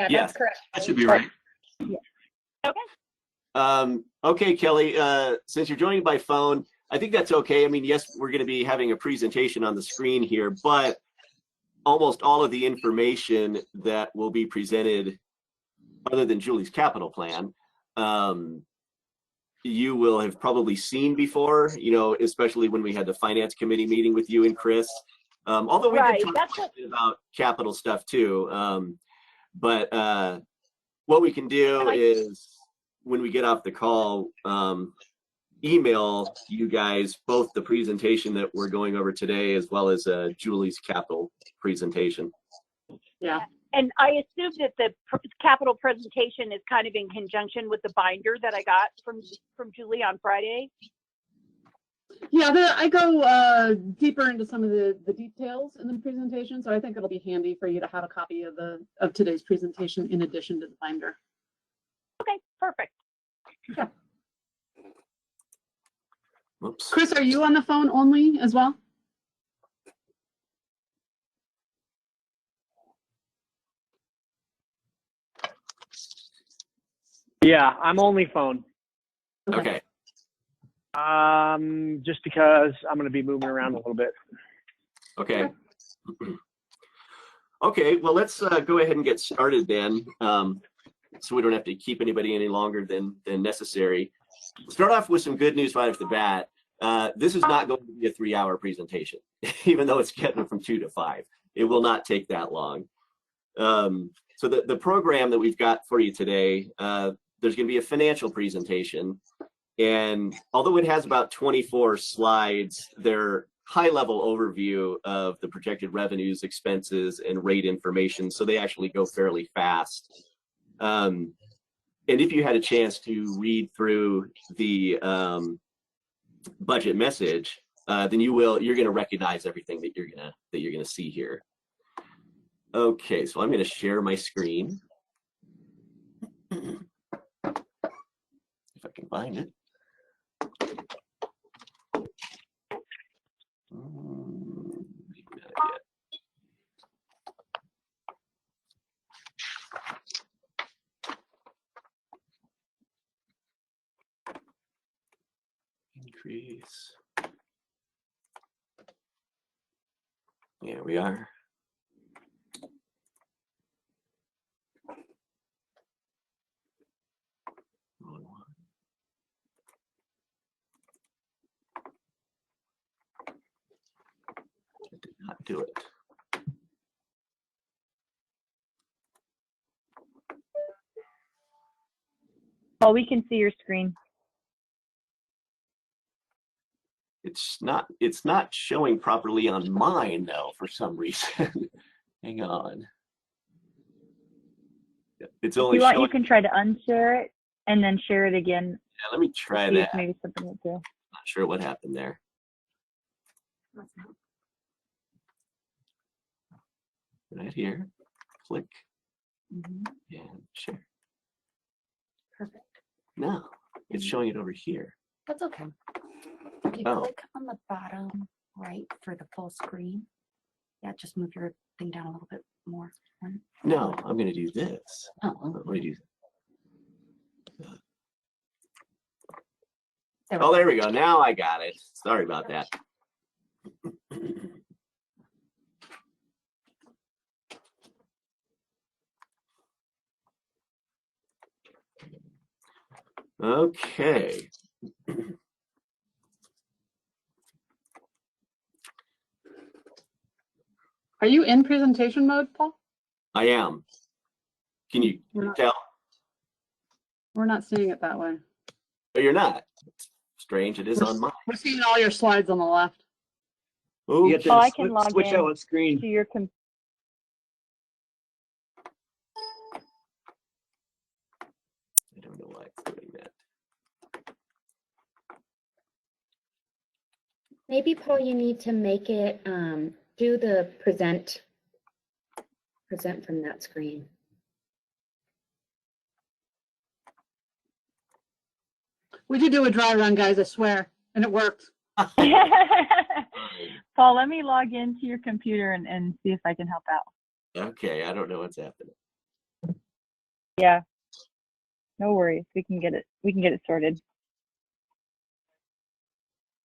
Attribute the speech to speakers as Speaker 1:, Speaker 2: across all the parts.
Speaker 1: Yeah,
Speaker 2: Yes,
Speaker 1: that's correct.
Speaker 2: that should be right.
Speaker 3: Yeah.
Speaker 1: Okay.
Speaker 2: Okay, Kelly, since you're joining by phone, I think that's okay. I mean, yes, we're going to be having a presentation on the screen here, but almost all of the information that will be presented, other than Julie's capital plan, you will have probably seen before, you know, especially when we had the finance committee meeting with you and Chris. Although we did talk about capital stuff too. But what we can do is, when we get off the call, email you guys both the presentation that we're going over today, as well as Julie's capital presentation.
Speaker 3: Yeah. And I assume that the capital presentation is kind of in conjunction with the binder that I got from Julie on Friday.
Speaker 4: Yeah, I go deeper into some of the details in the presentation, so I think it'll be handy for you to have a copy of today's presentation in addition to the binder.
Speaker 3: Okay, perfect.
Speaker 4: Yeah.
Speaker 2: Whoops.
Speaker 4: Chris, are you on the phone only as well?
Speaker 5: Yeah, I'm only phone.
Speaker 2: Okay.
Speaker 5: Just because I'm going to be moving around a little bit.
Speaker 2: Okay. Okay, well, let's go ahead and get started then, so we don't have to keep anybody any longer than necessary. Start off with some good news right off the bat. This is not going to be a 3-hour presentation, even though it's getting from 2 to 5. It will not take that long. So the program that we've got for you today, there's going to be a financial presentation. And although it has about 24 slides, they're high-level overview of the projected revenues, expenses, and rate information. So they actually go fairly fast. And if you had a chance to read through the budget message, then you're going to recognize everything that you're gonna see here. Okay, so I'm going to share my screen if I can find it. Maybe not yet. Increase. Here we are. I did not do it.
Speaker 6: Oh, we can see your screen.
Speaker 2: It's not showing properly on mine though, for some reason. Hang on. It's only
Speaker 6: If you want,
Speaker 2: showing.
Speaker 6: you can try to unshare it and then share it again.
Speaker 2: Yeah, let me try
Speaker 6: See if
Speaker 2: that.
Speaker 6: maybe something will do.
Speaker 2: Not sure what happened there. Right here, click and share.
Speaker 1: Perfect.
Speaker 2: No, it's showing it over here.
Speaker 1: That's okay. Okay,
Speaker 2: Oh.
Speaker 1: click on the bottom right for the full screen. Yeah, just move your thing down a little bit more.
Speaker 2: No, I'm going to do this.
Speaker 1: Oh,
Speaker 2: Let me do.
Speaker 1: there we
Speaker 2: Oh,
Speaker 1: go.
Speaker 2: there we go. Now I got it. Sorry about that. Okay.
Speaker 4: Are you in presentation mode, Paul?
Speaker 2: I am. Can you tell?
Speaker 4: We're not seeing it that way.
Speaker 2: Oh, you're not. It's strange. It is on mine.
Speaker 4: We're seeing all your slides on the left.
Speaker 5: You
Speaker 2: Ooh,
Speaker 5: get to
Speaker 6: Oh, I can log
Speaker 5: switch
Speaker 6: in
Speaker 5: out what screen.
Speaker 6: to your computer.
Speaker 2: I don't know why it's doing that.
Speaker 1: Maybe, Paul, you need to make it do the present from that screen.
Speaker 4: We did do a dry run, guys, I swear, and it worked.
Speaker 6: Paul, let me log into your computer and see if I can help out.
Speaker 2: Okay, I don't know what's happening.
Speaker 6: Yeah. No worries. We can get it sorted.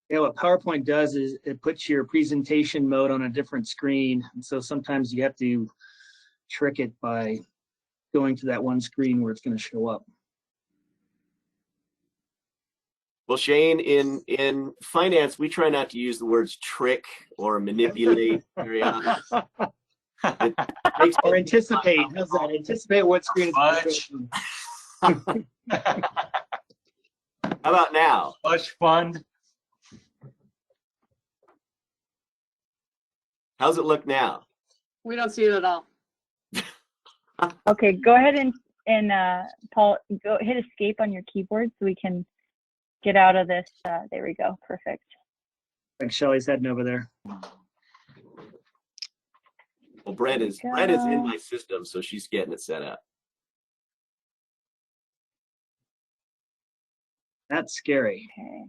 Speaker 7: Yeah, what PowerPoint does is it puts your presentation mode on a different screen. And so sometimes you have to trick it by going to that one screen where it's going to show up.
Speaker 2: Well, Shane, in finance, we try not to use the words trick or manipulate very often.
Speaker 7: Or anticipate. How's that? Anticipate what screen it's going to
Speaker 2: How about now?
Speaker 8: Slush fund.
Speaker 2: How's it look now?
Speaker 4: We don't see it at all.
Speaker 6: Okay, go ahead and Paul, go hit escape on your keyboard so we can get out of this. There we go. Perfect.
Speaker 7: Like Shelly's heading over there.
Speaker 2: Well, Brent is in my system, so she's getting it set up.
Speaker 7: That's scary.
Speaker 6: Okay.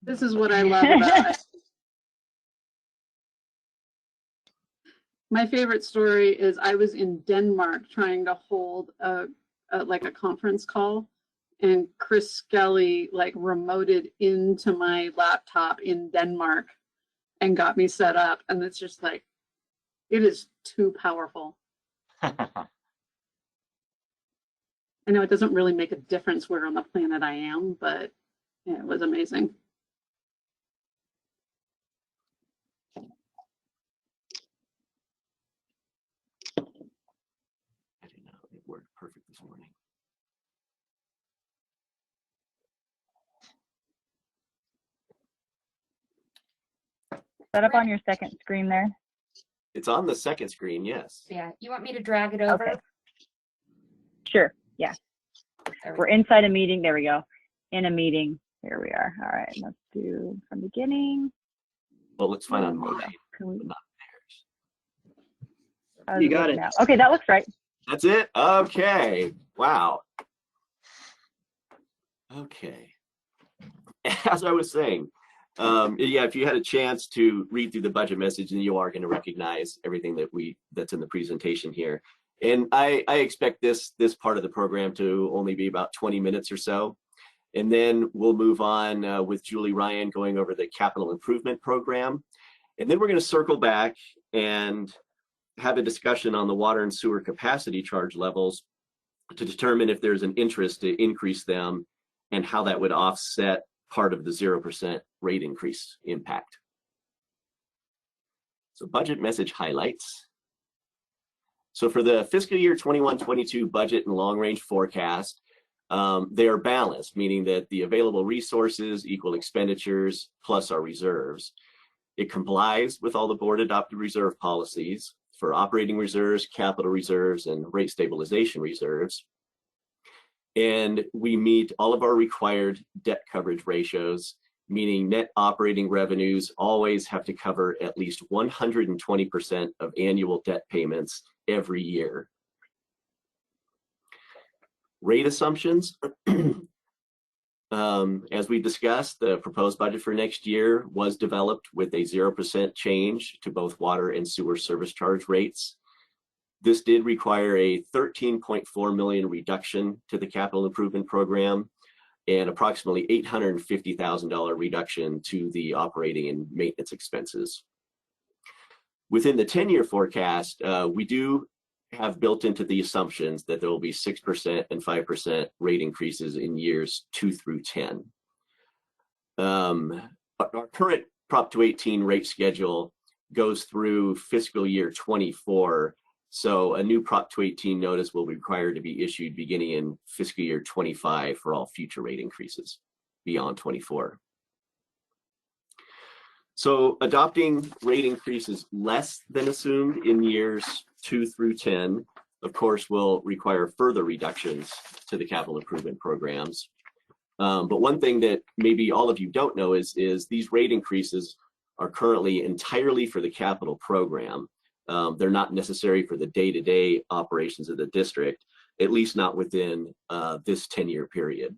Speaker 4: This is what I love about it. My favorite story is I was in Denmark trying to hold a conference call, and Chris Skelly like remoted into my laptop in Denmark and got me set up. And it's just like, it is too powerful. I know it doesn't really make a difference where on the planet I am, but yeah, it was amazing.
Speaker 2: I do know it worked perfect this morning.
Speaker 6: Set up on your second screen there.
Speaker 2: It's on the second screen, yes.
Speaker 1: Yeah, you want me to drag it over?
Speaker 6: Okay. Sure. Yeah.
Speaker 1: There we
Speaker 6: We're
Speaker 1: go.
Speaker 6: inside a meeting. There we go. In a meeting. Here we are. All right. Let's do from beginning.
Speaker 2: Well, let's find out
Speaker 6: There we
Speaker 2: mine,
Speaker 6: go. Can we-
Speaker 2: but not theirs.
Speaker 6: how's
Speaker 7: You
Speaker 6: it
Speaker 7: got
Speaker 6: look
Speaker 7: it.
Speaker 6: now? Okay, that looks right.
Speaker 2: That's it? Okay. Wow. Okay. As I was saying, yeah, if you had a chance to read through the budget message, then you are going to recognize everything that's in the presentation here. And I expect this part of the program to only be about 20 minutes or so. And then we'll move on with Julie Ryan going over the capital improvement program. And then we're going to circle back and have a discussion on the water and sewer capacity charge levels to determine if there's an interest to increase them and how that would offset part of the 0% rate increase impact. So budget message highlights. So for the fiscal year 21-22 budget and long range forecast, they are balanced, meaning that the available resources equal expenditures plus our reserves. It complies with all the board adopted reserve policies for operating reserves, capital reserves, and rate stabilization reserves. And we meet all of our required debt coverage ratios, meaning net operating revenues always have to cover at least 120% of annual debt payments every year. Rate assumptions. As we discussed, the proposed budget for next year was developed with a 0% change to both water and sewer service charge rates. This did require a $13.4 million reduction to the capital improvement program and approximately $850,000 reduction to the operating and maintenance expenses. Within the 10-year forecast, we do have built into the assumptions that there will be 6% and 5% rate increases in years 2 through 10. Our current Prop 218 rate schedule goes through fiscal year 24. So a new Prop 218 notice will be required to be issued beginning in fiscal year 25 for all future rate increases beyond 24. So adopting rate increases less than assumed in years 2 through 10, of course, will require further reductions to the capital improvement programs. But one thing that maybe all of you don't know is these rate increases are currently entirely for the capital program. They're not necessary for the day-to-day operations of the district, at least not within this 10-year period.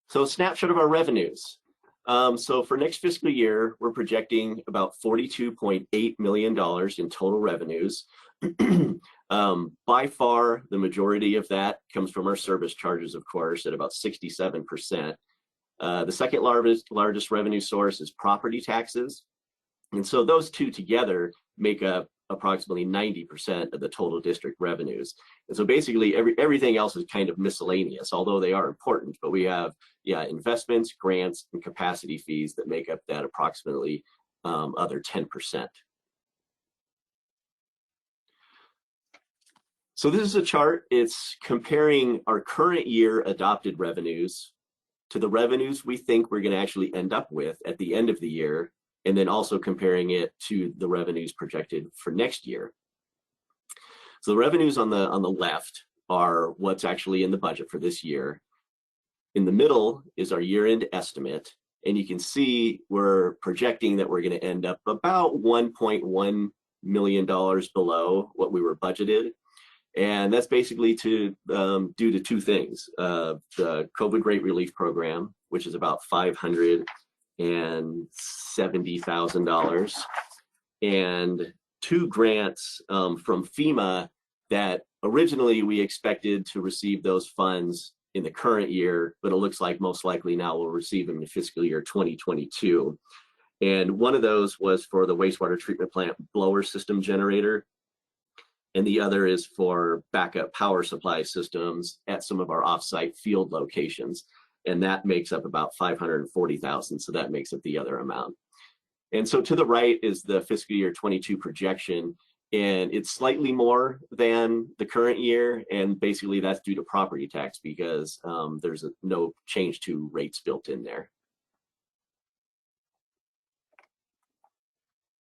Speaker 2: So a snapshot of our revenues. So for next fiscal year, we're projecting about $42.8 million in total revenues. By far, the majority of that comes from our service charges, of course, at about 67%. The second largest revenue source is property taxes. And so those two together make up approximately 90% of the total district revenues. And so basically everything else is kind of miscellaneous, although they are important. But we have, investments, grants, and capacity fees that make up that approximately other 10%. So this is a chart. It's comparing our current year adopted revenues to the revenues we think we're going to actually end up with at the end of the year, and then also comparing it to the revenues projected for next year. So the revenues on the left are what's actually in the budget for this year. In the middle is our year-end estimate, and you can see we're projecting that we're going to end up about $1.1 million below what we were budgeted. And that's basically due to two things. The COVID rate relief program, which is about $570,000, and two grants from FEMA that originally we expected to receive those funds in the current year, but it looks like most likely now we'll receive them in fiscal year 2022. And one of those was for the wastewater treatment plant blower system generator, and the other is for backup power supply systems at some of our offsite field locations. And that makes up about $540,000, so that makes up the other amount. And so to the right is the fiscal year 22 projection, and it's slightly more than the current year, and basically that's due to property tax because there's no change to rates built in there.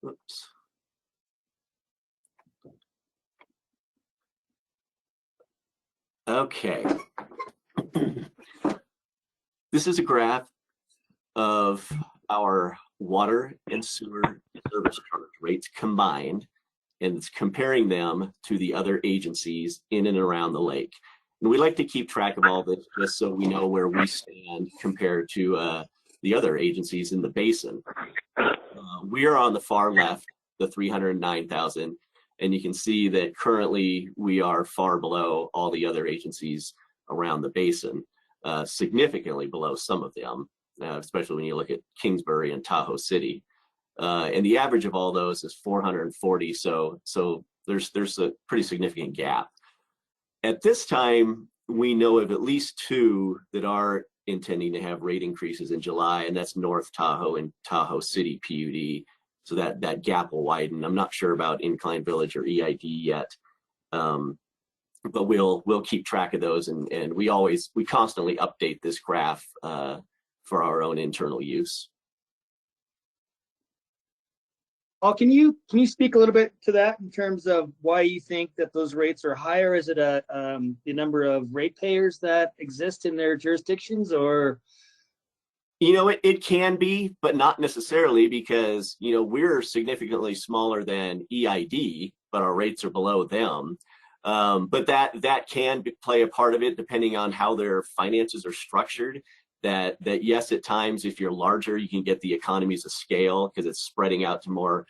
Speaker 2: Oops. Okay. This is a graph of our water and sewer service charge rates combined, and it's comparing them to the other agencies in and around the lake. And we like to keep track of all this just so we know where we stand compared to the other agencies in the basin. We are on the far left, the 309,000. And you can see that currently we are far below all the other agencies around the basin, significantly below some of them, especially when you look at Kingsbury and Tahoe City. And the average of all those is 440, so there's a pretty significant gap. At this time, we know of at least two that are intending to have rate increases in July, and that's North Tahoe and Tahoe City PUD. So that gap will widen. I'm not sure about Incline Village or EID yet, but we'll keep track of those, and we constantly update this graph for our own internal use.
Speaker 7: Paul, can you speak a little bit to that in terms of why you think that those rates are higher? Is it the number of ratepayers that exist in their jurisdictions, or?
Speaker 2: It can be, but not necessarily, because, we're significantly smaller than EID, but our rates are below them. But that can play a part of it, depending on how their finances are structured. That yes, at times, if you're larger, you can get the economies of scale because it's spreading out to more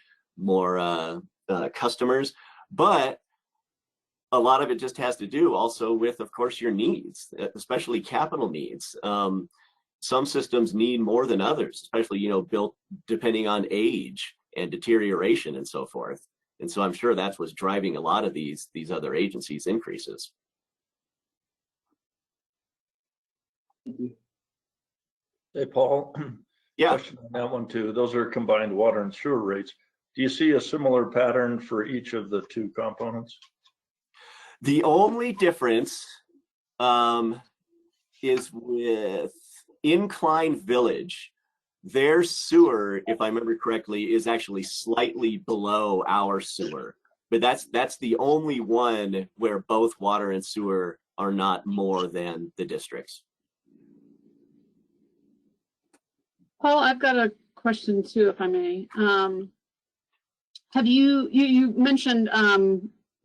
Speaker 2: customers. But a lot of it just has to do also with, of course, your needs, especially capital needs. Some systems need more than others, especially, built depending on age and deterioration and so forth. And so I'm sure that's what's driving a lot of these other agencies' increases.
Speaker 8: Hey, Paul.
Speaker 2: Yeah.
Speaker 8: Question on that one too. Those are combined water and sewer rates. Do you see a similar pattern for each of the two components?
Speaker 2: The only difference is with Incline Village. Their sewer, if I remember correctly, is actually slightly below our sewer, but that's the only one where both water and sewer are not more than the districts.
Speaker 4: Paul, I've got a question too, if I may. Have you mentioned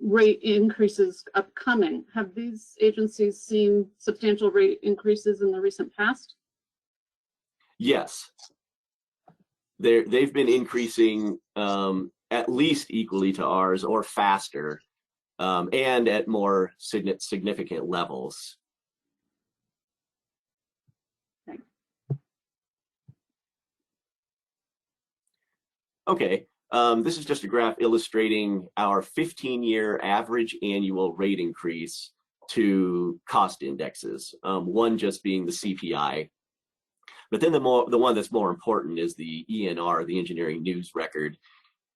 Speaker 4: rate increases upcoming? Have these agencies seen substantial rate increases in the recent past?
Speaker 2: Yes. they've been increasing at least equally to ours or faster, and at more significant levels. Okay, this is just a graph illustrating our 15-year average annual rate increase to cost indexes, one just being the CPI. But then the one that's more important is the ENR, the Engineering News Record.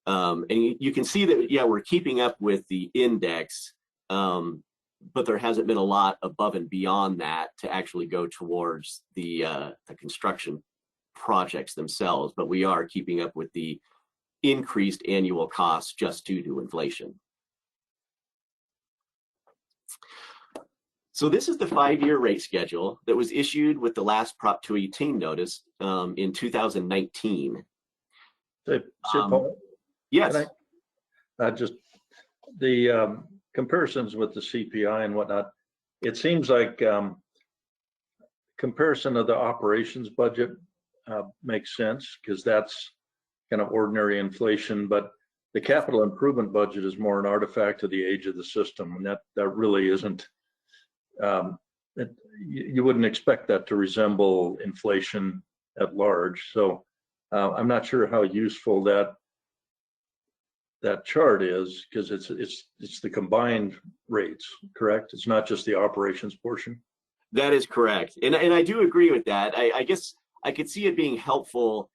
Speaker 2: And you can see that, yeah, we're keeping up with the index, but there hasn't been a lot above and beyond that to actually go towards the construction projects themselves. But we are keeping up with the increased annual costs just due to inflation. So this is the 5-year rate schedule that was issued with the last Prop 218 notice in 2019.
Speaker 8: Say, Paul,
Speaker 2: Yes.
Speaker 8: can I just, the comparisons with the CPI and whatnot, it seems like comparison of the operations budget makes sense because that's kind of ordinary inflation, but the capital improvement budget is more an artifact of the age of the system, and that really isn't. You wouldn't expect that to resemble inflation at large. So I'm not sure how useful that chart is, because it's the combined rates, correct? It's not just the operations portion.
Speaker 2: That is correct, and I do agree with that. I guess I could see it being helpful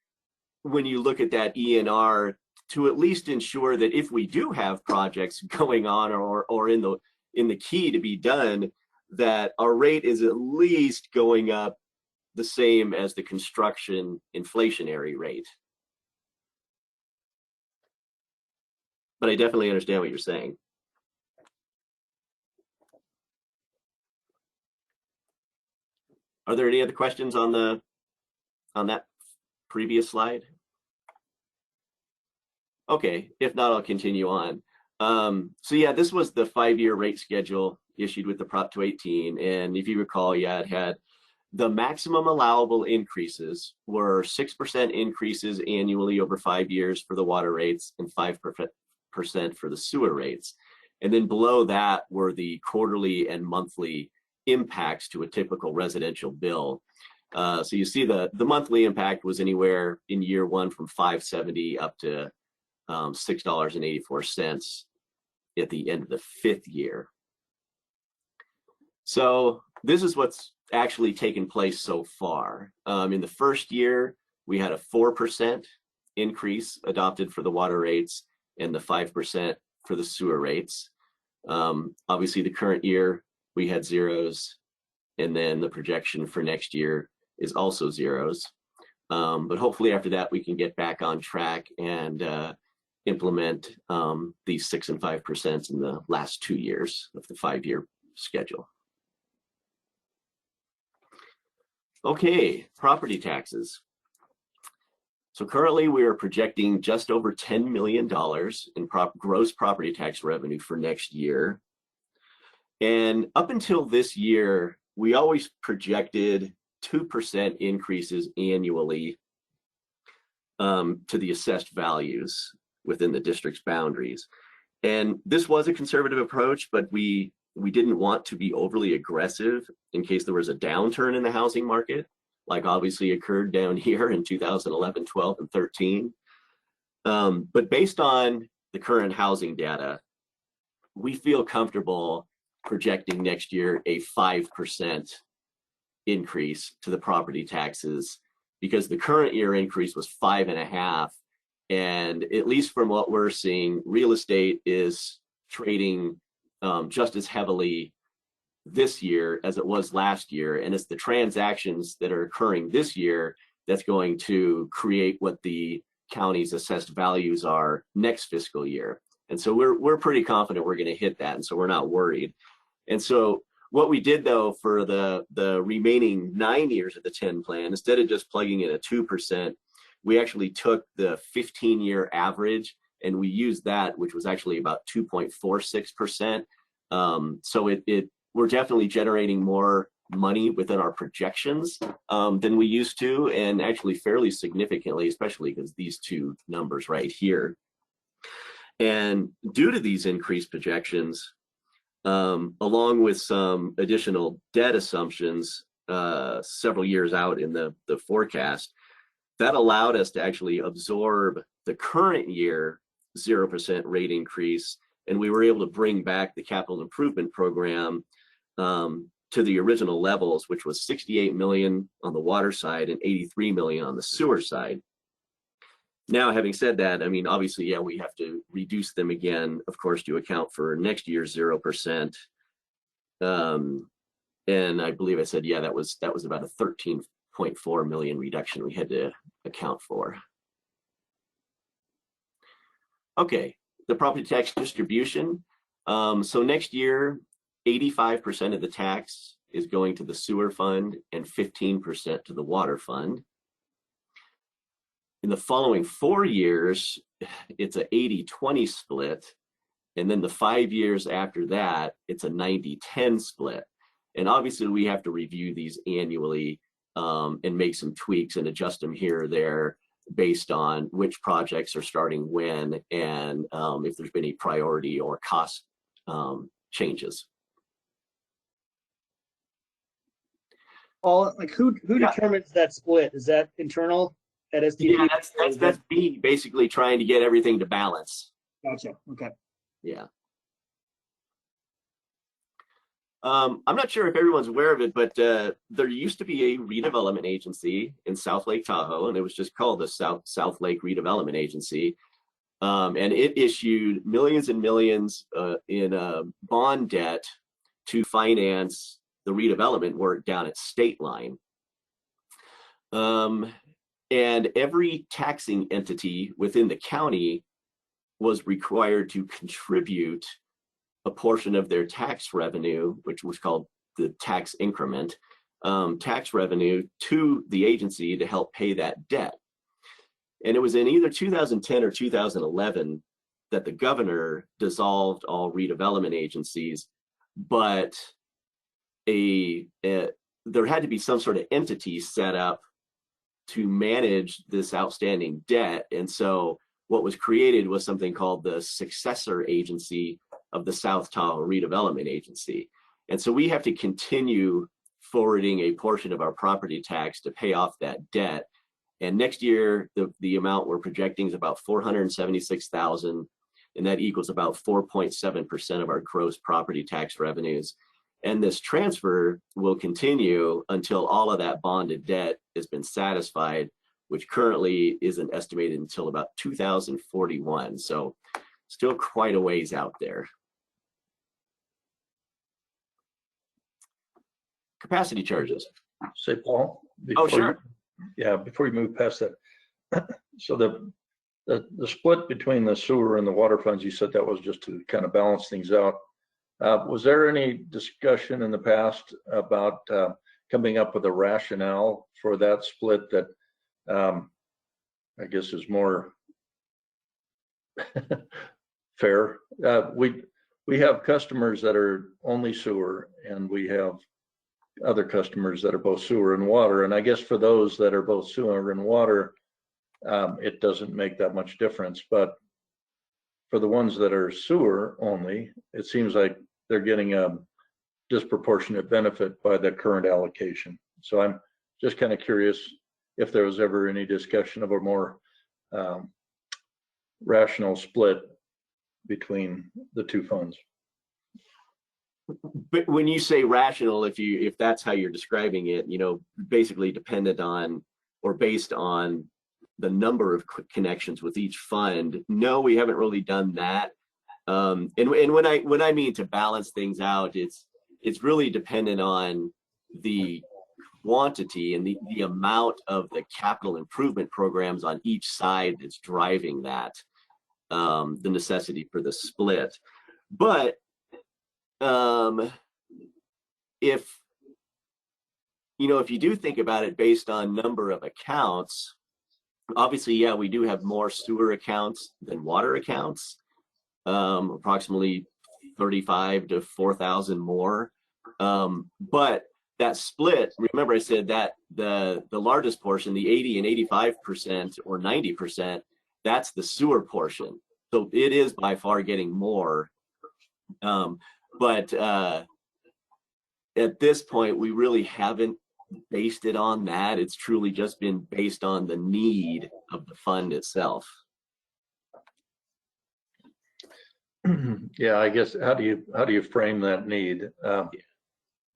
Speaker 2: when you look at that ENR to at least ensure that if we do have projects going on or in the key to be done, that our rate is at least going up the same as the construction inflationary rate. But I definitely understand what you're saying. Are there any other questions on that previous slide? Okay, if not, I'll continue on. So yeah, this was the 5-year rate schedule issued with the Prop 218. And if you recall, yeah, it had the maximum allowable increases were 6% increases annually over 5 years for the water rates and 5% for the sewer rates. And then below that were the quarterly and monthly impacts to a typical residential bill. So you see the monthly impact was anywhere in year one from $5.70 up to $6.84 at the end of the 5th year. So this is what's actually taken place so far. In the 1st year, we had a 4% increase adopted for the water rates and the 5% for the sewer rates. Obviously, the current year, we had zeros, and then the projection for next year is also zeros. But hopefully after that, we can get back on track and implement these 6% and 5% in the last 2 years of the 5-year schedule. Okay, property taxes. So currently we are projecting just over $10 million in gross property tax revenue for next year. And up until this year, we always projected 2% increases annually to the assessed values within the district's boundaries. And this was a conservative approach, but we didn't want to be overly aggressive in case there was a downturn in the housing market, like obviously occurred down here in 2011, 12, and 13. But based on the current housing data, we feel comfortable projecting next year a 5% increase to the property taxes, because the current year increase was 5.5%. And at least from what we're seeing, real estate is trading just as heavily this year as it was last year. And it's the transactions that are occurring this year that's going to create what the county's assessed values are next fiscal year. And so we're pretty confident we're going to hit that. And so we're not worried. And so what we did, though, for the remaining 9 years of the 10 plan, instead of just plugging in a 2%, we actually took the 15-year average and we used that, which was actually about 2.46%. So we're definitely generating more money within our projections than we used to, and actually fairly significantly, especially because these two numbers right here. And due to these increased projections, along with some additional debt assumptions several years out in the forecast, that allowed us to actually absorb the current year 0% rate increase, and we were able to bring back the capital improvement program to the original levels, which was 68 million on the water side and 83 million on the sewer side. Now, having said that, I mean, obviously, yeah, we have to reduce them again, of course, to account for next year's 0%. And I believe I said, yeah, that was about a 13.4 million reduction we had to account for. Okay, the property tax distribution. So next year, 85% of the tax is going to the sewer fund and 15% to the water fund. In the following 4 years, it's a 80-20 split. And then the 5 years after that, it's a 90-10 split. And obviously we have to review these annually and make some tweaks and adjust them here or there based on which projects are starting when and if there's been any priority or cost changes.
Speaker 7: All like who determines that split? Is that internal at STP?
Speaker 2: Yeah, that's me basically trying to get everything to balance.
Speaker 7: Gotcha. Okay.
Speaker 2: Yeah. I'm not sure if everyone's aware of it, but there used to be a redevelopment agency in South Lake Tahoe, and it was just called the South Lake Redevelopment Agency. And it issued millions and millions in bond debt to finance the redevelopment work down at State Line. And every taxing entity within the county was required to contribute a portion of their tax revenue, which was called the tax increment, tax revenue to the agency to help pay that debt. And it was in either 2010 or 2011 that the governor dissolved all redevelopment agencies, but there had to be some sort of entity set up to manage this outstanding debt. And so what was created was something called the successor agency of the South Tahoe Redevelopment Agency. And so we have to continue forwarding a portion of our property tax to pay off that debt. And next year, the amount we're projecting is about $476,000, and that equals about 4.7% of our gross property tax revenues. And this transfer will continue until all of that bonded debt has been satisfied, which currently isn't estimated until about 2041. So still quite a ways out there. Capacity charges.
Speaker 8: Say, Paul.
Speaker 2: Oh, sure.
Speaker 8: Before you move past that. So the split between the sewer and the water funds, you said that was just to kind of balance things out. Was there any discussion in the past about coming up with a rationale for that split that I guess is more fair? We have customers that are only sewer, and we have other customers that are both sewer and water. And I guess for those that are both sewer and water, it doesn't make that much difference. But for the ones that are sewer only, it seems like they're getting a disproportionate benefit by the current allocation. So I'm just kind of curious if there was ever any discussion of a more rational split between the two funds.
Speaker 2: But when you say rational, if that's how you're describing it, basically dependent on or based on the number of connections with each fund, no, we haven't really done that. And when I mean to balance things out, it's really dependent on the quantity and the amount of the capital improvement programs on each side that's driving that, the necessity for the split. But if you do think about it based on number of accounts, obviously, yeah, we do have more sewer accounts than water accounts, approximately 35 to 4,000 more. But that split, remember I said that the largest portion, the 80 and 85% or 90%, that's the sewer portion. So it is by far getting more. But at this point, we really haven't based it on that. It's truly just been based on the need of the fund itself.
Speaker 8: Yeah, I guess, how do you frame that need?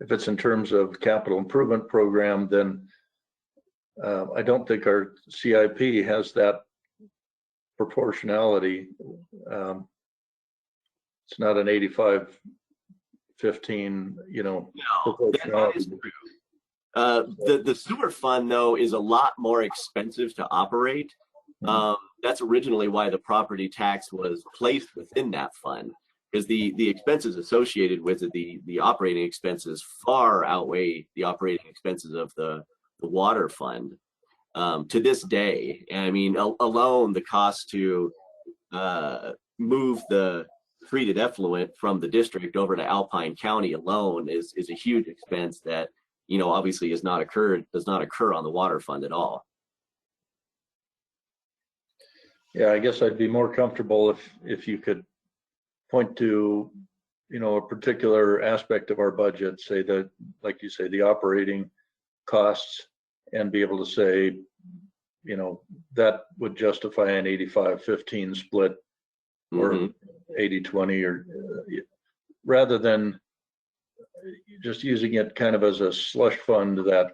Speaker 8: If it's in terms of capital improvement program, then I don't think our CIP has that proportionality. It's not an 85-15,
Speaker 2: No, that
Speaker 8: proportionality.
Speaker 2: is true. The sewer fund, though, is a lot more expensive to operate. That's originally why the property tax was placed within that fund, because the expenses associated with it, the operating expenses far outweigh the operating expenses of the water fund to this day. And I mean, alone the cost to move the treated effluent from the district over to Alpine County alone is a huge expense that, obviously does not occur on the water fund at all.
Speaker 8: Yeah, I guess I'd be more comfortable if you could point to, a particular aspect of our budget, say that, like you say, the operating costs, and be able to say, that would justify an 85-15 split or 80-20, or rather than just using it kind of as a slush fund that,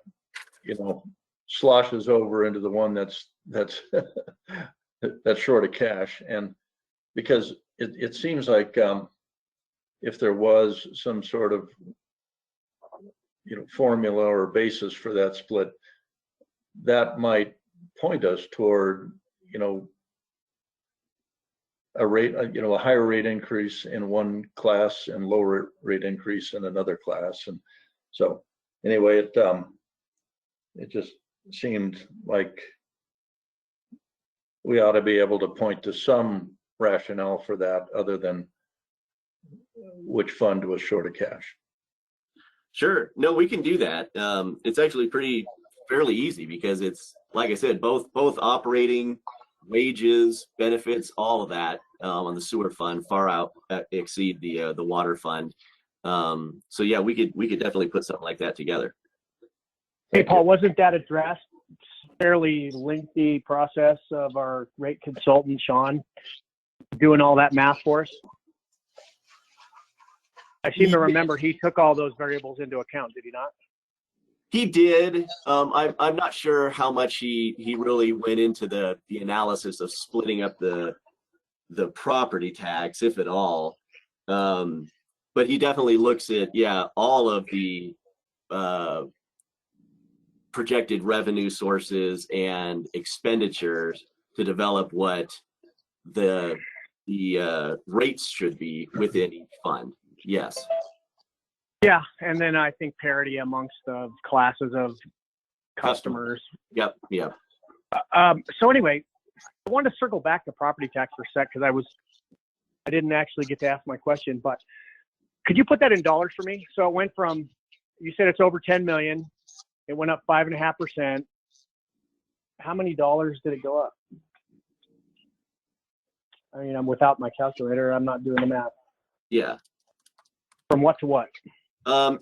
Speaker 8: sloshes over into the one that's that's short of cash. And because it seems like if there was some sort of formula or basis for that split, that might point us toward a higher rate increase in one class and lower rate increase in another class. And so anyway, it just seemed like we ought to be able to point to some rationale for that other than which fund was short of cash.
Speaker 2: Sure. No, we can do that. It's actually fairly easy, because it's, like I said, both operating, wages, benefits, all of that on the sewer fund far out exceed the water fund. So yeah, we could definitely put something like that together.
Speaker 5: Hey, Paul, wasn't that addressed? Fairly lengthy process of our rate consultant, Sean, doing all that math for us. I seem to remember he took all those variables into account, did he not?
Speaker 2: He did. I'm not sure how much he really went into the analysis of splitting up the property tax, if at all. But he definitely looks at, all of the projected revenue sources and expenditures to develop what the rates should be within each fund. Yes.
Speaker 5: Yeah, and then I think parity amongst the classes of customers.
Speaker 2: Yep.
Speaker 5: So anyway, I wanted to circle back to property tax for a sec, because I didn't actually get to ask my question, but could you put that in dollars for me? So it went from, you said it's over 10 million. It went up 5.5%. How many dollars did it go up? I mean, I'm without my calculator. I'm not doing the math.
Speaker 2: Yeah.
Speaker 5: From what to what?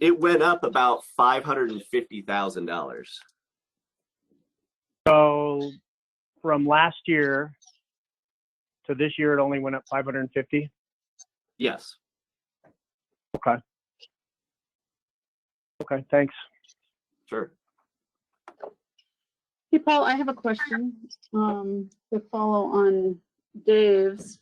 Speaker 2: It went up about $550,000.
Speaker 5: So from last year to this year, it only went up 550.
Speaker 2: Yes.
Speaker 5: Okay. Okay. Thanks.
Speaker 2: Sure.
Speaker 4: Hey, Paul, I have a question to follow on Dave's.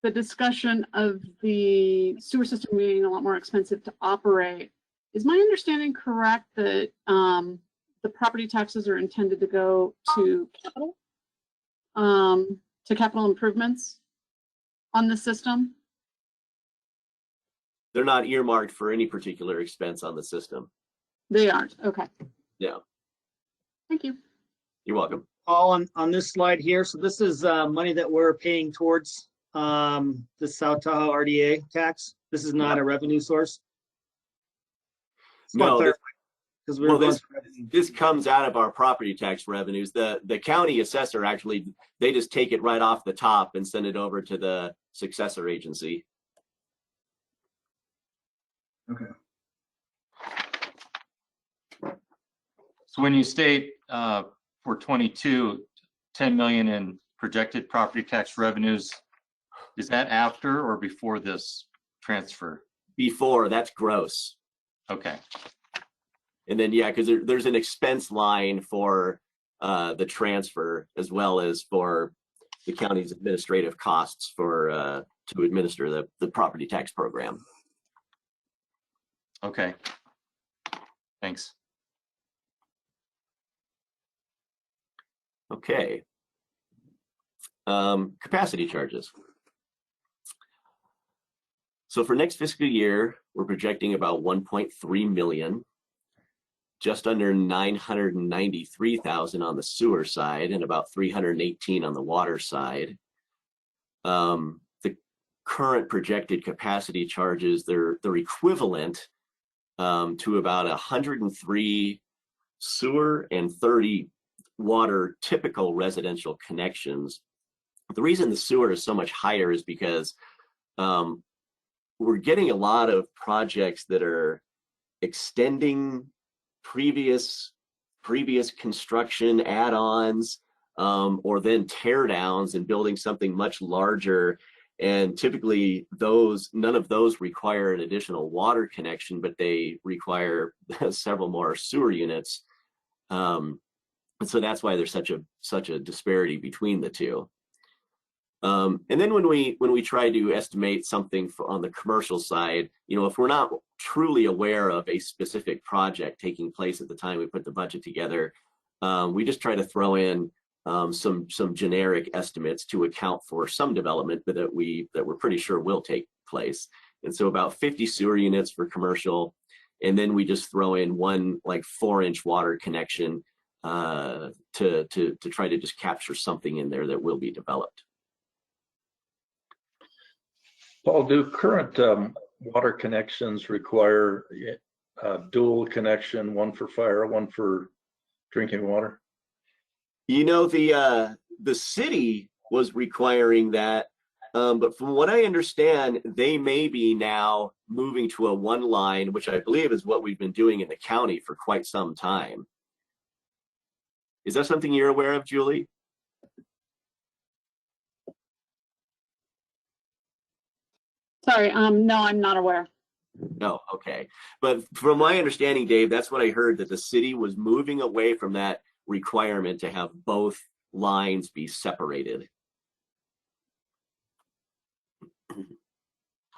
Speaker 4: The discussion of the sewer system being a lot more expensive to operate. Is my understanding correct that the property taxes are intended to go to capital improvements on the system?
Speaker 2: They're not earmarked for any particular expense on the system.
Speaker 4: They aren't. Okay.
Speaker 2: Yeah.
Speaker 4: Thank you.
Speaker 2: You're welcome.
Speaker 7: All on this slide here. So this is money that we're paying towards the South Tahoe RDA tax. This is not a revenue source.
Speaker 2: No,
Speaker 7: Because we
Speaker 2: well,
Speaker 7: were going
Speaker 2: this-
Speaker 7: through-
Speaker 2: this comes out of our property tax revenues. The county assessor actually, they just take it right off the top and send it over to the successor agency.
Speaker 9: So when you state for 22, 10 million in projected property tax revenues, is that after or before this transfer?
Speaker 2: Before, that's gross.
Speaker 9: Okay,
Speaker 2: And then, yeah, because there's an expense line for the transfer as well as for the county's administrative costs for to administer the property tax program.
Speaker 9: okay. Thanks.
Speaker 2: Okay. Capacity charges. So for next fiscal year, we're projecting about 1.3 million, just under 993,000 on the sewer side and about 318 on the water side. The current projected capacity charges, they're equivalent to about 103 sewer and 30 water typical residential connections. The reason the sewer is so much higher is because we're getting a lot of projects that are extending previous construction add-ons or then tear downs and building something much larger. And typically none of those require an additional water connection, but they require several more sewer units. And so that's why there's such a disparity between the two. And then when we try to estimate something on the commercial side, if we're not truly aware of a specific project taking place at the time we put the budget together, we just try to throw in some generic estimates to account for some development that we're pretty sure will take place. And so about 50 sewer units for commercial, and then we just throw in one like 4-inch water connection to try to just capture something in there that will be developed.
Speaker 8: Paul, do current water connections require dual connection, one for fire, one for drinking water?
Speaker 2: The city was requiring that, but from what I understand, they may be now moving to a one line, which I believe is what we've been doing in the county for quite some time. Is that something you're aware of, Julie?
Speaker 4: Sorry, no, I'm not aware.
Speaker 2: No, okay. But from my understanding, Dave, that's what I heard, that the city was moving away from that requirement to have both lines be separated.
Speaker 9: I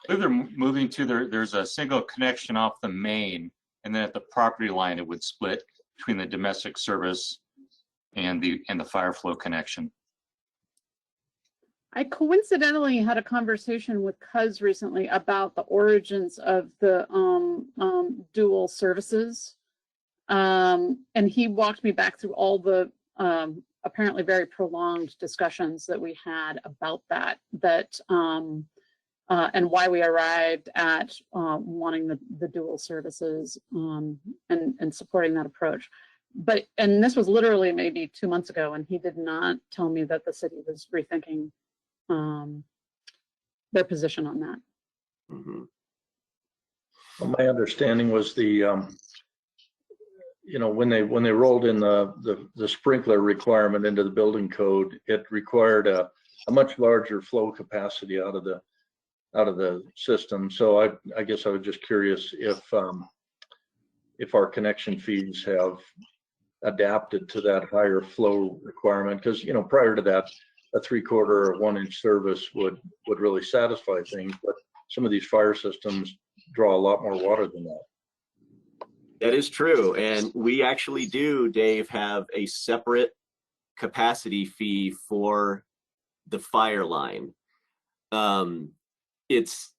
Speaker 9: believe they're moving to there's a single connection off the main, and then at the property line, it would split between the domestic service and the fire flow connection.
Speaker 4: I coincidentally had a conversation with Cuz recently about the origins of the dual services. And he walked me back through all the apparently very prolonged discussions that we had about that and why we arrived at wanting the dual services and supporting that approach. And this was literally maybe 2 months ago, and he did not tell me that the city was rethinking their position on that.
Speaker 2: Mm-hmm.
Speaker 8: Well, my understanding was when they rolled in the sprinkler requirement into the building code, it required a much larger flow capacity out of the system. So I guess I was just curious if our connection fees have adapted to that higher flow requirement, because prior to that, a 3/4 or 1-inch service would really satisfy things, but some of these fire systems draw a lot more water than that.
Speaker 2: That is true. And we actually do, Dave, have a separate capacity fee for the fire line. It's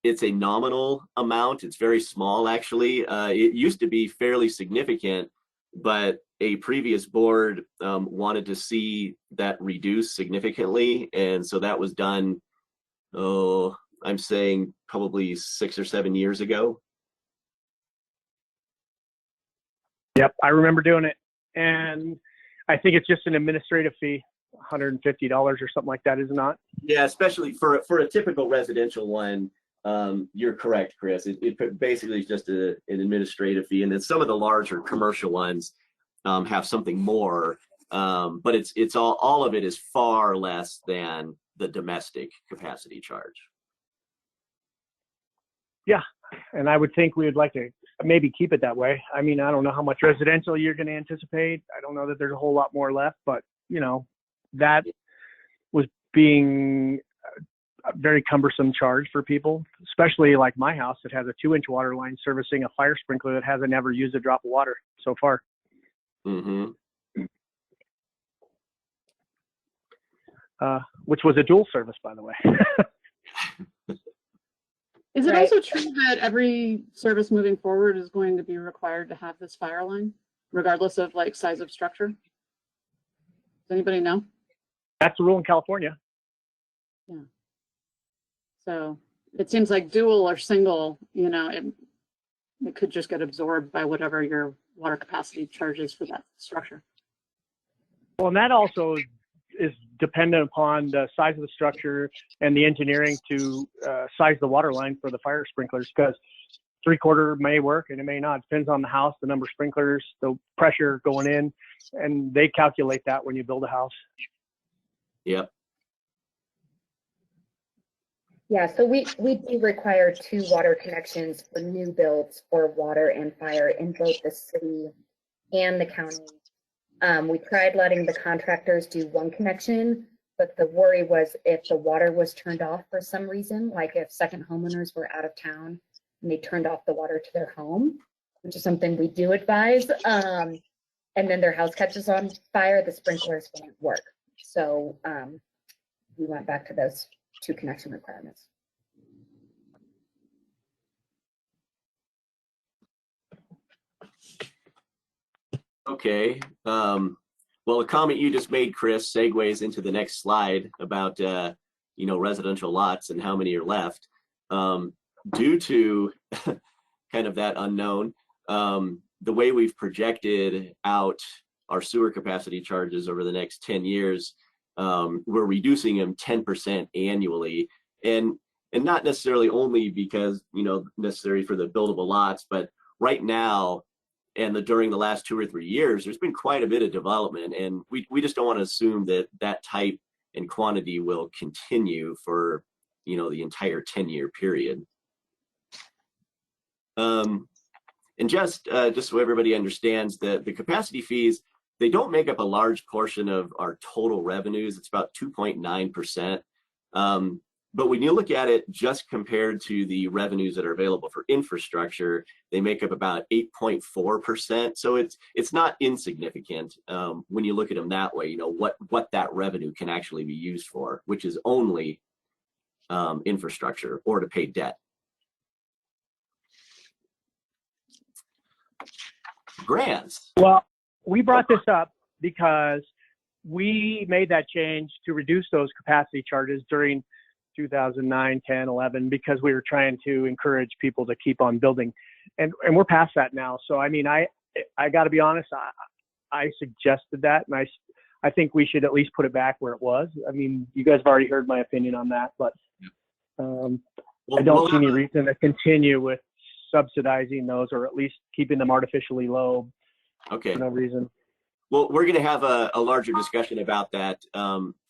Speaker 2: a nominal amount. It's very small, actually. It used to be fairly significant, but a previous board wanted to see that reduced significantly. And so that was done, I'm saying probably 6 or 7 years ago.
Speaker 5: Yep, I remember doing it. And I think it's just an administrative fee, $150 or something like that, is it not?
Speaker 2: Yeah, especially for a typical residential one. You're correct, Chris. It basically is just an administrative fee, and then some of the larger commercial ones have something more. But it's all of it is far less than the domestic capacity charge.
Speaker 5: Yeah, and I would think we would like to maybe keep it that way. I mean, I don't know how much residential you're going to anticipate. I don't know that there's a whole lot more left, but you know, that was being a very cumbersome charge for people, especially like my house that has a 2-inch water line servicing a fire sprinkler that hasn't ever used a drop of water so far.
Speaker 2: Mm-hmm.
Speaker 5: Which was a dual service, by the way.
Speaker 4: Is it
Speaker 1: Right.
Speaker 4: also true that every service moving forward is going to be required to have this fire line, regardless of like size of structure? Does anybody know?
Speaker 5: That's the rule in California.
Speaker 4: So it seems like dual or single, you know, it could just get absorbed by whatever your water capacity charges for that structure.
Speaker 5: Well, and that also is dependent upon the size of the structure and the engineering to size the water line for the fire sprinklers, because 3/4 may work and it may not. It depends on the house, the number of sprinklers, the pressure going in, and they calculate that when you build a house.
Speaker 2: Yep.
Speaker 1: Yeah, so we do require 2 water connections for new builds for water and fire in both the city and the county. We tried letting the contractors do 1 connection, but the worry was if the water was turned off for some reason, like if second homeowners were out of town and they turned off the water to their home, which is something we do advise, and then their house catches on fire, the sprinklers won't work. So we went back to those 2 connection requirements.
Speaker 2: Okay. Well, the comment you just made, Chris, segues into the next slide about residential lots and how many are left. Due to kind of that unknown, the way we've projected out our sewer capacity charges over the next 10 years, we're reducing them 10% annually, and not necessarily only because necessary for the buildable lots, but right now and during the last 2 or 3 years, there's been quite a bit of development, and we just don't want to assume that type and quantity will continue for the entire 10-year period. And just so everybody understands, the capacity fees, they don't make up a large portion of our total revenues. It's about 2.9%. But when you look at it just compared to the revenues that are available for infrastructure, they make up about 8.4%. So it's not insignificant when you look at them that way, what that revenue can actually be used for, which is only infrastructure or to pay debt. Grants.
Speaker 5: Well, we brought this up because we made that change to reduce those capacity charges during 2009, 10, 11, because we were trying to encourage people to keep on building. And we're past that now. So, I mean, I got to be honest, I suggested that, and I think we should at least put it back where it was. I mean, you guys have already heard my opinion on that, but I don't see any reason to continue with subsidizing those, or at least keeping them artificially low.
Speaker 2: Okay.
Speaker 5: For no reason.
Speaker 2: Well, we're going to have a larger discussion about that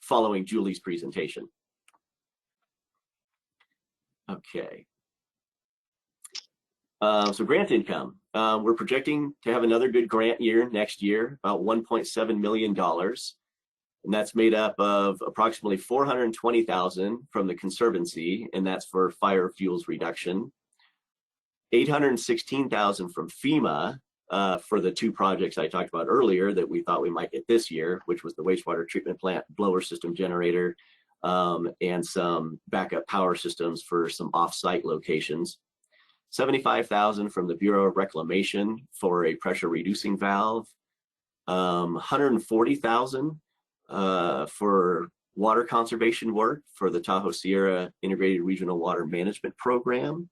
Speaker 2: following Julie's presentation. Okay. So grant income. We're projecting to have another good grant year next year, about $1.7 million. And that's made up of approximately $420,000 from the Conservancy, and that's for fire fuels reduction. $816,000 from FEMA for the 2 projects I talked about earlier that we thought we might get this year, which was the wastewater treatment plant blower system generator, and some backup power systems for some off-site locations. $75,000 from the Bureau of Reclamation for a pressure reducing valve. $140,000 for water conservation work for the Tahoe Sierra Integrated Regional Water Management Program.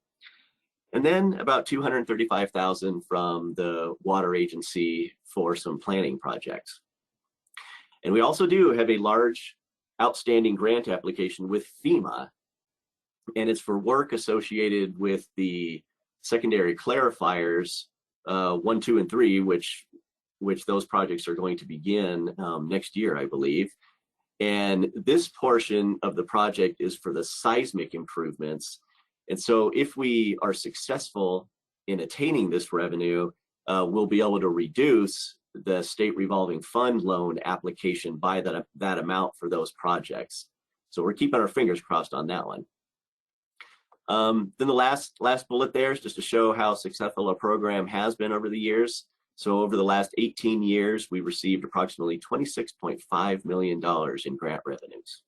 Speaker 2: And then about 235,000 from the water agency for some planning projects. And we also do have a large outstanding grant application with FEMA, and it's for work associated with the secondary clarifiers 1, 2, and 3, which those projects are going to begin next year, I believe. And this portion of the project is for the seismic improvements. And so if we are successful in attaining this revenue, we'll be able to reduce the state revolving fund loan application by that amount for those projects. So we're keeping our fingers crossed on that one. Then the last bullet there is just to show how successful our program has been over the years. So over the last 18 years, we received approximately $26.5 million in grant revenues.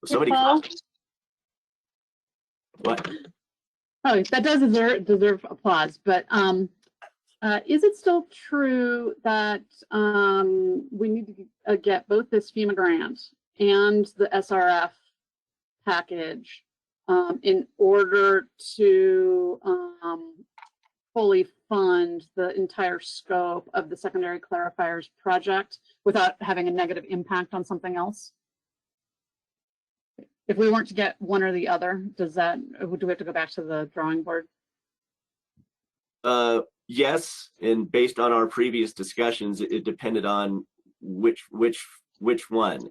Speaker 2: Somebody,
Speaker 6: Paul?
Speaker 2: what?
Speaker 4: Oh, that does deserve applause, but is it still true that we need to get both this FEMA grant and the SRF package in order to fully fund the entire scope of the secondary clarifiers project without having a negative impact on something else? If we weren't to get one or the other, do we have to go back to the drawing board?
Speaker 2: Yes, and based on our previous discussions, it depended on which one.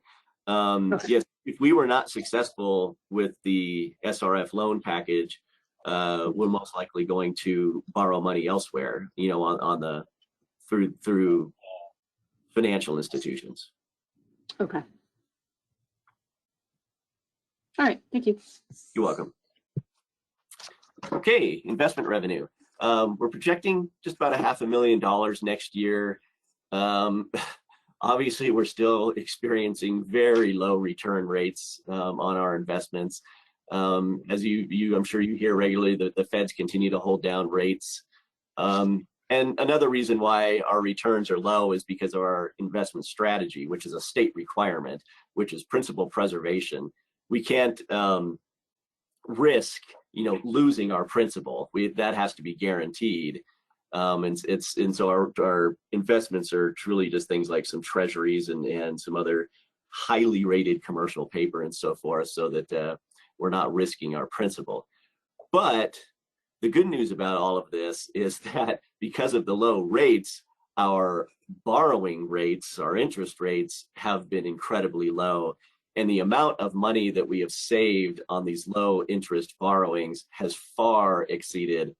Speaker 4: Okay.
Speaker 2: Yes, if we were not successful with the SRF loan package, we're most likely going to borrow money elsewhere, you know, on the through financial institutions.
Speaker 4: Okay. All right, thank you.
Speaker 2: You're welcome. Okay, investment revenue. We're projecting just about $500,000 next year. Obviously, we're still experiencing very low return rates on our investments. As I'm sure you hear regularly, that the Feds continue to hold down rates. And another reason why our returns are low is because of our investment strategy, which is a state requirement, which is principal preservation. We can't risk, you know, losing our principal. That has to be guaranteed. And so our investments are truly just things like some treasuries and some other highly rated commercial paper and so forth, so that we're not risking our principal. But the good news about all of this is that because of the low rates, our borrowing rates, our interest rates have been incredibly low. And the amount of money that we have saved on these low interest borrowings has far exceeded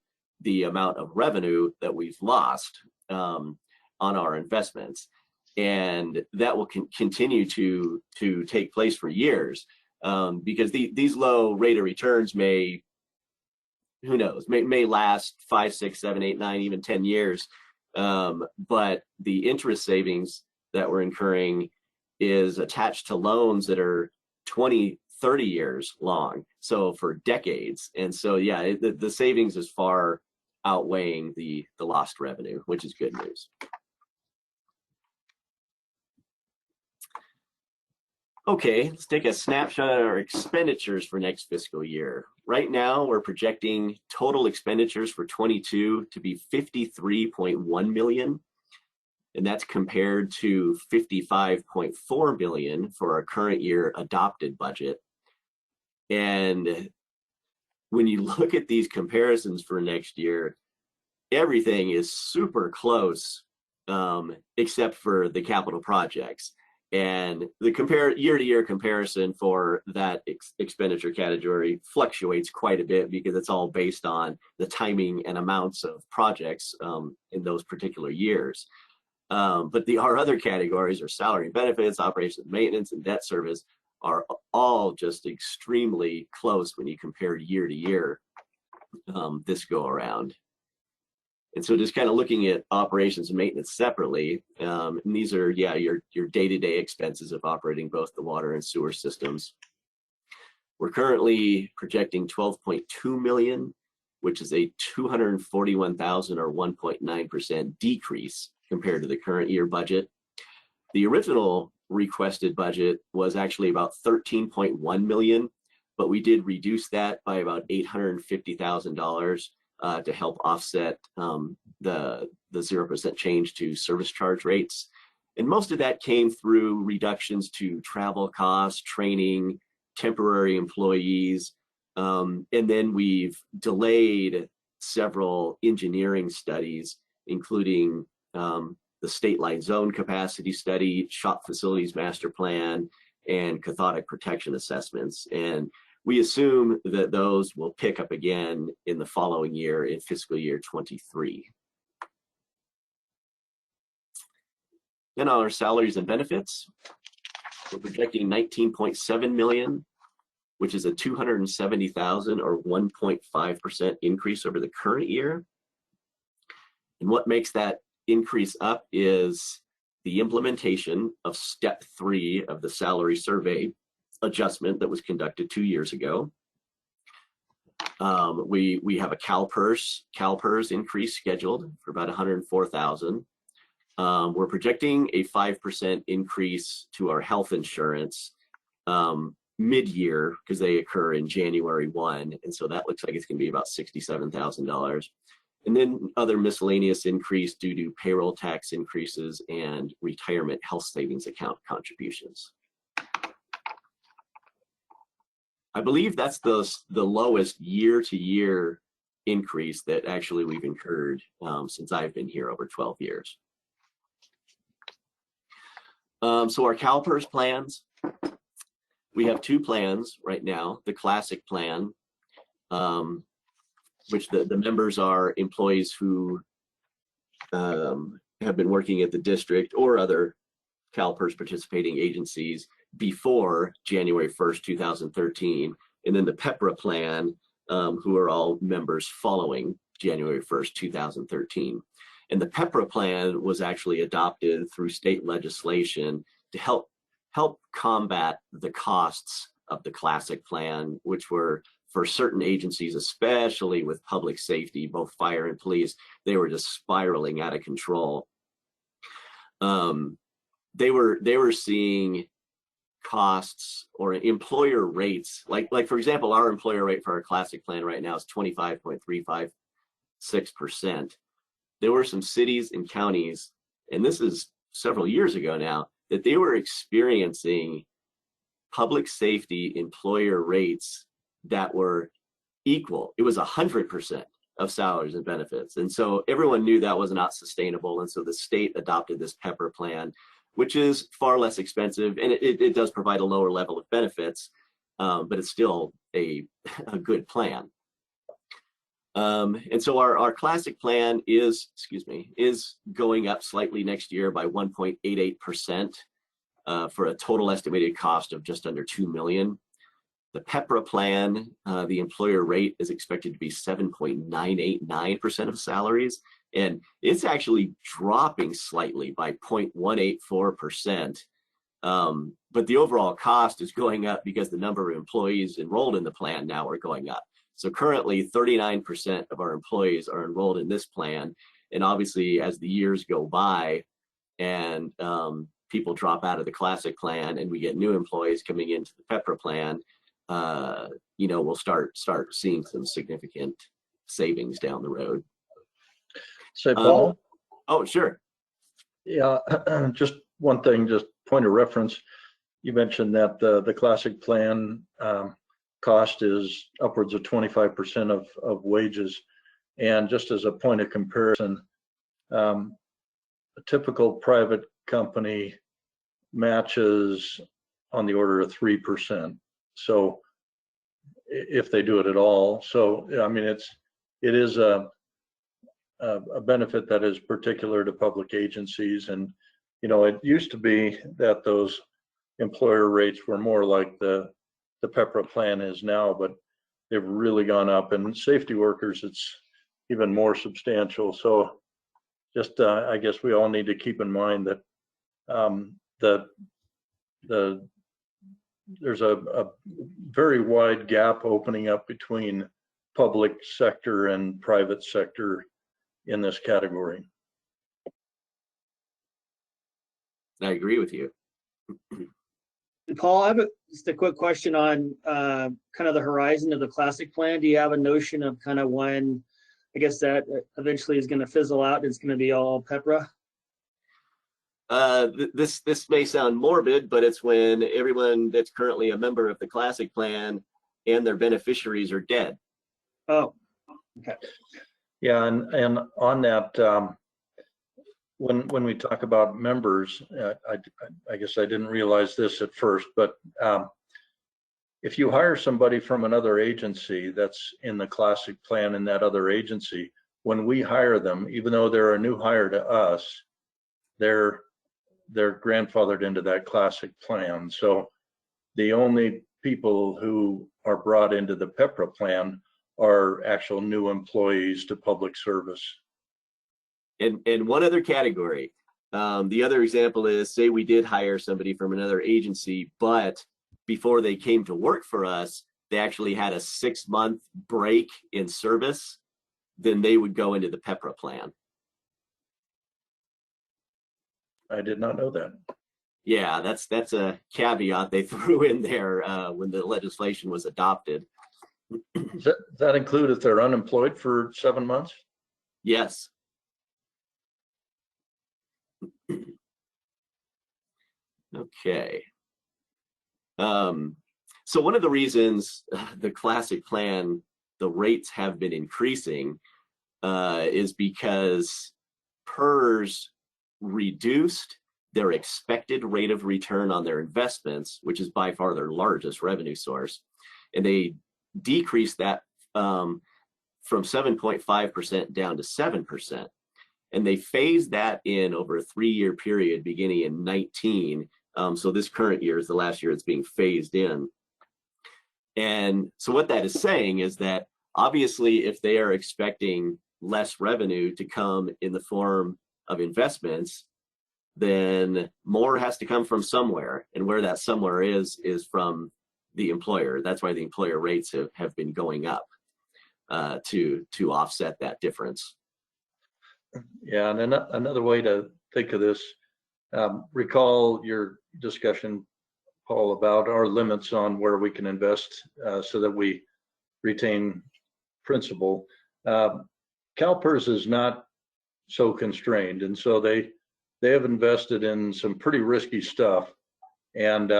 Speaker 2: the amount of revenue that we've lost on our investments. And that will continue to take place for years because these low rate of returns may, who knows, may last 5, 6, 7, 8, 9, even 10 years. But the interest savings that we're incurring is attached to loans that are 20, 30 years long, so for decades. And so, yeah, the savings is far outweighing the lost revenue, which is good news. Okay, let's take a snapshot of our expenditures for next fiscal year. Right now, we're projecting total expenditures for 22 to be $53.1 million. And that's compared to $55.4 billion for our current year adopted budget. And when you look at these comparisons for next year, everything is super close, except for the capital projects. And the year-to-year comparison for that expenditure category fluctuates quite a bit because it's all based on the timing and amounts of projects in those particular years. But our other categories are salary and benefits, operations and maintenance, and debt service are all just extremely close when you compare year to year this go around. And so just kind of looking at operations and maintenance separately, and these are, yeah, your day-to-day expenses of operating both the water and sewer systems. We're currently projecting $12.2 million, which is a $241,000 or 1.9% decrease compared to the current year budget. The original requested budget was actually about $13.1 million, but we did reduce that by about $850,000 to help offset the 0% change to service charge rates. And most of that came through reductions to travel costs, training, temporary employees, and then we've delayed several engineering studies, including the state line zone capacity study, shop facilities master plan, and cathodic protection assessments. And we assume that those will pick up again in the following year, in fiscal year 23. Then our salaries and benefits, we're projecting 19.7 million, which is a 270,000 or 1.5% increase over the current year. And what makes that increase up is the implementation of step 3 of the salary survey adjustment that was conducted 2 years ago. We have a CalPERS increase scheduled for about 104,000. We're projecting a 5% increase to our health insurance mid-year, because they occur in January 1, and so that looks like it's going to be about $67,000. And then other miscellaneous increase due to payroll tax increases and retirement health savings account contributions. I believe that's the lowest year-to-year increase that actually we've incurred since I've been here over 12 years. So our CalPERS plans, we have 2 plans right now. The classic plan, which the members are employees who have been working at the district or other CalPERS participating agencies before January 1st, 2013. And then the PEPRA plan, who are all members following January 1st, 2013. And the PEPRA plan was actually adopted through state legislation to help combat the costs of the classic plan, which were for certain agencies, especially with public safety, both fire and police, they were just spiraling out of control. They were seeing costs or employer rates, like for example, our employer rate for our classic plan right now is 25.356%. There were some cities and counties, and this is several years ago now, that they were experiencing public safety employer rates that were equal. It was 100% of salaries and benefits. And so everyone knew that was not sustainable. And so the state adopted this PEPRA plan, which is far less expensive, and it does provide a lower level of benefits, but it's still a good plan. And so our classic plan is going up slightly next year by 1.88% for a total estimated cost of just under $2 million. The PEPRA plan, the employer rate is expected to be 7.989% of salaries, and it's actually dropping slightly by 0.184%. But the overall cost is going up because the number of employees enrolled in the plan now are going up. So currently 39% of our employees are enrolled in this plan. And obviously as the years go by and people drop out of the classic plan and we get new employees coming into the PEPRA plan, we'll start seeing some significant savings down the road.
Speaker 8: Say, Paul?
Speaker 2: Oh, sure.
Speaker 8: Yeah, just one thing, just point of reference. You mentioned that the classic plan cost is upwards of 25% of wages. And just as a point of comparison, a typical private company matches on the order of 3%. So if they do it at all. So, I mean, it is a benefit that is particular to public agencies. And, it used to be that those employer rates were more like the PEPRA plan is now, but they've really gone up. And safety workers, it's even more substantial. So just, I guess we all need to keep in mind that there's a very wide gap opening up between public sector and private sector in this category.
Speaker 2: I agree with you.
Speaker 7: Paul, I have just a quick question on kind of the horizon of the classic plan. Do you have a notion of kind of when, I guess that eventually is going to fizzle out? It's going to be all Pepra?
Speaker 2: This may sound morbid, but it's when everyone that's currently a member of the classic plan and their beneficiaries are dead.
Speaker 7: Oh, okay.
Speaker 8: Yeah, and on that, when we talk about members, I guess I didn't realize this at first, but if you hire somebody from another agency that's in the classic plan in that other agency, when we hire them, even though they're a new hire to us, they're grandfathered into that classic plan. So the only people who are brought into the Pepra plan are actual new employees to public service.
Speaker 2: And one other category, the other example is, say we did hire somebody from another agency, but before they came to work for us, they actually had a 6-month break in service, then they would go into the Pepra plan.
Speaker 8: I did not know that.
Speaker 2: Yeah, that's a caveat they threw in there when the legislation was adopted.
Speaker 8: Does that include if they're unemployed for 7 months?
Speaker 2: Yes. Okay. So one of the reasons the classic plan, the rates have been increasing is because PERS reduced their expected rate of return on their investments, which is by far their largest revenue source. And they decreased that from 7.5% down to 7%. And they phased that in over a 3-year period beginning in 19. So this current year is the last year it's being phased in. And so what that is saying is that obviously if they are expecting less revenue to come in the form of investments, then more has to come from somewhere. And where that somewhere is from the employer. That's why the employer rates have been going up to offset that difference.
Speaker 8: Yeah, and then another way to think of this, recall your discussion, Paul, about our limits on where we can invest so that we retain principal. CalPERS is not so constrained, and so they have invested in some pretty risky stuff, and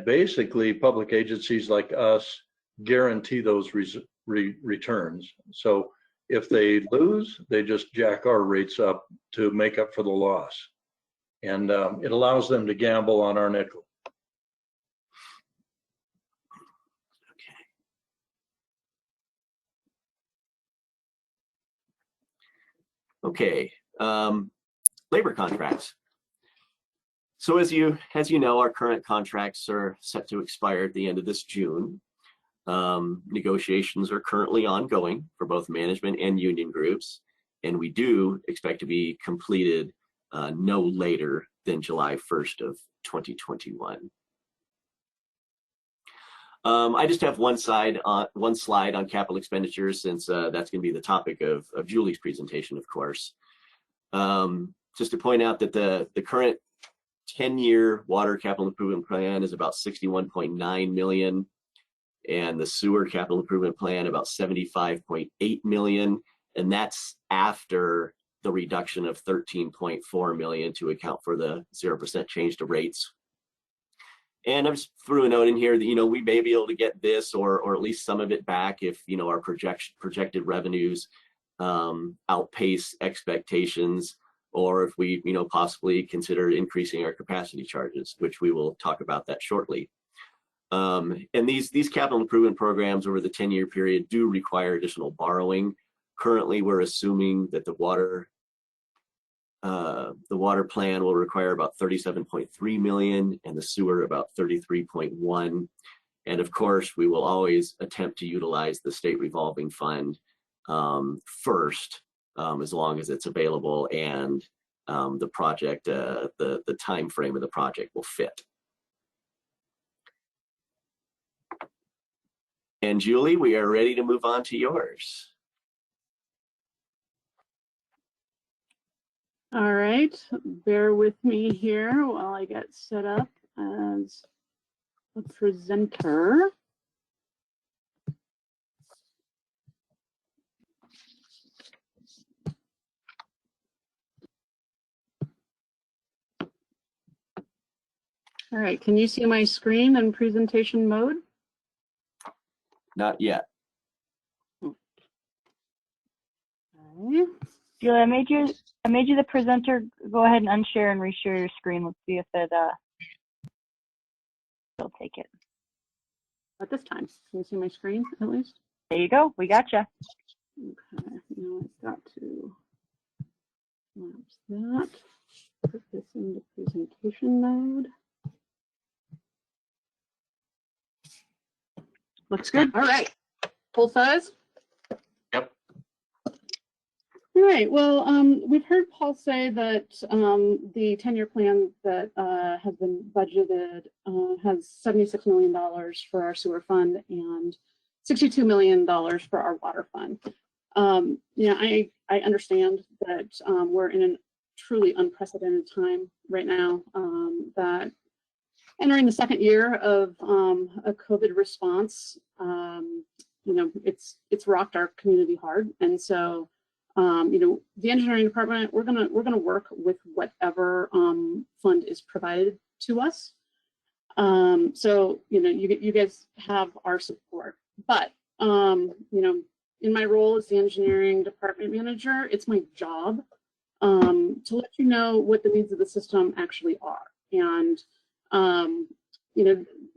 Speaker 8: basically public agencies like us guarantee those returns. So if they lose, they just jack our rates up to make up for the loss. And it allows them to gamble on our nickel.
Speaker 2: Okay. Labor contracts. So as you know, our current contracts are set to expire at the end of this June. Negotiations are currently ongoing for both management and union groups, and we do expect to be completed no later than July 1st of 2021. I just have one slide on capital expenditures, since that's going to be the topic of Julie's presentation, of course. Just to point out that the current 10-year water capital improvement plan is about $61.9 million, and the sewer capital improvement plan about $75.8 million, and that's after the reduction of $13.4 million to account for the 0% change to rates. And I just threw a note in here that, we may be able to get this or at least some of it back if, our projected revenues outpace expectations, or if we, possibly consider increasing our capacity charges, which we will talk about that shortly. And these capital improvement programs over the 10-year period do require additional borrowing. Currently, we're assuming that the water plan will require about $37.3 million, and the sewer about $33.1. And of course, we will always attempt to utilize the state revolving fund first, as long as it's available and the project, the time frame of the project will fit. And Julie, we are ready to move on to yours.
Speaker 4: All right, bear with me here while I get set up as a presenter. All right, can you see my screen in presentation mode?
Speaker 2: Not yet.
Speaker 4: Okay.
Speaker 6: Julie, I made you the presenter. Go ahead and unshare and reshare your screen. Let's see if it will take it.
Speaker 4: At this time, can you see my screen at least?
Speaker 6: There you go. We got you.
Speaker 4: Okay, now I've got to lapse that. Put this into presentation mode. Looks good. All right. Full size?
Speaker 9: Yep.
Speaker 4: All right. Well, we've heard Paul say that the 10-year plan that has been budgeted has $76 million for our sewer fund and $62 million for our water fund. I understand that we're in a truly unprecedented time right now, that entering the second year of a COVID response, it's rocked our community hard. And so, the engineering department, we're gonna work with whatever fund is provided to us. So, you guys have our support. But, in my role as the engineering department manager, it's my job to let you know what the needs of the system actually are. And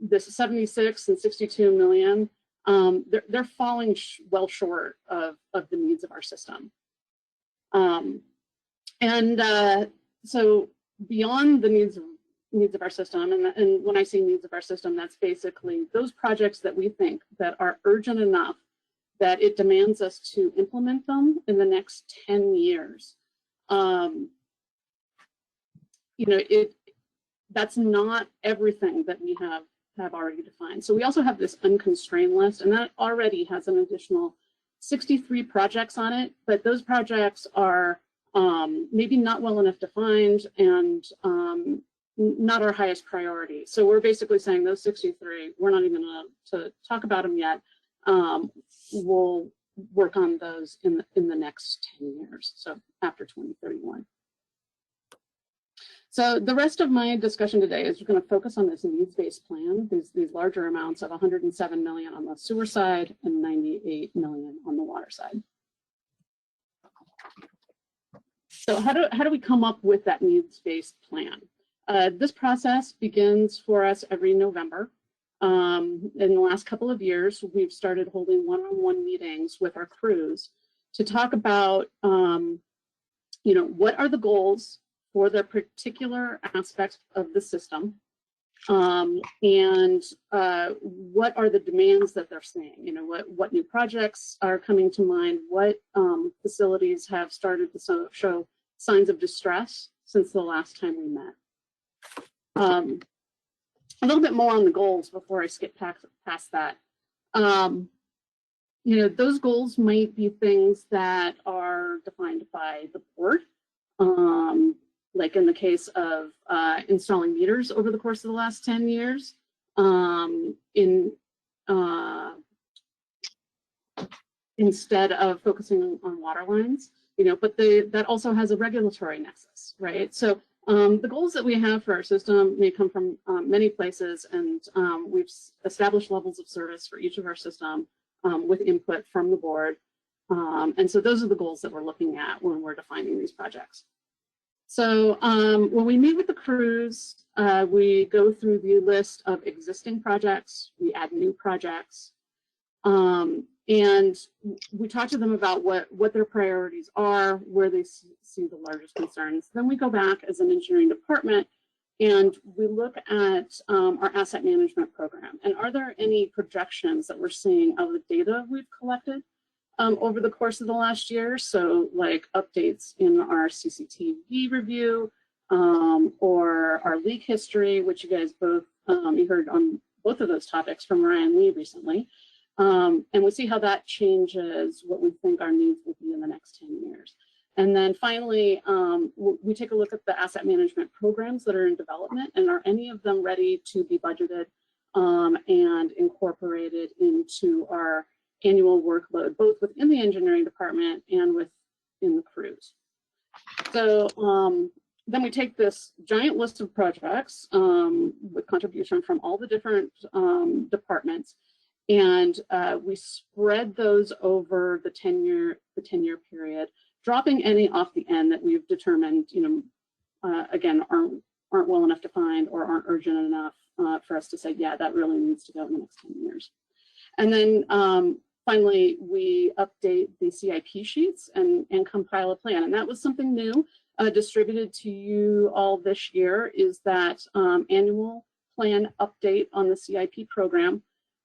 Speaker 4: this 76 and 62 million, they're falling well short of the needs of our system. So beyond the needs of our system, and when I say needs of our system, that's basically those projects that we think that are urgent enough that it demands us to implement them in the next 10 years. That's not everything that we have already defined. So we also have this unconstrained list, and that already has an additional 63 projects on it, but those projects are maybe not well enough defined and not our highest priority. So we're basically saying those 63, we're not even to talk about them yet. We'll work on those in the next 10 years, so after 2031. So the rest of my discussion today is going to focus on this needs-based plan, these larger amounts of 107 million on the sewer side and 98 million on the water side. So how do we come up with that needs-based plan? This process begins for us every November. In the last couple of years, we've started holding one-on-one meetings with our crews to talk about, what are the goals for the particular aspects of the system, and what are the demands that they're seeing? What new projects are coming to mind? What facilities have started to show signs of distress since the last time we met? A little bit more on the goals before I skip past that. Those goals might be things that are defined by the board. Like in the case of installing meters over the course of the last 10 years, instead of focusing on water lines, but that also has a regulatory nexus, right? So the goals that we have for our system may come from many places, and we've established levels of service for each of our system with input from the board. And so those are the goals that we're looking at when we're defining these projects. So when we meet with the crews, we go through the list of existing projects, we add new projects, and we talk to them about what their priorities are, where they see the largest concerns. Then we go back as an engineering department and we look at our asset management program. And are there any projections that we're seeing of the data we've collected over the course of the last year? So like updates in our CCTV review or our leak history, which you guys both, you heard on both of those topics from Ryan Lee recently. And we see how that changes what we think our needs will be in the next 10 years. And then finally, we take a look at the asset management programs that are in development, and are any of them ready to be budgeted and incorporated into our annual workload, both within the engineering department and within the crews. So then we take this giant list of projects with contribution from all the different departments, and we spread those over the 10-year period, dropping any off the end that we've determined, again, aren't well enough to find or aren't urgent enough for us to say, yeah, that really needs to go in the next 10 years. And then finally, we update the CIP sheets and compile a plan. And that was something new distributed to you all this year, is that annual plan update on the CIP program.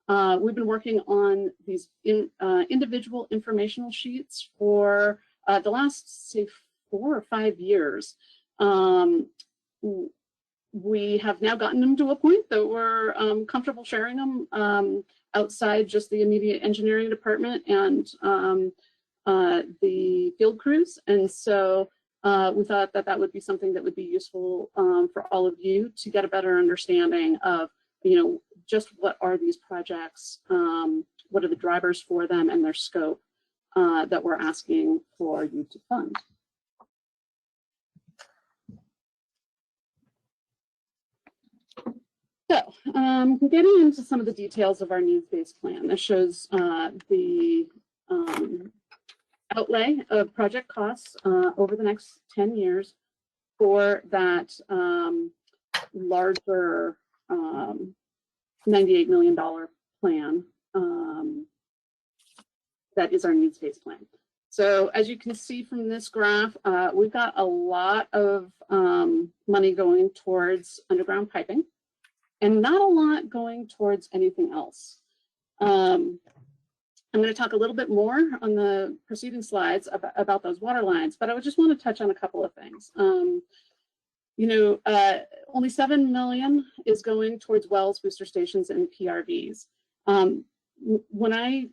Speaker 4: We've been working on these individual informational sheets for the last, say, 4 or 5 years. We have now gotten them to a point that we're comfortable sharing them outside just the immediate engineering department and the field crews. And so we thought that that would be something that would be useful for all of you to get a better understanding of, just what are these projects, what are the drivers for them and their scope that we're asking for you to fund. So getting into some of the details of our needs-based plan, this shows the outlay of project costs over the next 10 years for that larger $98 million plan that is our needs-based plan. So as you can see from this graph, we've got a lot of money going towards underground piping, and not a lot going towards anything else. I'm going to talk a little bit more on the preceding slides about those water lines, but I would just want to touch on a couple of things. Only $7 million is going towards wells, booster stations, and PRVs. When I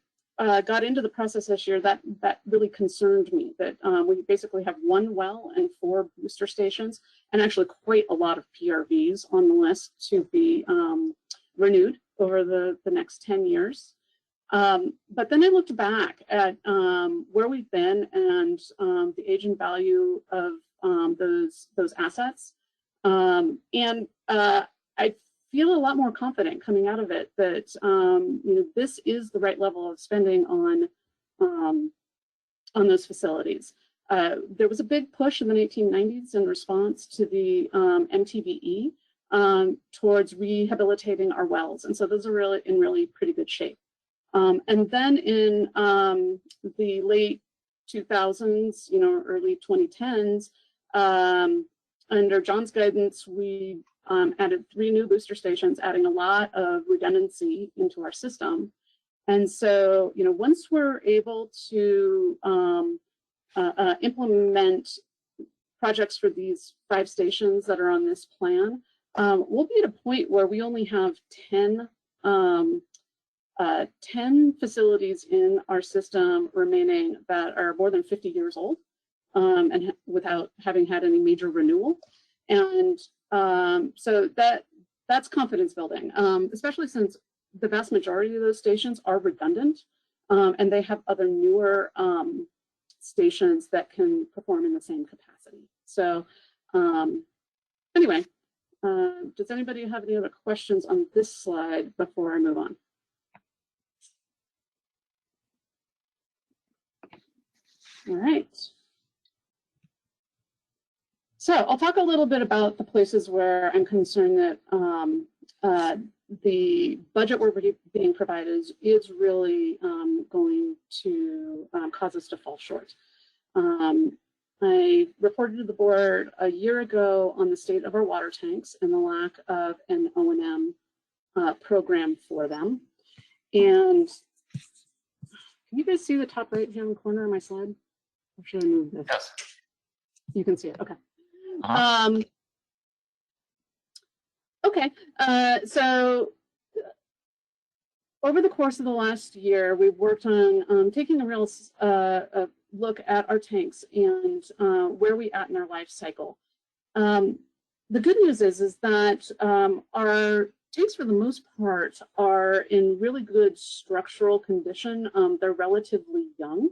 Speaker 4: got into the process this year, that really concerned me, that we basically have 1 well and 4 booster stations, and actually quite a lot of PRVs on the list to be renewed over the next 10 years. But then I looked back at where we've been and the age and value of those assets. And I feel a lot more confident coming out of it that this is the right level of spending on those facilities. There was a big push in the 1990s in response to the MTBE towards rehabilitating our wells, and so those are really in really pretty good shape. And then in the late 2000s, early 2010s, under John's guidance, we added 3 new booster stations, adding a lot of redundancy into our system. And so, once we're able to implement projects for these 5 stations that are on this plan, we'll be at a point where we only have 10 facilities in our system remaining that are more than 50 years old and without having had any major renewal. And so that's confidence building, especially since the vast majority of those stations are redundant and they have other newer stations that can perform in the same capacity. So anyway, does anybody have any other questions on this slide before I move on? All right. So I'll talk a little bit about the places where I'm concerned that the budget we're being provided is really going to cause us to fall short. I reported to the board a year ago on the state of our water tanks and the lack of an O&M program for them. And can you guys see the top right-hand corner of my slide? Or should I move this?
Speaker 9: Yes.
Speaker 4: You can see it, okay.
Speaker 9: Uh-huh.
Speaker 4: So over the course of the last year, we've worked on taking a real look at our tanks and where we at in our life cycle. The good news is that our tanks, for the most part, are in really good structural condition. They're relatively young.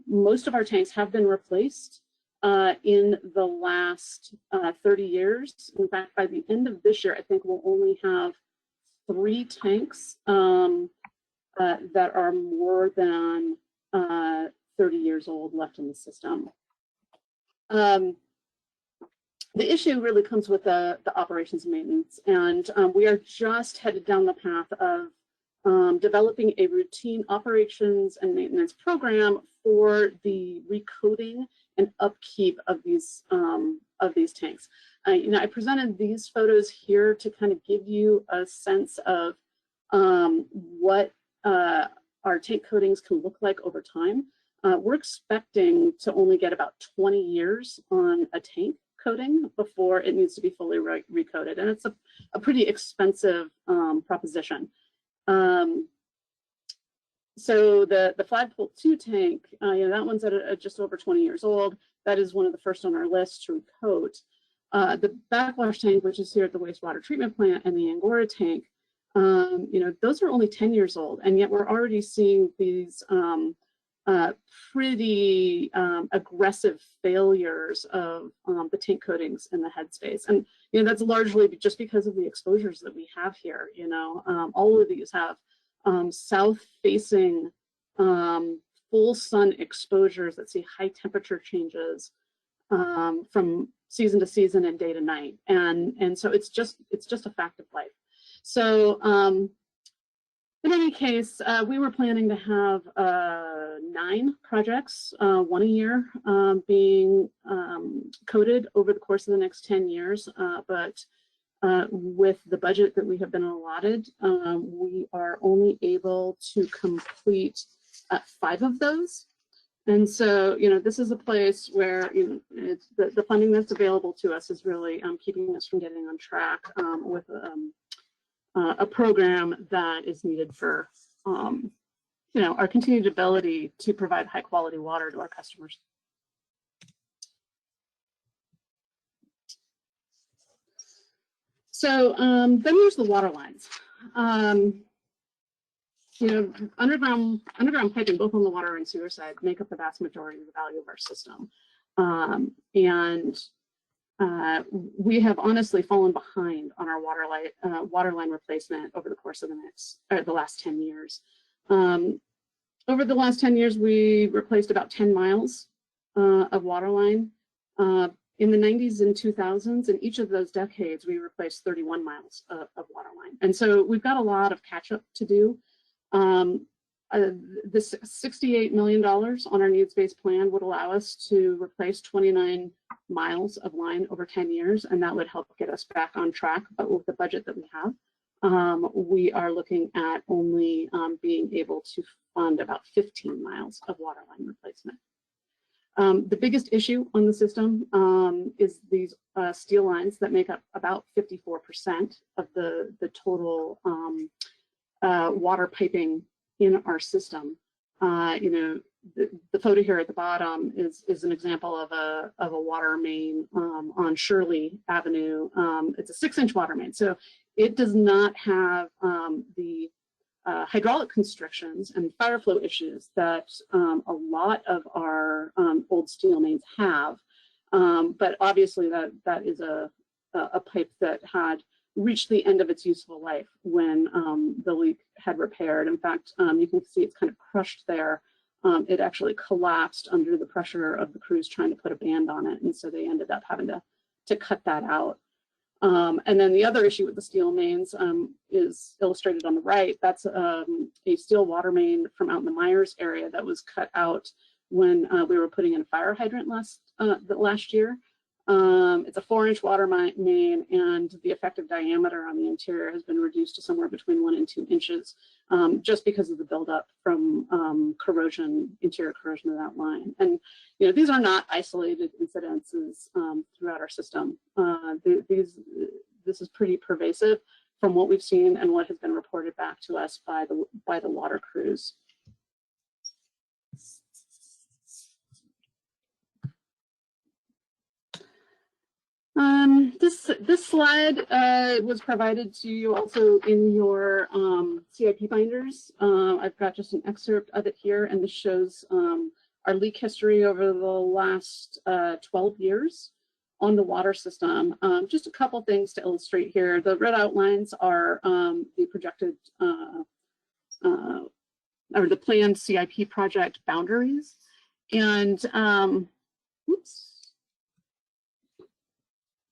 Speaker 4: Most of our tanks have been replaced in the last 30 years. In fact, by the end of this year, I think we'll only have 3 tanks that are more than 30 years old left in the system. The issue really comes with the operations and maintenance, and we are just headed down the path of developing a routine operations and maintenance program for the recoding and upkeep of these tanks. You know, I presented these photos here to kind of give you a sense of what our tank coatings can look like over time. We're expecting to only get about 20 years on a tank coating before it needs to be fully recoated, and it's a pretty expensive proposition. So the Flagpole 2 tank, you know, that one's at just over 20 years old. That is one of the first on our list to recoat. The backwash tank, which is here at the wastewater treatment plant, and the Angora tank, you know, those are only 10 years old, and yet we're already seeing these pretty aggressive failures of the tank coatings in the headspace. And, you know, that's largely just because of the exposures that we have here. You know, all of these have south-facing full sun exposures that see high temperature changes from season to season and day to night. And so it's just a fact of life. So in any case, we were planning to have 9 projects, 1 a year, being coated over the course of the next 10 years. But with the budget that we have been allotted, we are only able to complete 5 of those. And so, you know, this is a place where, you know, it's the funding that's available to us is really keeping us from getting on track with a program that is needed for, you know, our continued ability to provide high quality water to our customers. So then there's the water lines. You know, underground piping, both on the water and sewer side, make up the vast majority of the value of our system. We have honestly fallen behind on our water line replacement over the course of the last 10 years. Over the last 10 years, we replaced about 10 miles of water line. In the 90s and 2000s, in each of those decades, we replaced 31 miles of water line. And so we've got a lot of catch up to do. This $68 million on our needs-based plan would allow us to replace 29 miles of line over 10 years, and that would help get us back on track. But with the budget that we have, we are looking at only being able to fund about 15 miles of water line replacement. The biggest issue on the system is these steel lines that make up about 54% of the total water piping in our system. You know, the photo here at the bottom is an example of a water main on Shirley Avenue. It's a 6-inch water main, so it does not have the hydraulic constrictions and fire flow issues that a lot of our old steel mains have. But obviously that is a pipe that had reached the end of its useful life when the leak had repaired. In fact, you can see it's kind of crushed there. It actually collapsed under the pressure of the crews trying to put a band on it, and so they ended up having to cut that out. And then the other issue with the steel mains is illustrated on the right. That's a steel water main from out in the Myers area that was cut out when we were putting in a fire hydrant last year. It's a 4-inch water main, and the effective diameter on the interior has been reduced to somewhere between 1 and 2 inches, just because of the buildup from interior corrosion of that line. And you know, these are not isolated incidences throughout our system. This is pretty pervasive from what we've seen and what has been reported back to us by the water crews. This slide was provided to you also in your CIP binders. I've got just an excerpt of it here, and this shows our leak history over the last 12 years on the water system. Just a couple things to illustrate here. The red outlines are the projected or the planned CIP project boundaries. And oops.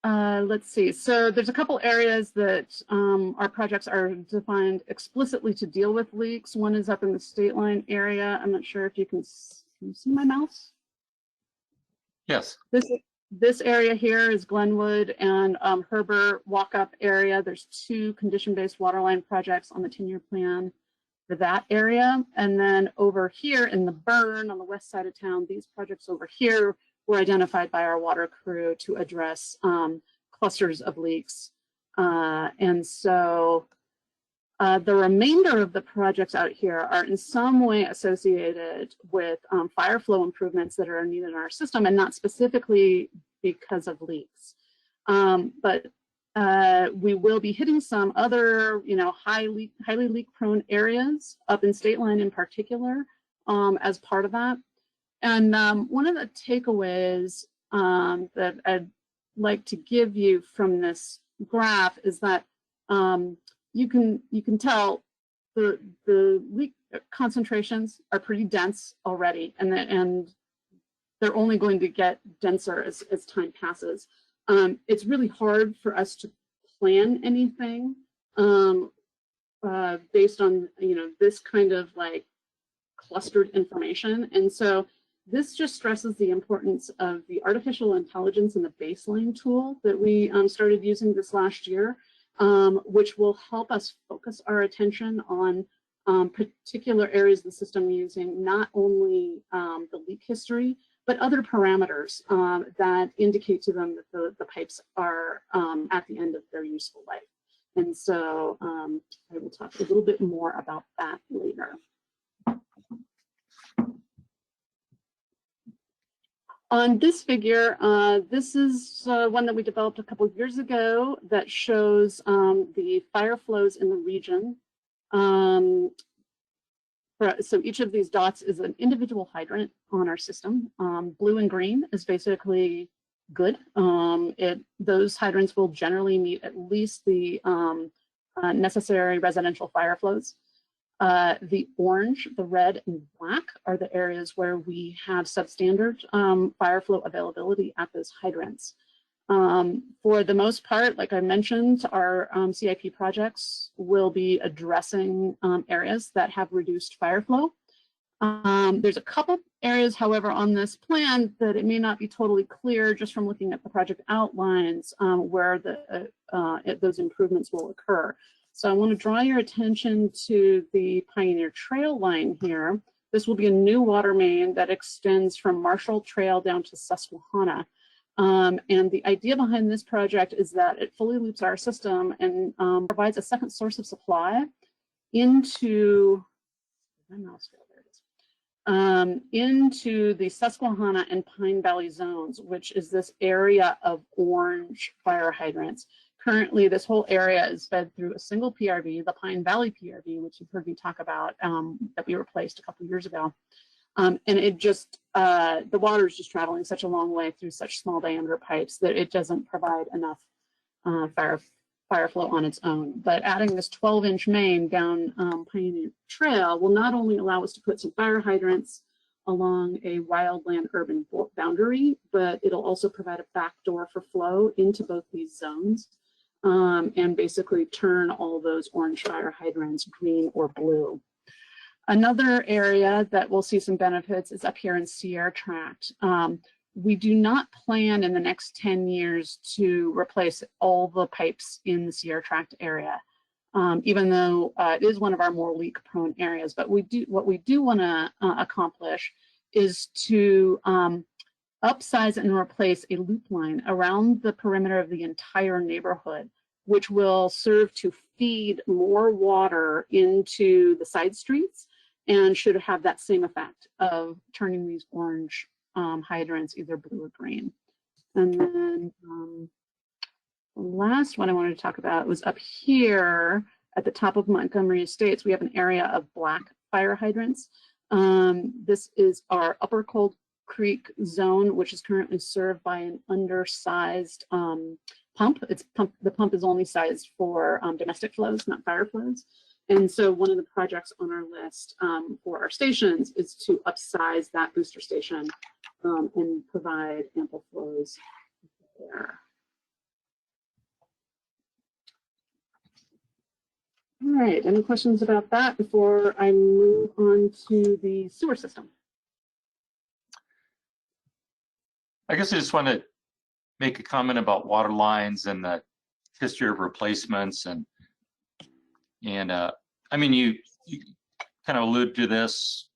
Speaker 4: Let's see. So there's a couple areas that our projects are defined explicitly to deal with leaks. One is up in the state line area. I'm not sure if you can you see my mouse?
Speaker 9: Yes.
Speaker 4: This area here is Glenwood and Herbert walk-up area. There's 2 condition-based waterline projects on the 10-year plan for that area. And then over here in the burn on the west side of town, these projects over here were identified by our water crew to address clusters of leaks. And so the remainder of the projects out here are in some way associated with fire flow improvements that are needed in our system, and not specifically because of leaks. But we will be hitting some other, highly leak prone areas up in State Line in particular as part of that. And one of the takeaways that I'd like to give you from this graph is that you can tell the leak concentrations are pretty dense already, and they're only going to get denser as time passes. It's really hard for us to plan anything based on this kind of like clustered information, and so this just stresses the importance of the artificial intelligence and the baseline tool that we started using this last year, which will help us focus our attention on particular areas of the system using not only the leak history, but other parameters that indicate to them that the pipes are at the end of their useful life. And so I will talk a little bit more about that later. On this figure, this is one that we developed a couple of years ago that shows the fire flows in the region. So each of these dots is an individual hydrant on our system. Blue and green is basically good. Those hydrants will generally meet at least the necessary residential fire flows. The orange, the red, and black are the areas where we have substandard fire flow availability at those hydrants. For the most part, like I mentioned, our CIP projects will be addressing areas that have reduced fire flow. There's a couple areas, however, on this plan that it may not be totally clear just from looking at the project outlines where those improvements will occur. So I want to draw your attention to the Pioneer Trail line here. This will be a new water main that extends from Marshall Trail down to Susquehanna. And the idea behind this project is that it fully loops our system and provides a second source of supply into, into the Susquehanna and Pine Valley zones, which is this area of orange fire hydrants. Currently, this whole area is fed through a single PRV, the Pine Valley PRV, which you've heard me talk about, that we replaced a couple of years ago. And it just, the water is just traveling such a long way through such small diameter pipes that it doesn't provide enough fire flow on its own. But adding this 12-inch main down Pioneer Trail will not only allow us to put some fire hydrants along a wildland urban boundary, but it'll also provide a backdoor for flow into both these zones. And basically turn all those orange fire hydrants green or blue. Another area that we'll see some benefits is up here in Sierra Tract. We do not plan in the next 10 years to replace all the pipes in the Sierra Tract area, even though it is one of our more leak-prone areas. But what we do want to accomplish is to upsize and replace a loop line around the perimeter of the entire neighborhood, which will serve to feed more water into the side streets and should have that same effect of turning these orange hydrants either blue or green. And then The last one I wanted to talk about was up here at the top of Montgomery Estates. We have an area of black fire hydrants. This is our Upper Cold Creek zone, which is currently served by an undersized pump. The pump is only sized for domestic flows, not fire flows. And so one of the projects on our list for our stations is to upsize that booster station and provide ample flows there. All right, any questions about that before I move on to the sewer system?
Speaker 9: I guess I just want to make a comment about water lines and the history of replacements and I mean, you kind of allude to this,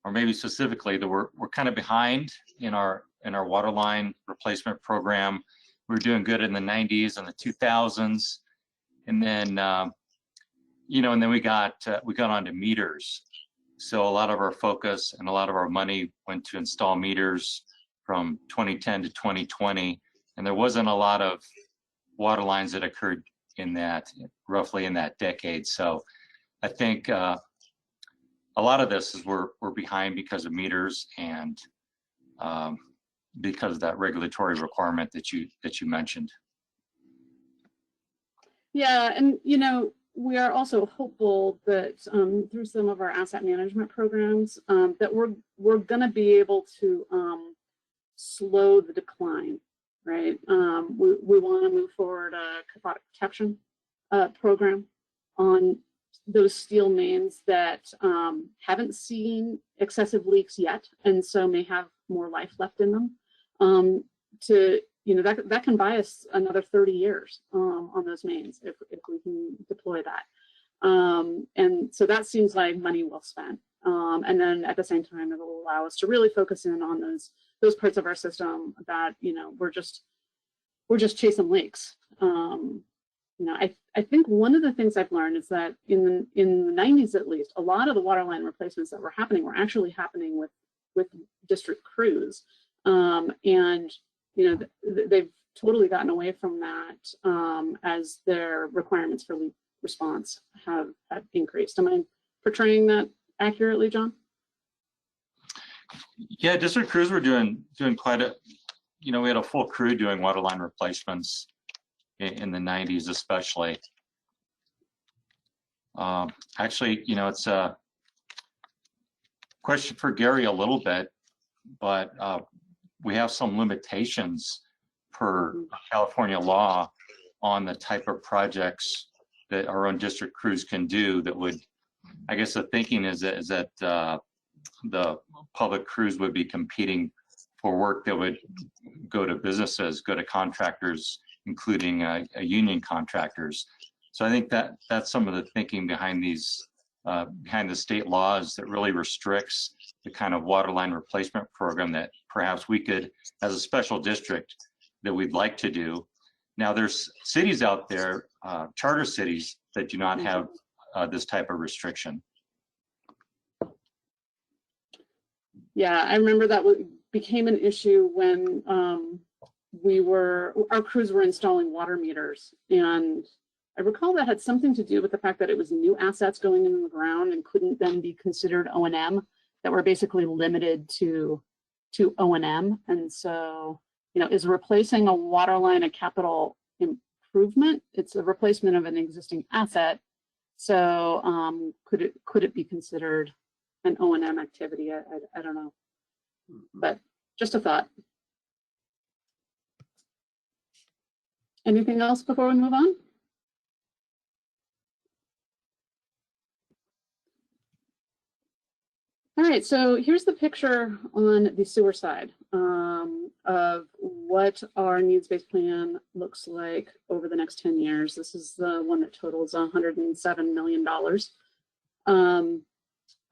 Speaker 9: or maybe specifically that we're kind of behind in our water line replacement program. We were doing good in the 90s and the 2000s, and then and then we got onto meters. So a lot of our focus and a lot of our money went to install meters from 2010 to 2020, and there wasn't a lot of water lines that occurred in that, roughly in that decade. So I think a lot of this is we're behind because of meters and because of that regulatory requirement that you mentioned.
Speaker 4: Yeah, and we are also hopeful that through some of our asset management programs that we're going to be able to slow the decline, right? We want to move forward a cathodic protection program on those steel mains that haven't seen excessive leaks yet, and so may have more life left in them. That can buy us another 30 years on those mains if we can deploy that. And so that seems like money well spent. And then at the same time, it'll allow us to really focus in on those parts of our system that we're just chasing leaks. I think one of the things I've learned is that in the 90s, at least, a lot of the water line replacements that were actually happening with district crews, and they've totally gotten away from that as their requirements for leak response have increased. Am I portraying that accurately, John?
Speaker 9: Yeah, district crews were doing quite a, we had a full crew doing water line replacements in the 90s, especially. Actually, it's a question for Gary a little bit, but we have some limitations per California law on the type of projects that our own district crews can do that would, I guess the thinking is that the public crews would be competing for work that would go to businesses, go to contractors, including union contractors. So I think that's some of the thinking behind these, behind the state laws that really restricts the kind of water line replacement program that perhaps we could, as a special district, that we'd like to do. Now there's cities out there, charter cities, that do not have this type of restriction.
Speaker 4: Yeah, I remember that became an issue when our crews were installing water meters, and I recall that had something to do with the fact that it was new assets going into the ground and couldn't then be considered O&M, that were basically limited to O&M. And so, is replacing a water line a capital improvement? It's a replacement of an existing asset. So could it be considered an O&M activity? I don't know, but just a thought. Anything else before we move on? All right, so here's the picture on the sewer side of what our needs-based plan looks like over the next 10 years. This is the one that totals $107 million.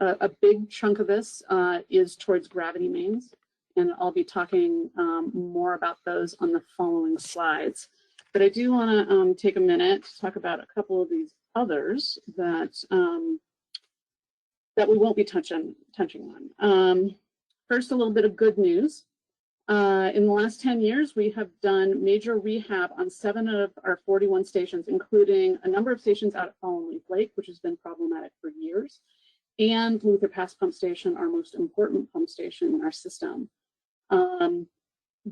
Speaker 4: A big chunk of this is towards gravity mains, and I'll be talking more about those on the following slides. But I do want to take a minute to talk about a couple of these others that that we won't be touching on. First, a little bit of good news. In the last 10 years, we have done major rehab on 7 of our 41 stations, including a number of stations out at Fallen Leaf Lake, which has been problematic for years, and Luther Pass Pump Station, our most important pump station in our system.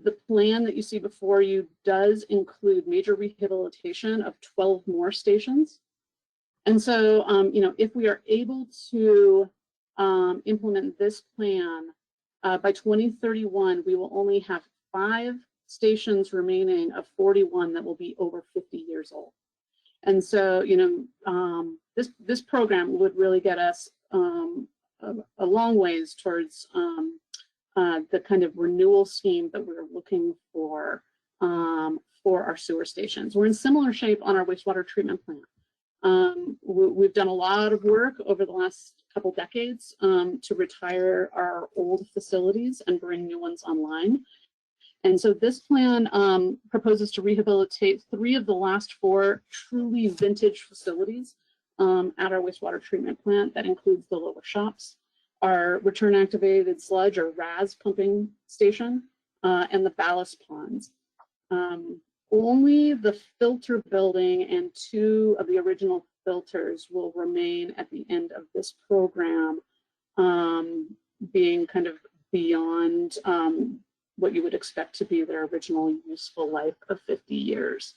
Speaker 4: The plan that you see before you does include major rehabilitation of 12 more stations. And so, you know, if we are able to implement this plan, by 2031, we will only have 5 stations remaining of 41 that will be over 50 years old. And so, you know, this program would really get us a long ways towards the kind of renewal scheme that we're looking for our sewer stations. We're in similar shape on our wastewater treatment plant. We've done a lot of work over the last couple decades to retire our old facilities and bring new ones online. And so this plan proposes to rehabilitate 3 of the last 4 truly vintage facilities at our wastewater treatment plant. That includes the lower shops, our return activated sludge or RAS pumping station, and the ballast ponds. Only the filter building and 2 of the original filters will remain at the end of this program, being kind of beyond what you would expect to be their original useful life of 50 years.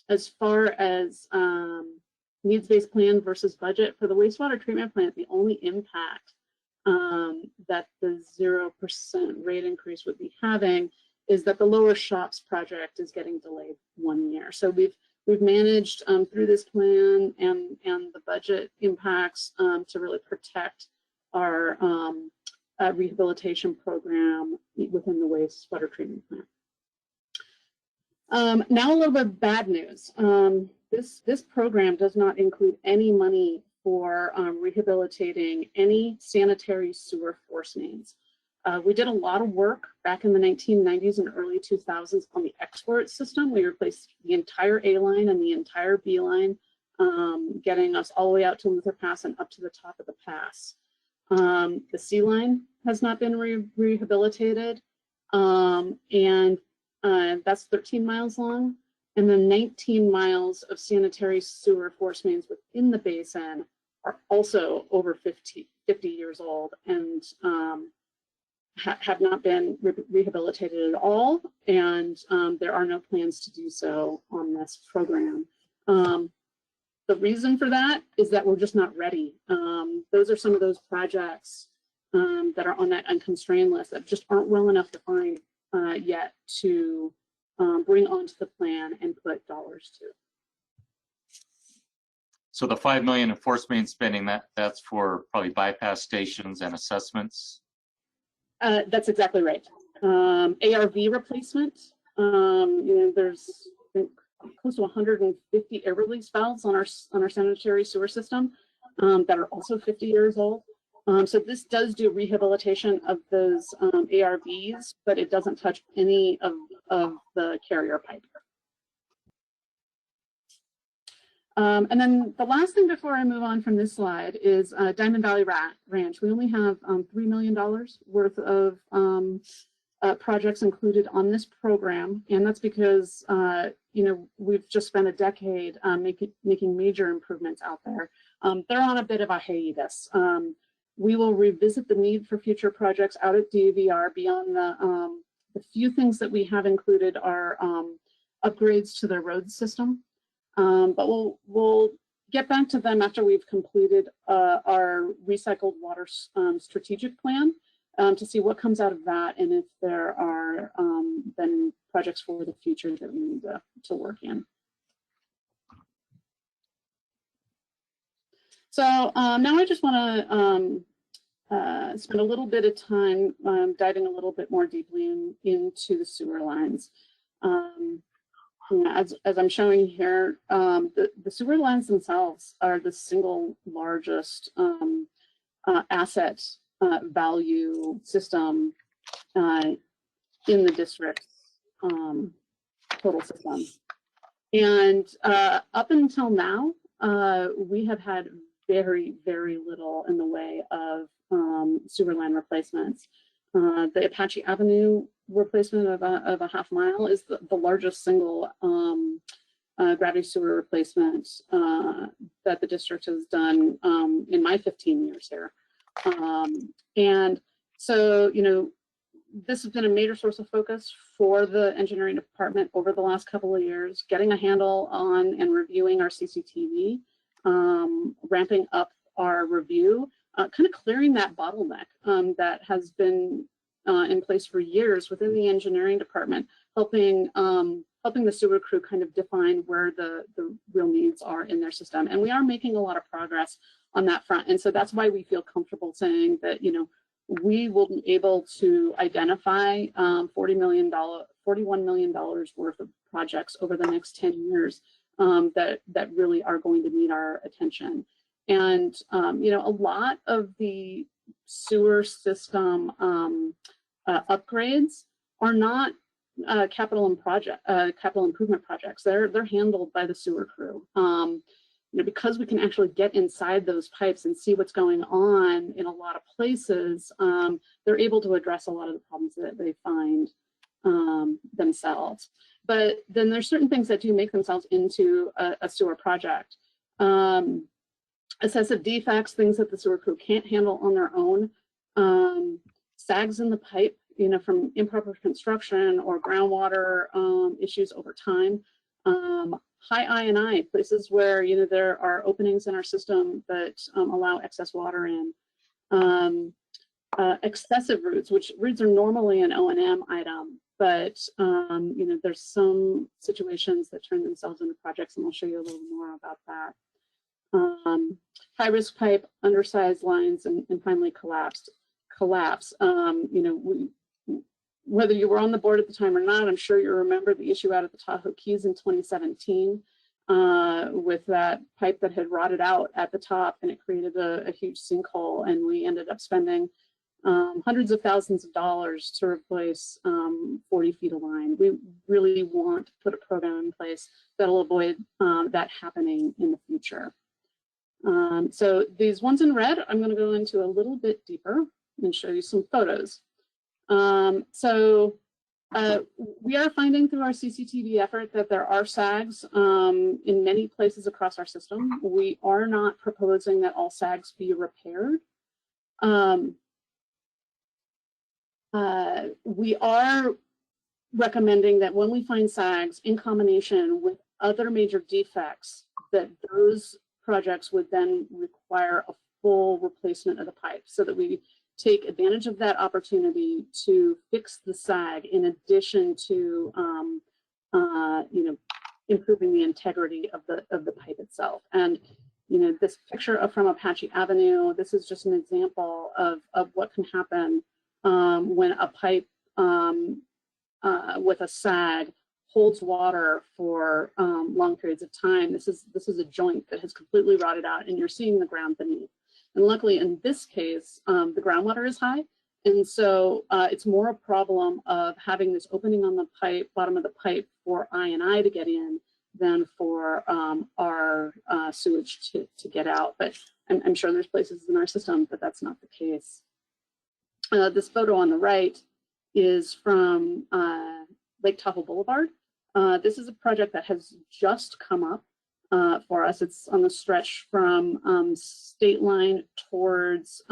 Speaker 4: As far as needs-based plan versus budget for the wastewater treatment plant, the only impact that the 0% rate increase would be having is that the lower shops project is getting delayed 1 year. So we've managed through this plan and the budget impacts to really protect our rehabilitation program within the wastewater treatment plant. Now a little bit of bad news. This program does not include any money for rehabilitating any sanitary sewer force mains. We did a lot of work back in the 1990s and early 2000s on the export system. We replaced the entire A line and the entire B line, getting us all the way out to Luther Pass and up to the top of the pass. The C line has not been rehabilitated, and that's 13 miles long. And then 19 miles of sanitary sewer force mains within the basin are also over 50 years old and have not been rehabilitated at all. And there are no plans to do so on this program. The reason for that is that we're just not ready. Those are some of those projects that are on that unconstrained list that just aren't well enough defined yet to bring onto the plan and put dollars to.
Speaker 9: So the 5 million in force main spending, that's for probably bypass stations and assessments.
Speaker 4: That's exactly right. ARV replacement. You know, there's I think close to 150 air release valves on our sanitary sewer system that are also 50 years old. So this does do rehabilitation of those ARVs, but it doesn't touch any of the carrier pipe. And then the last thing before I move on from this slide is Diamond Valley Ranch. We only have $3 million worth of projects included on this program, and that's because you know, we've just spent a decade making major improvements out there. They're on a bit of a hiatus. We will revisit the need for future projects out at DVR. Beyond the few things that we have included are upgrades to their road system. But we'll get back to them after we've completed our recycled water strategic plan to see what comes out of that and if there are then projects for the future that we need to work in. So now I just want to spend a little bit of time diving a little bit more deeply into the sewer lines. As I'm showing here, the sewer lines themselves are the single largest asset value system in the district total system. And up until now, we have had very, very little in the way of sewer line replacements. The Apache Avenue replacement of a half mile is the largest single gravity sewer replacement that the district has done in my 15 years here. And so, you know, this has been a major source of focus for the engineering department over the last couple of years, getting a handle on and reviewing our CCTV, ramping up our review, kind of clearing that bottleneck that has been in place for years within the engineering department, helping the sewer crew kind of define where the real needs are in their system. And we are making a lot of progress on that front. And so that's why we feel comfortable saying that, you know, we will be able to identify $41 million worth of projects over the next 10 years that really are going to need our attention. And, you know, a lot of the sewer system upgrades are not capital improvement projects. They're handled by the sewer crew. You know, because we can actually get inside those pipes and see what's going on in a lot of places, they're able to address a lot of the problems that they find themselves. But then there's certain things that do make themselves into a sewer project. Excessive defects, things that the sewer crew can't handle on their own, sags in the pipe, you know, from improper construction or groundwater issues over time. High I&I, places where, you know, there are openings in our system that allow excess water in. Excessive roots, which roots are normally an O&M item, but, you know, there's some situations that turn themselves into projects, and I'll show you a little more about that. High risk pipe, undersized lines, and finally collapse. You know, whether you were on the board at the time or not, I'm sure you remember the issue out at the Tahoe Keys in 2017 with that pipe that had rotted out at the top, and it created a huge sinkhole, and we ended up spending hundreds of thousands of dollars to replace 40 feet of line. We really want to put a program in place that'll avoid that happening in the future. So these ones in red, I'm going to go into a little bit deeper and show you some photos. We are finding through our CCTV effort that there are sags in many places across our system. We are not proposing that all sags be repaired. We are recommending that when we find sags in combination with other major defects, that those projects would then require a full replacement of the pipe, so that we take advantage of that opportunity to fix the sag in addition to you know, improving the integrity of the pipe itself. And you know, this picture from Apache Avenue, this is just an example of what can happen when a pipe with a sag holds water for long periods of time. This is a joint that has completely rotted out, and you're seeing the ground beneath. And luckily, in this case, the groundwater is high, and so it's more a problem of having this opening on the pipe, bottom of the pipe, for I&I to get in than for our sewage to get out. But I'm sure there's places in our system that that's not the case. This photo on the right is from Lake Tahoe Boulevard. This is a project that has just come up for us. It's on the stretch from State Line towards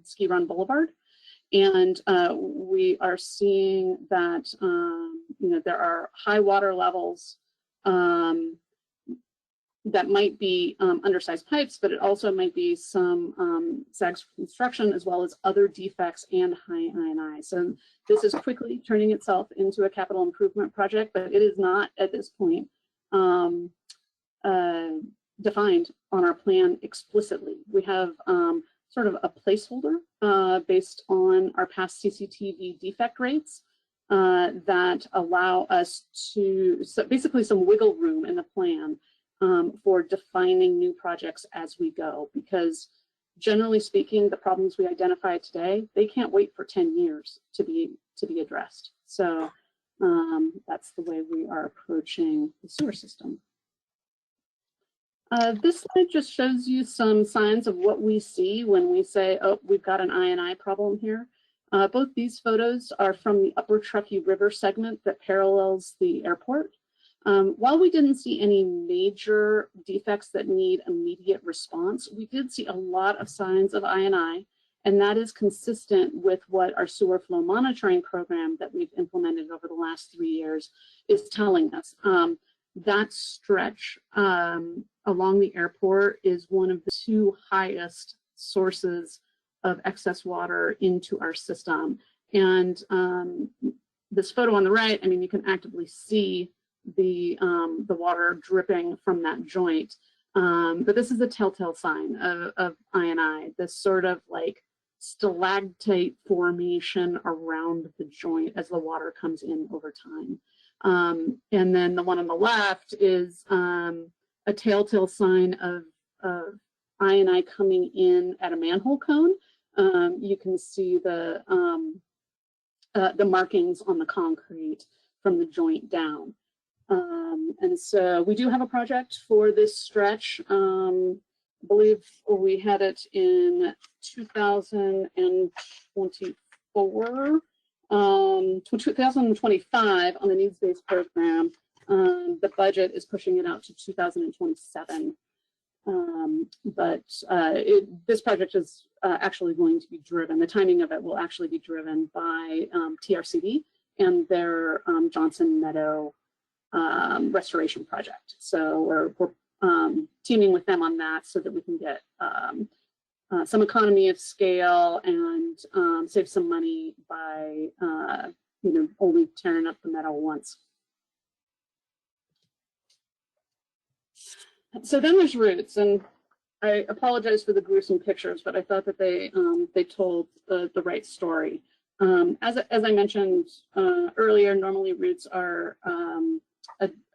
Speaker 4: Ski Run Boulevard. And we are seeing that, you know, there are high water levels that might be undersized pipes, but it also might be some sags construction, as well as other defects and high I&I. So this is quickly turning itself into a capital improvement project, but it is not at this point defined on our plan explicitly. We have sort of a placeholder based on our past CCTV defect rates that allow us to, so basically some wiggle room in the plan for defining new projects as we go, because generally speaking, the problems we identify today, they can't wait for 10 years to be addressed. So that's the way we are approaching the sewer system. This slide just shows you some signs of what we see when we say, oh, we've got an I&I problem here. Both these photos are from the Upper Truckee River segment that parallels the airport. While we didn't see any major defects that need immediate response, we did see a lot of signs of I&I, and that is consistent with what our sewer flow monitoring program that we've implemented over the last 3 years is telling us. That stretch along the airport is one of the 2 highest sources of excess water into our system. And this photo on the right, I mean, you can actively see the water dripping from that joint. But this is a telltale sign of I&I, this sort of like stalactite formation around the joint as the water comes in over time. And then the one on the left is a telltale sign of I&I coming in at a manhole cone. You can see the markings on the concrete from the joint down. And so we do have a project for this stretch. I believe we had it in 2024, 2025 on the needs-based program. The budget is pushing it out to 2027. But this project is actually going to be driven, the timing of it will actually be driven by TRCD and their Johnson Meadow restoration project. So we're teaming with them on that so that we can get some economy of scale and save some money by only tearing up the meadow once. So then there's roots, and I apologize for the gruesome pictures, but I thought that they told the right story. As I mentioned earlier, normally roots are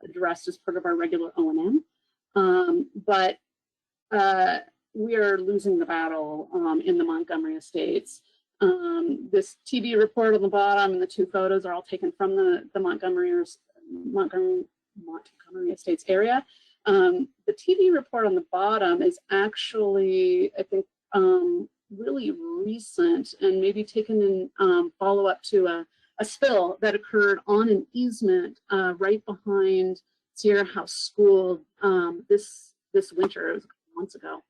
Speaker 4: addressed as part of our regular O&M, but we are losing the battle in the Montgomery Estates. This TV report on the bottom and the 2 photos are all taken from the Montgomery Estates area. The TV report on the bottom is actually, I think, really recent and maybe taken in follow-up to a spill that occurred on an easement right behind Sierra House School this winter. It was a couple months ago.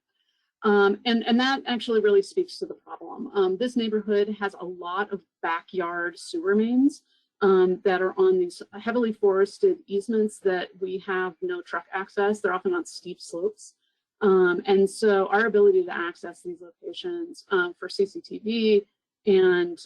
Speaker 4: And that actually really speaks to the problem. This neighborhood has a lot of backyard sewer mains that are on these heavily forested easements that we have no truck access. They're often on steep slopes. And so our ability to access these locations for CCTV and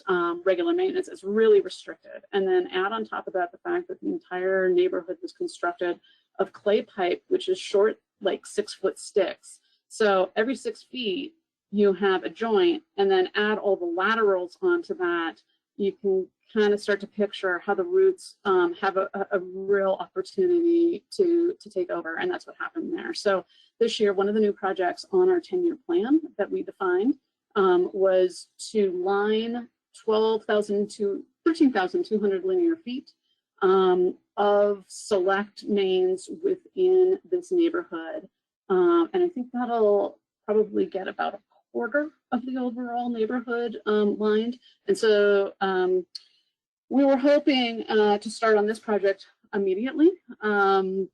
Speaker 4: regular maintenance is really restricted. And then add on top of that the fact that the entire neighborhood was constructed of clay pipe, which is short, like 6-foot sticks. So every 6 feet, you have a joint, and then add all the laterals onto that. You can kind of start to picture how the roots have a real opportunity to take over, and that's what happened there. So this year, one of the new projects on our 10-year plan that we defined was to line 12,000 to 13,200 linear feet of select mains within this neighborhood. And I think that'll probably get about a quarter of the overall neighborhood lined. And so we were hoping to start on this project immediately. And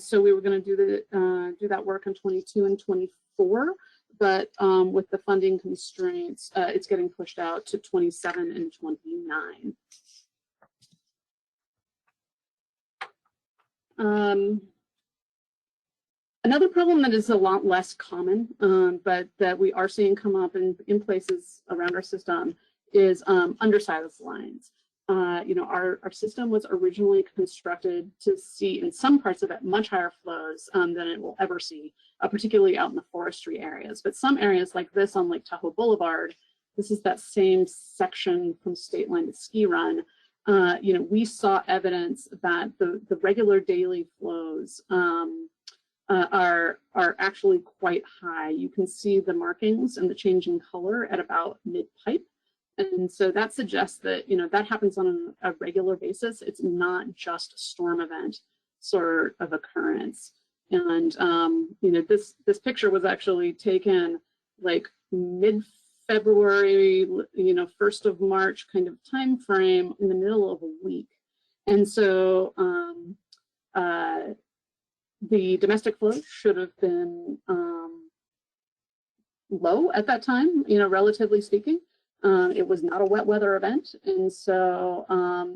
Speaker 4: so we were going to do that work in 22 and 24. But with the funding constraints, it's getting pushed out to 27 and 29. Another problem that is a lot less common, but that we are seeing come up in places around our system is undersized lines. Our system was originally constructed to see in some parts of it much higher flows than it will ever see, particularly out in the forestry areas. But some areas like this on Lake Tahoe Boulevard, this is that same section from State Line to Ski Run. We saw evidence that the regular daily flows are actually quite high. You can see the markings and the change in color at about mid-pipe. And so that suggests that, that happens on a regular basis. It's not just a storm event sort of occurrence. And, this picture was actually taken like February, 1st of March kind of time frame in the middle of a week. And so the domestic flow should have been low at that time, relatively speaking. It was not a wet weather event. And so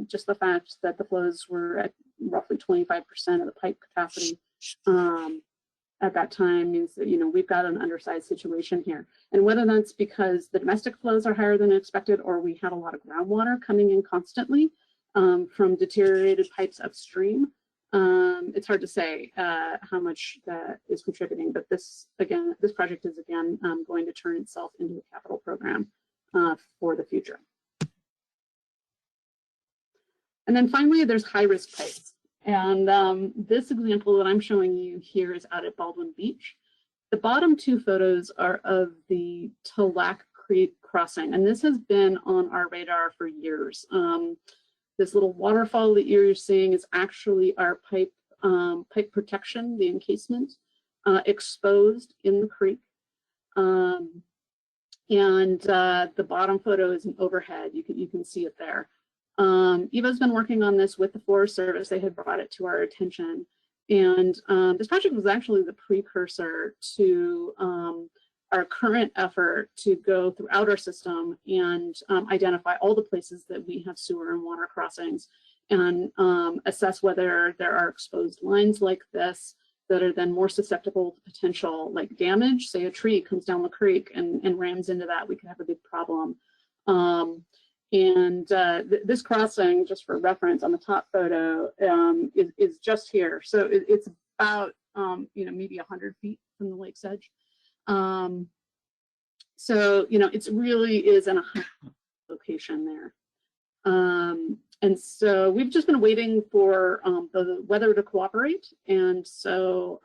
Speaker 4: just the fact that the flows were at roughly 25% of the pipe capacity at that time means that, we've got an undersized situation here. And whether that's because the domestic flows are higher than expected, or we had a lot of groundwater coming in constantly from deteriorated pipes upstream, it's hard to say how much that is contributing. But this project is again going to turn itself into a capital program for the future. And then finally, there's high-risk pipes. And this example that I'm showing you here is out at Baldwin Beach. The bottom two photos are of the Tulac Creek crossing, and this has been on our radar for years. This little waterfall that you're seeing is actually our pipe protection, the encasement, exposed in the creek. And the bottom photo is an overhead. You can see it there. Eva's been working on this with the Forest Service. They had brought it to our attention. And this project was actually the precursor to our current effort to go throughout our system and identify all the places that we have sewer and water crossings and assess whether there are exposed lines like this that are then more susceptible to potential like damage. Say a tree comes down the creek and rams into that, we could have a big problem. This crossing, just for reference, on the top photo is just here. So it's about maybe 100 feet from the lake's edge. So it really is in a high location there. And so we've just been waiting for the weather to cooperate. And so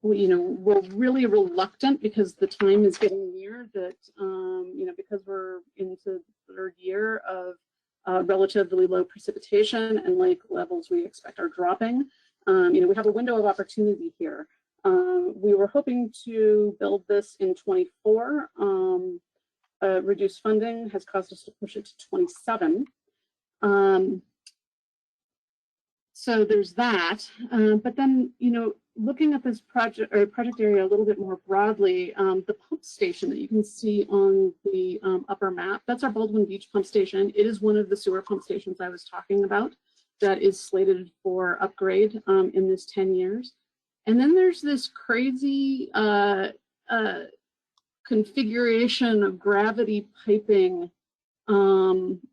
Speaker 4: we're really reluctant because the time is getting near that, because we're into the third year of relatively low precipitation and lake levels we expect are dropping. We have a window of opportunity here. We were hoping to build this in 24. Reduced funding has caused us to push it to 27. So there's that. But then, looking at this project area a little bit more broadly, the pump station that you can see on the upper map, that's our Baldwin Beach pump station. It is one of the sewer pump stations I was talking about that is slated for upgrade in this 10 years. And then there's this crazy configuration of gravity piping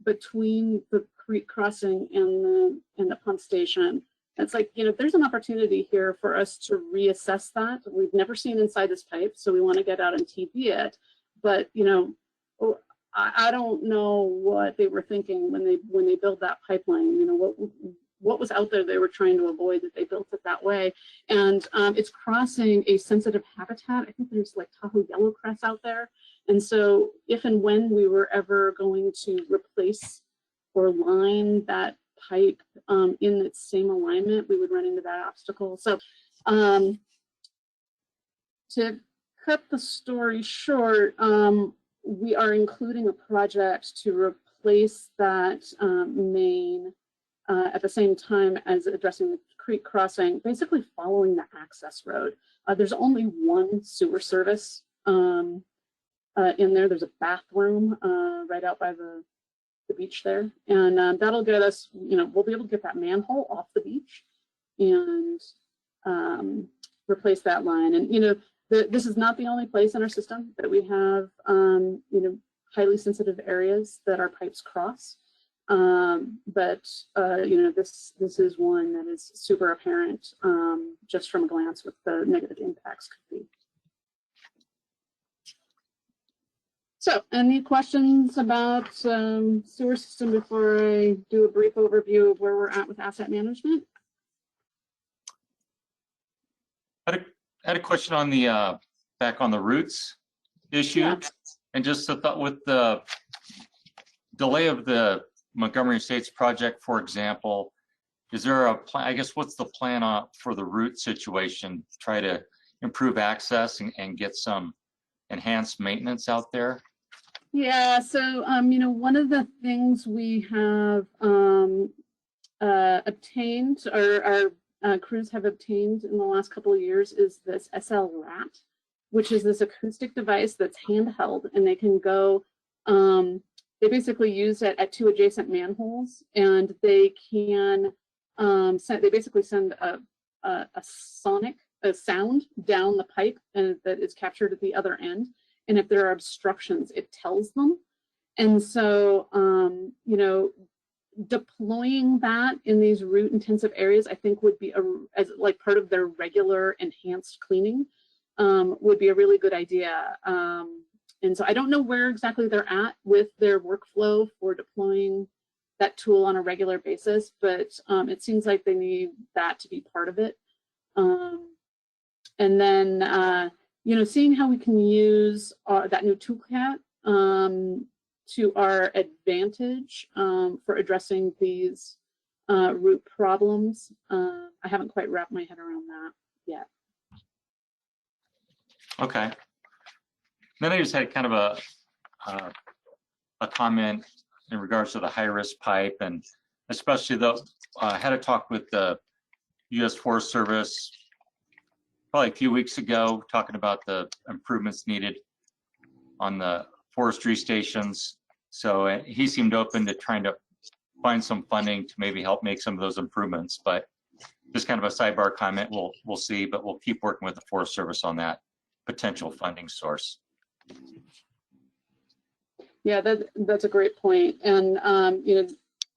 Speaker 4: between the creek crossing and the pump station. It's like, there's an opportunity here for us to reassess that. We've never seen inside this pipe, so we want to get out and TV it. But, I don't know what they were thinking when they built that pipeline. What was out there they were trying to avoid that they built it that way. And it's crossing a sensitive habitat. I think there's like Tahoe yellowcress out there. And so if and when we were ever going to replace or line that pipe in its same alignment, we would run into that obstacle. So to cut the story short, we are including a project to replace that main at the same time as addressing the creek crossing, basically following the access road. There's only one sewer service in there. There's a bathroom right out by the beach there. And that'll get us, we'll be able to get that manhole off the beach and replace that line. And, this is not the only place in our system that we have, highly sensitive areas that our pipes cross. But this is one that is super apparent just from a glance what the negative impacts could be. So, any questions about sewer system before I do a brief overview of where we're at with asset management?
Speaker 9: I had a question on the back on the roots issue,
Speaker 4: Yeah.
Speaker 9: and just a thought with the delay of the Montgomery Estates project, for example. Is there a plan? I guess what's the plan for the root situation? Try to improve access and get some enhanced maintenance out there?
Speaker 4: Yeah, so one of the things we have obtained, or our crews have obtained in the last couple of years, is this SL-RAT, which is this acoustic device that's handheld, and they can go. They basically use it at 2 adjacent manholes, and they can they basically send a sound down the pipe, and that is captured at the other end. And if there are obstructions, it tells them. And so, deploying that in these root intensive areas, I think would be as like part of their regular enhanced cleaning, would be a really good idea. And so I don't know where exactly they're at with their workflow for deploying that tool on a regular basis, but it seems like they need that to be part of it. And then, seeing how we can use that new toolkit to our advantage for addressing these root problems. I haven't quite wrapped my head around that yet.
Speaker 9: Okay. Then I just had kind of a comment in regards to the high-risk pipe, and especially though I had a talk with the U.S. Forest Service probably a few weeks ago, talking about the improvements needed on the forestry stations. So he seemed open to trying to find some funding to maybe help make some of those improvements. But just kind of a sidebar comment, we'll see, but we'll keep working with the Forest Service on that potential funding source.
Speaker 4: Yeah, that's a great point. And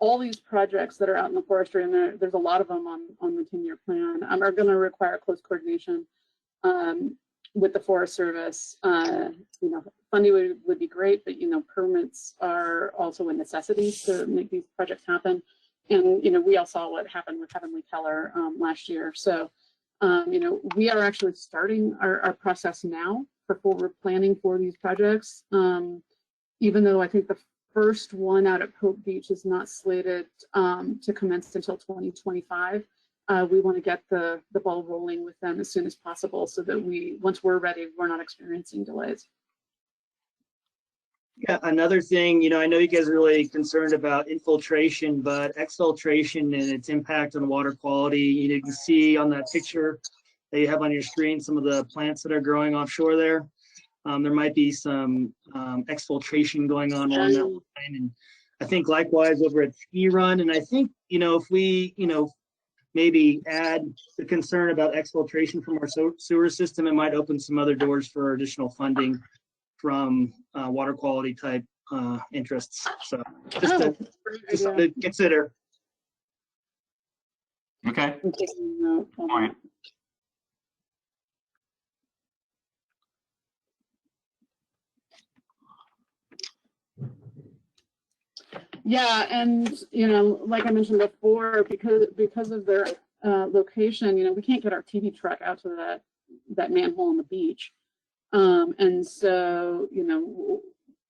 Speaker 4: all these projects that are out in the forestry, and there's a lot of them on the 10-year plan, are going to require close coordination with the Forest Service. Funding would be great, but permits are also a necessity to make these projects happen. And we all saw what happened with Heavenly Keller last year. So we are actually starting our process now for forward planning for these projects. Even though I think the first one out at Pope Beach is not slated to commence until 2025. We want to get the ball rolling with them as soon as possible so that once we're ready, we're not experiencing delays.
Speaker 7: Yeah, another thing, I know you guys are really concerned about infiltration, but exfiltration and its impact on water quality. You can see on that picture that you have on your screen some of the plants that are growing offshore there. There might be some exfiltration going on along that line, and I think likewise over at Ski Run. And I think if we maybe add the concern about exfiltration from our sewer system, it might open some other doors for additional funding from water quality type interests. So just to consider.
Speaker 9: Okay. Point.
Speaker 4: Yeah, and like I mentioned before, because of their location, we can't get our TV truck out to that manhole on the beach, and so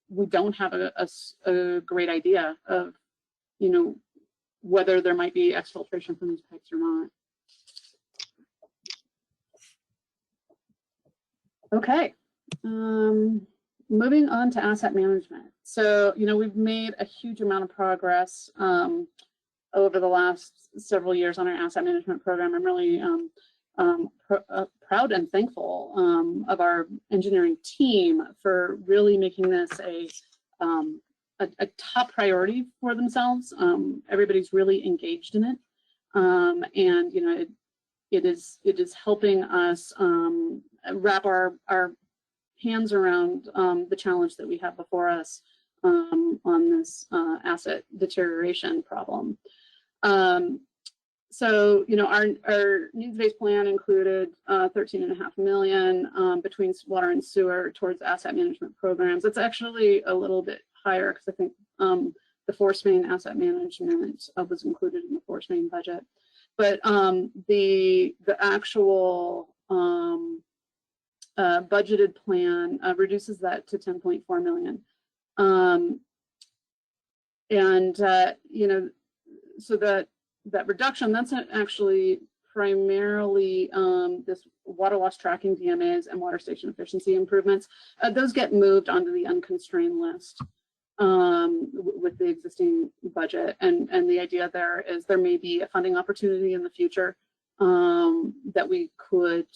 Speaker 4: we don't have a great idea of whether there might be exfiltration from these pipes or not. Okay. Moving on to asset management. So, we've made a huge amount of progress over the last several years on our asset management program. I'm really proud and thankful of our engineering team for really making this a top priority for themselves. Everybody's really engaged in it, and it is helping us wrap our hands around the challenge that we have before us on this asset deterioration problem. So, our needs-based plan included $13.5 million between water and sewer towards asset management programs. It's actually a little bit higher because I think the force main asset management was included in the force main budget. But the actual budgeted plan reduces that to $10.4 million. So that reduction, that's actually primarily this water loss tracking DMAs and water station efficiency improvements. Those get moved onto the unconstrained list with the existing budget. And the idea there is there may be a funding opportunity in the future that we could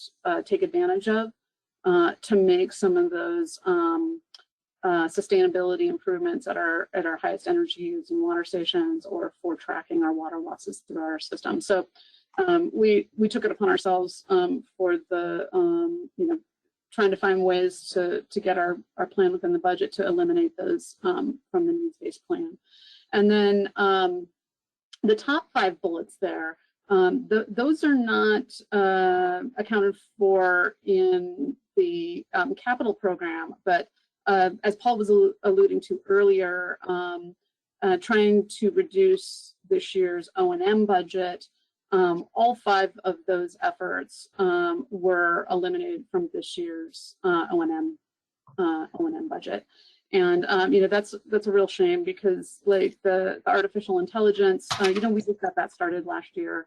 Speaker 4: take advantage of to make some of those sustainability improvements at our highest energy use in water stations, or for tracking our water losses through our system. So we took it upon ourselves for the trying to find ways to get our plan within the budget to eliminate those from the needs-based plan. And then the top 5 bullets there, those are not accounted for in the capital program, but as Paul was alluding to earlier, trying to reduce this year's O&M budget, all 5 of those efforts were eliminated from this year's O&M budget. And that's a real shame, because like the artificial intelligence, we just got that started last year.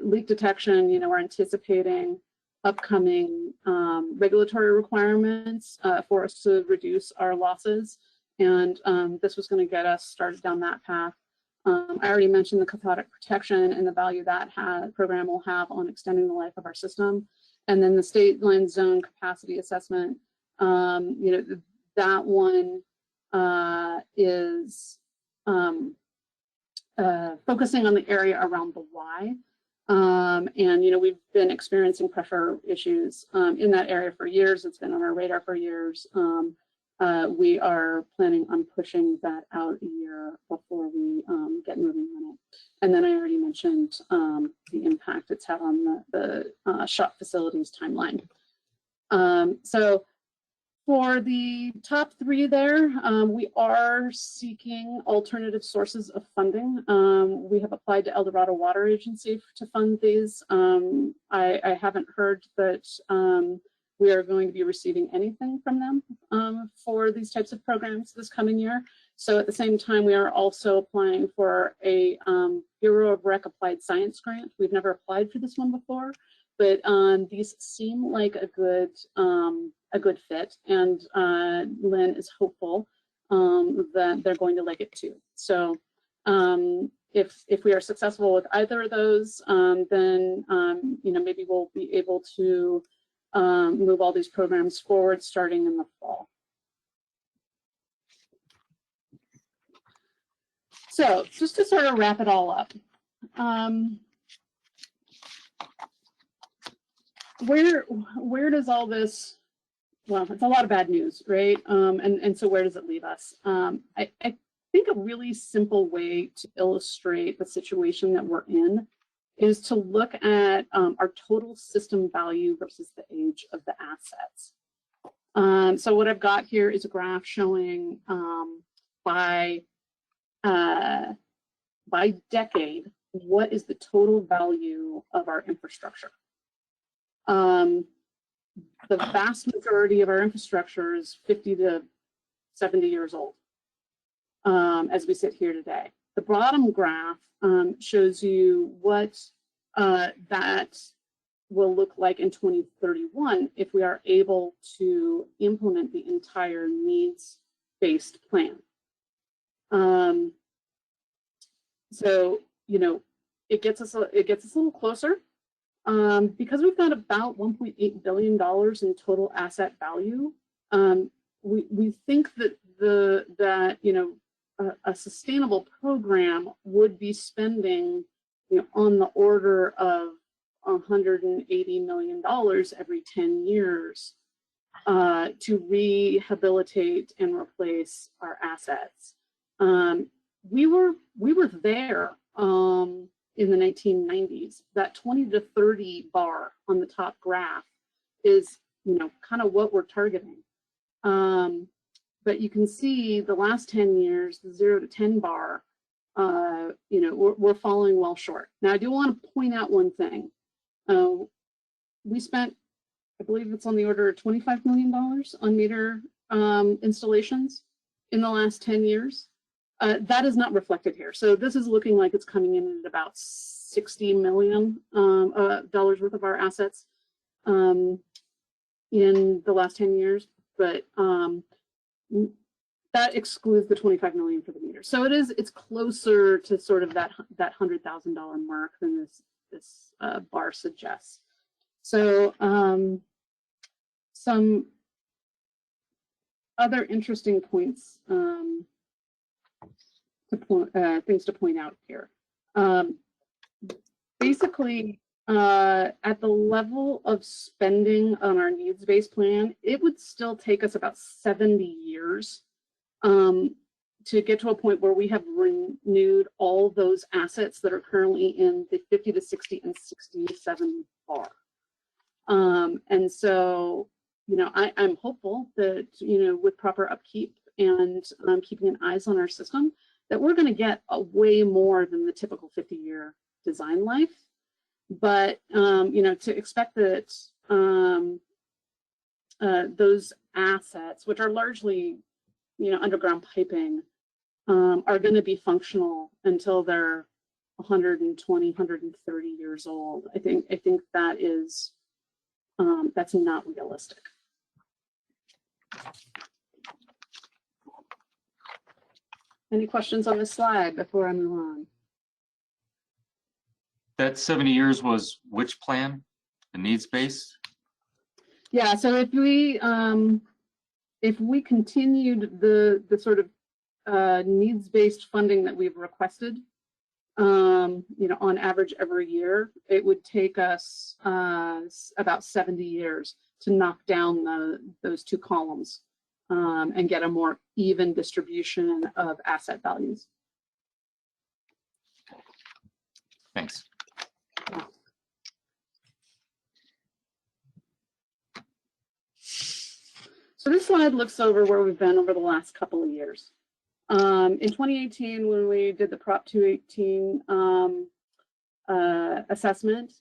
Speaker 4: Leak detection, we're anticipating upcoming regulatory requirements for us to reduce our losses, and this was going to get us started down that path. I already mentioned the cathodic protection and the value that program will have on extending the life of our system, and then the state line zone capacity assessment. That one is focusing on the area around the Y. And we've been experiencing pressure issues in that area for years. It's been on our radar for years. We are planning on pushing that out a year before we get moving on it. And then I already mentioned the impact it's had on the shop facilities timeline. So for the top 3 there, we are seeking alternative sources of funding. We have applied to El Dorado Water Agency to fund these. I haven't heard that we are going to be receiving anything from them for these types of programs this coming year. So at the same time, we are also applying for a Bureau of Rec Applied Science grant. We've never applied for this one before, but these seem like a good fit, and Lynn is hopeful that they're going to like it too. So if we are successful with either of those, then maybe we'll be able to move all these programs forward starting in the fall. So just to sort of wrap it all up, where does all this, well, it's a lot of bad news, right? And so where does it leave us? I think a really simple way to illustrate the situation that we're in is to look at our total system value versus the age of the assets. So what I've got here is a graph showing by decade, what is the total value of our infrastructure. The vast majority of our infrastructure is 50 to 70 years old as we sit here today. The bottom graph shows you what that will look like in 2031 if we are able to implement the entire needs-based plan. So, it gets us a little closer. Because we've got about $1.8 billion in total asset value, we think that a sustainable program would be spending on the order of $180 million every 10 years to rehabilitate and replace our assets. We were there in the 1990s. That 20 to 30 bar on the top graph is, kind of what we're targeting. But you can see the last 10 years, the 0 to 10 bar, we're falling well short. Now, I do want to point out one thing. We spent, I believe it's on the order of $25 million on meter installations in the last 10 years. That is not reflected here. So this is looking like it's coming in at about $60 million dollars worth of our assets in the last 10 years, but that excludes the 25 million for the meter. So it's closer to sort of that $100,000 mark than this bar suggests. So some other interesting points, things to point out here. Basically, at the level of spending on our needs-based plan, it would still take us about 70 years to get to a point where we have renewed all those assets that are currently in the 50 to 60 and 67 bar. And so, I'm hopeful that, with proper upkeep and keeping an eyes on our system, that we're going to get way more than the typical 50-year design life. But, to expect that those assets, which are largely, underground piping, are going to be functional until they're 120, 130 years old. I think that is, that's not realistic. Any questions on this slide before I move on?
Speaker 9: That 70 years was which plan? The needs-based?
Speaker 4: Yeah, so if we continued the sort of needs-based funding that we've requested, on average every year, it would take us about 70 years to knock down those two columns and get a more even distribution of asset values.
Speaker 9: Thanks.
Speaker 4: So this slide looks over where we've been over the last couple of years. In 2018, when we did the Prop 218 assessment,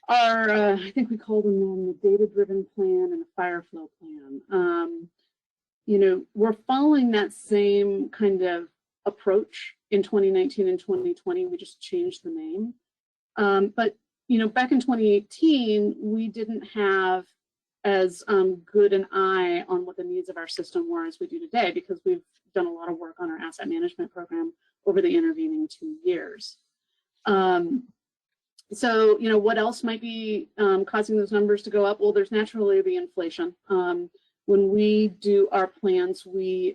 Speaker 4: I think we called them the data-driven plan and the fire flow plan. We're following that same kind of approach in 2019 and 2020. We just changed the name. But back in 2018, we didn't have as good an eye on what the needs of our system were as we do today, because we've done a lot of work on our asset management program over the intervening 2 years. So, what else might be causing those numbers to go up? Well, there's naturally the inflation. When we do our plans, we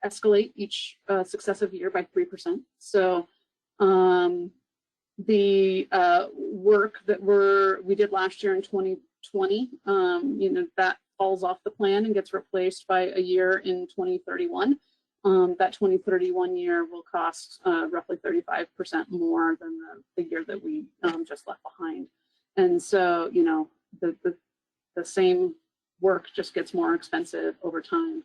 Speaker 4: escalate each successive year by 3%. So the work that we did last year in 2020, that falls off the plan and gets replaced by a year in 2031. That 2031 year will cost roughly 35% more than the year that we just left behind. And so, the same work just gets more expensive over time.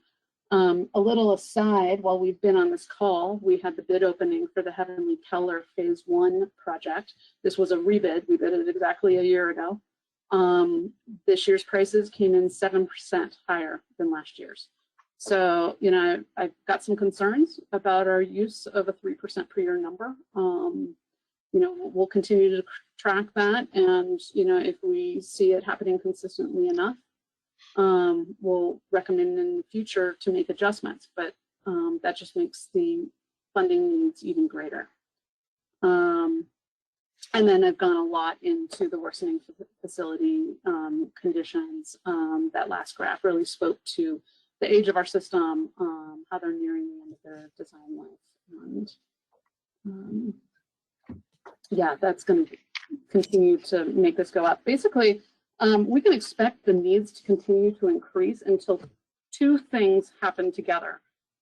Speaker 4: A little aside, while we've been on this call, we had the bid opening for the Heavenly Keller Phase 1 project. This was a rebid. We bid it exactly a year ago. This year's prices came in 7% higher than last year's. So, I've got some concerns about our use of a 3% per year number. We'll continue to track that, and if we see it happening consistently enough, we'll recommend in the future to make adjustments, but that just makes the funding needs even greater. And then I've gone a lot into the worsening facility conditions. That last graph really spoke to the age of our system, how they're nearing the end of their design life. And yeah, that's going to continue to make this go up. Basically, we can expect the needs to continue to increase until two things happen together: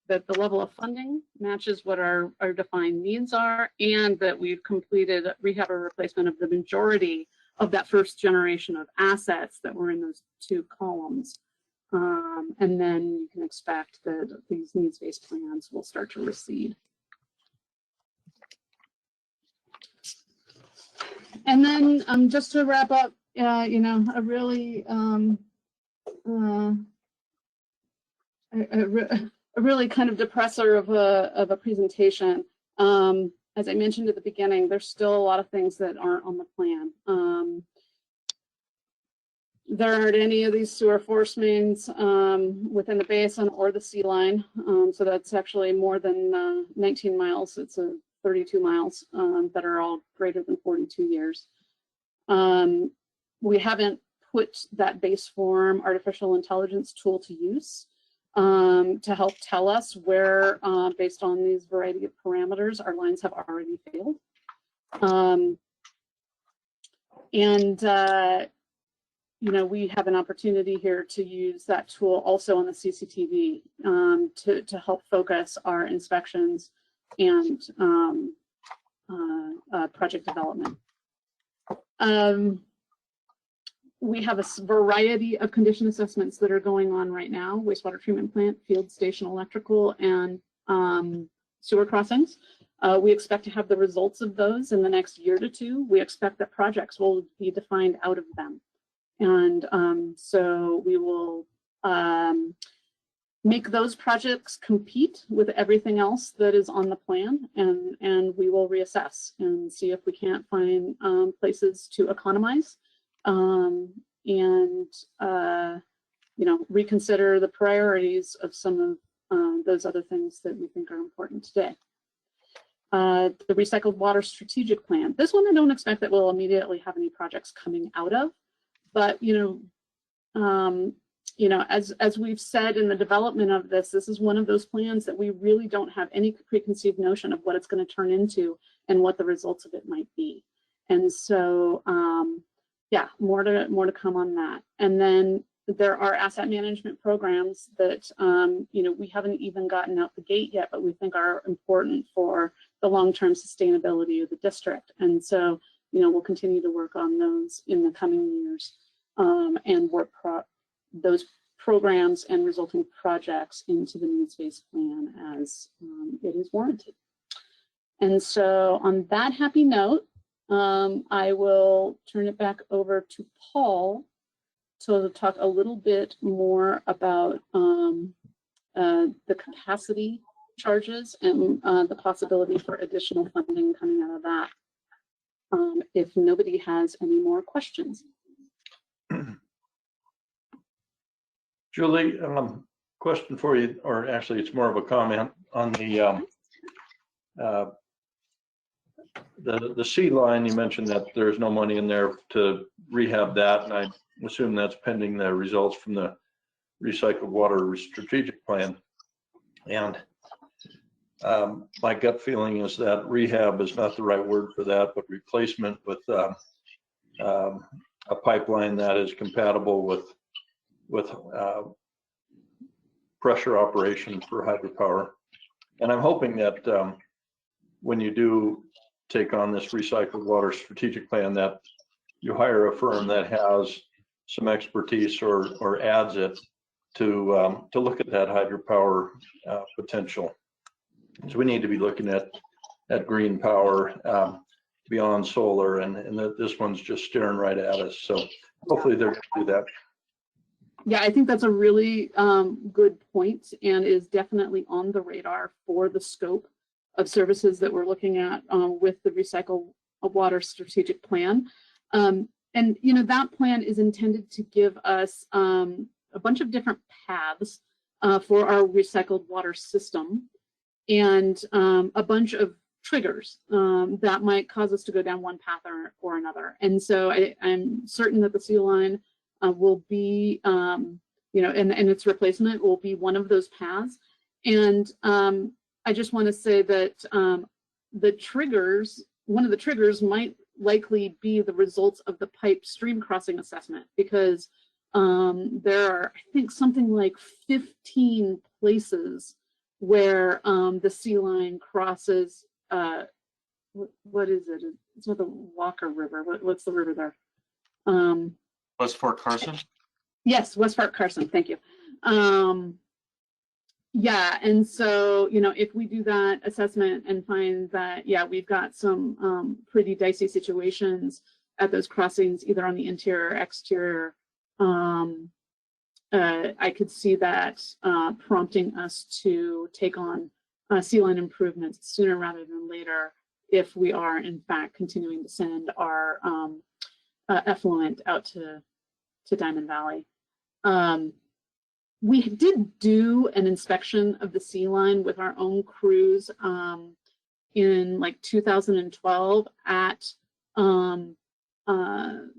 Speaker 4: that the level of funding matches what our defined needs are, and that we've completed rehab or replacement of the majority of that first generation of assets that were in those two columns. And then you can expect that these needs-based plans will start to recede. And then just to wrap up, a really a really kind of depressor of a presentation. as I mentioned at the beginning, there's still a lot of things that aren't on the plan. There aren't any of these sewer force mains within the basin or the sea line. So that's actually more than 19 miles. It's 32 miles that are all greater than 42 years. We haven't put that base form artificial intelligence tool to use to help tell us where, based on these variety of parameters, our lines have already failed. You know, we have an opportunity here to use that tool also on the CCTV to help focus our inspections and project development. We have a variety of condition assessments that are going on right now: wastewater treatment plant, field station electrical, and sewer crossings. We expect to have the results of those in the next year to two. We expect that projects will be defined out of them. And so we will make those projects compete with everything else that is on the plan, and we will reassess and see if we can't find places to economize and you know, reconsider the priorities of some of those other things that we think are important today. The recycled water strategic plan. This one I don't expect that we'll immediately have any projects coming out of. But you know, as we've said in the development of this is one of those plans that we really don't have any preconceived notion of what it's going to turn into and what the results of it might be. And so, yeah, more to come on that. And then there are asset management programs that you know, we haven't even gotten out the gate yet, but we think are important for the long-term sustainability of the district. And so, you know, we'll continue to work on those in the coming years and work those programs and resulting projects into the needs-based plan as it is warranted. And so on that happy note, I will turn it back over to Paul to talk a little bit more about the capacity charges and the possibility for additional funding coming out of that. If nobody has any more questions.
Speaker 8: Julie, question for you, or actually it's more of a comment on the sea line. You mentioned that there's no money in there to rehab that, and I assume that's pending the results from the recycled water strategic plan. And my gut feeling is that rehab is not the right word for that, but replacement with a pipeline that is compatible with pressure operation for hydropower. And I'm hoping that when you do take on this recycled water strategic plan, that you hire a firm that has some expertise or adds it to look at that hydropower potential. So we need to be looking at green power beyond solar, and this one's just staring right at us. So hopefully they're going to do that.
Speaker 4: Yeah, I think that's a really good point, and is definitely on the radar for the scope of services that we're looking at with the recycled water strategic plan. And you know, that plan is intended to give us a bunch of different paths for our recycled water system, and a bunch of triggers that might cause us to go down one path or another. And so I'm certain that the sea line will be, you know, and its replacement will be one of those paths. And I just want to say that the triggers, one of the triggers might likely be the results of the pipe stream crossing assessment, because there are, I think, something like 15 places where the sea line crosses, what is it? It's not the Walker River. What's the river there?
Speaker 9: West Fort Carson?
Speaker 4: Yes, West Fort Carson, thank you. Yeah, and so, you know, if we do that assessment and find that, yeah, we've got some pretty dicey situations at those crossings, either on the interior or exterior, I could see that prompting us to take on sea line improvements sooner rather than later if we are in fact continuing to send our effluent out to Diamond Valley. We did do an inspection of the sea line with our own crews in like 2012 at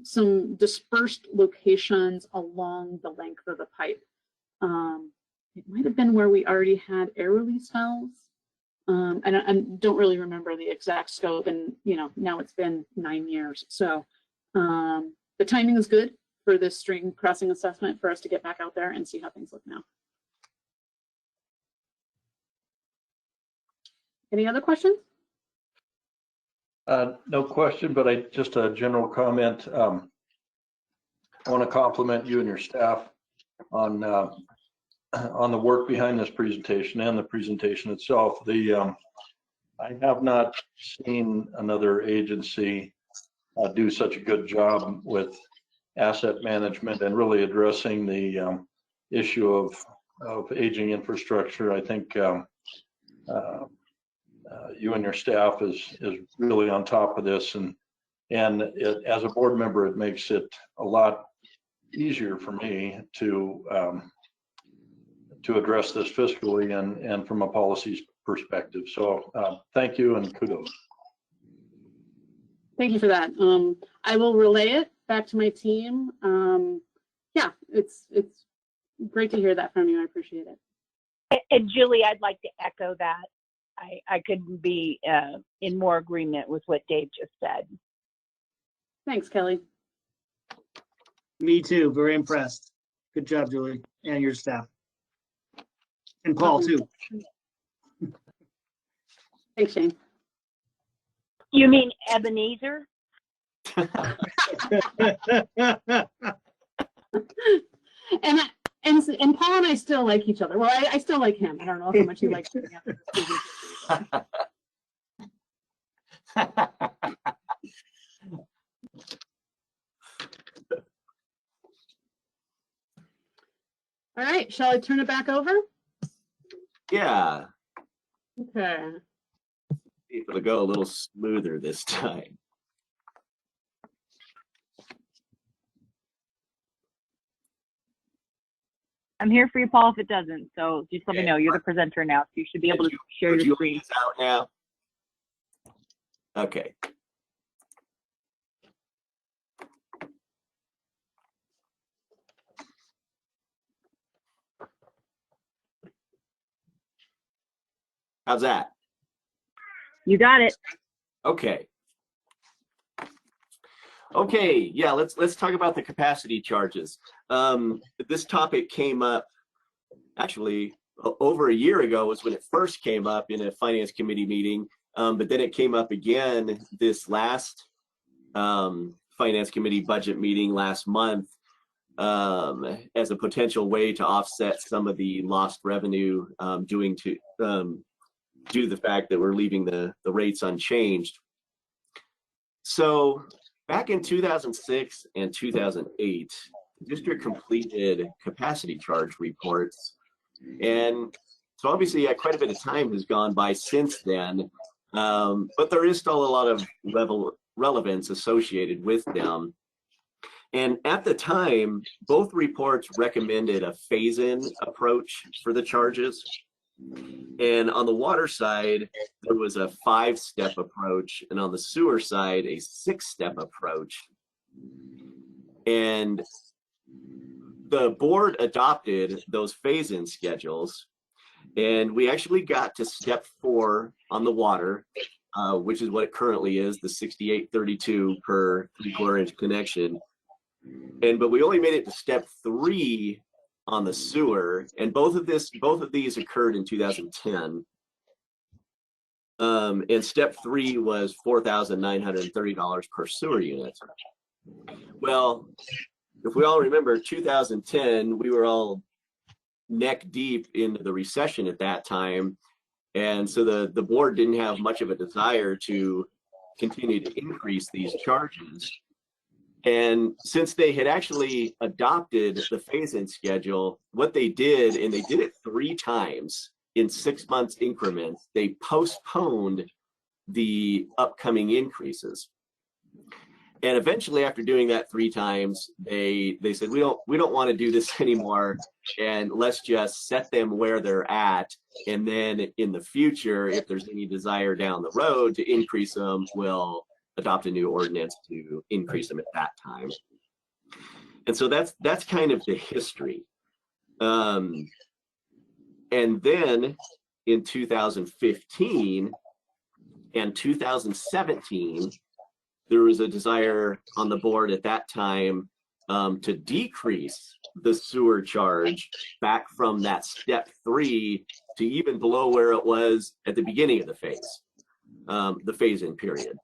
Speaker 4: some dispersed locations along the length of the pipe. It might have been where we already had air release valves. I don't really remember the exact scope, and now it's been 9 years. So the timing is good for this stream crossing assessment for us to get back out there and see how things look now. Any other questions?
Speaker 8: No question, but just a general comment. I want to compliment you and your staff on the work behind this presentation and the presentation itself. I have not seen another agency do such a good job with asset management and really addressing the issue of aging infrastructure. I think you and your staff is really on top of this, and as a board member, it makes it a lot easier for me to address this fiscally and from a policies perspective. So thank you and kudos.
Speaker 4: Thank you for that. I will relay it back to my team. Yeah, it's great to hear that from you. I appreciate it.
Speaker 3: And Julie, I'd like to echo that. I couldn't be in more agreement with what Dave just said.
Speaker 4: Thanks, Kelly.
Speaker 7: Me too. Very impressed. Good job, Julie, and your staff. And Paul too.
Speaker 4: Thanks, Shane.
Speaker 3: You mean Ebenezer?
Speaker 4: And Paul and I still like each other. Well, I still like him. I don't know how much he likes me. All right, shall I turn it back over?
Speaker 2: Yeah,
Speaker 4: Okay.
Speaker 2: it'll go a little smoother this time.
Speaker 6: I'm here for you, Paul, if it doesn't. So just let me know. You're the presenter now, so you should be able to share your screen.
Speaker 2: Out now. Okay. How's that?
Speaker 6: You got it.
Speaker 2: Okay. Okay, yeah, let's talk about the capacity charges. This topic came up actually over a year ago was when it first came up in a finance committee meeting, but then it came up again this last finance committee budget meeting last month as a potential way to offset some of the lost revenue due to the fact that we're leaving the rates unchanged. So back in 2006 and 2008, the district completed capacity charge reports. And so obviously quite a bit of time has gone by since then, but there is still a lot of relevance associated with them. And at the time, both reports recommended a phase-in approach for the charges. And on the water side, there was a 5-step approach, and on the sewer side, a 6-step approach. And the board adopted those phase-in schedules, and we actually got to step 4 on the water, which is what it currently is, the 6832 per 3/4-inch connection. But we only made it to step 3 on the sewer, and both of these occurred in 2010. And step 3 was $4,930 per sewer unit. Well, if we all remember 2010, we were all neck deep into the recession at that time. And so the board didn't have much of a desire to continue to increase these charges. And since they had actually adopted the phase-in schedule, what they did, and they did it 3 times in 6 months increments, they postponed the upcoming increases. And eventually, after doing that 3 times, they said, we don't want to do this anymore, and let's just set them where they're at. And then in the future, if there's any desire down the road to increase them, we'll adopt a new ordinance to increase them at that time. And so that's kind of the history. And then in 2015 and 2017, there was a desire on the board at that time to decrease the sewer charge back from that step 3 to even below where it was at the beginning of the phase-in period.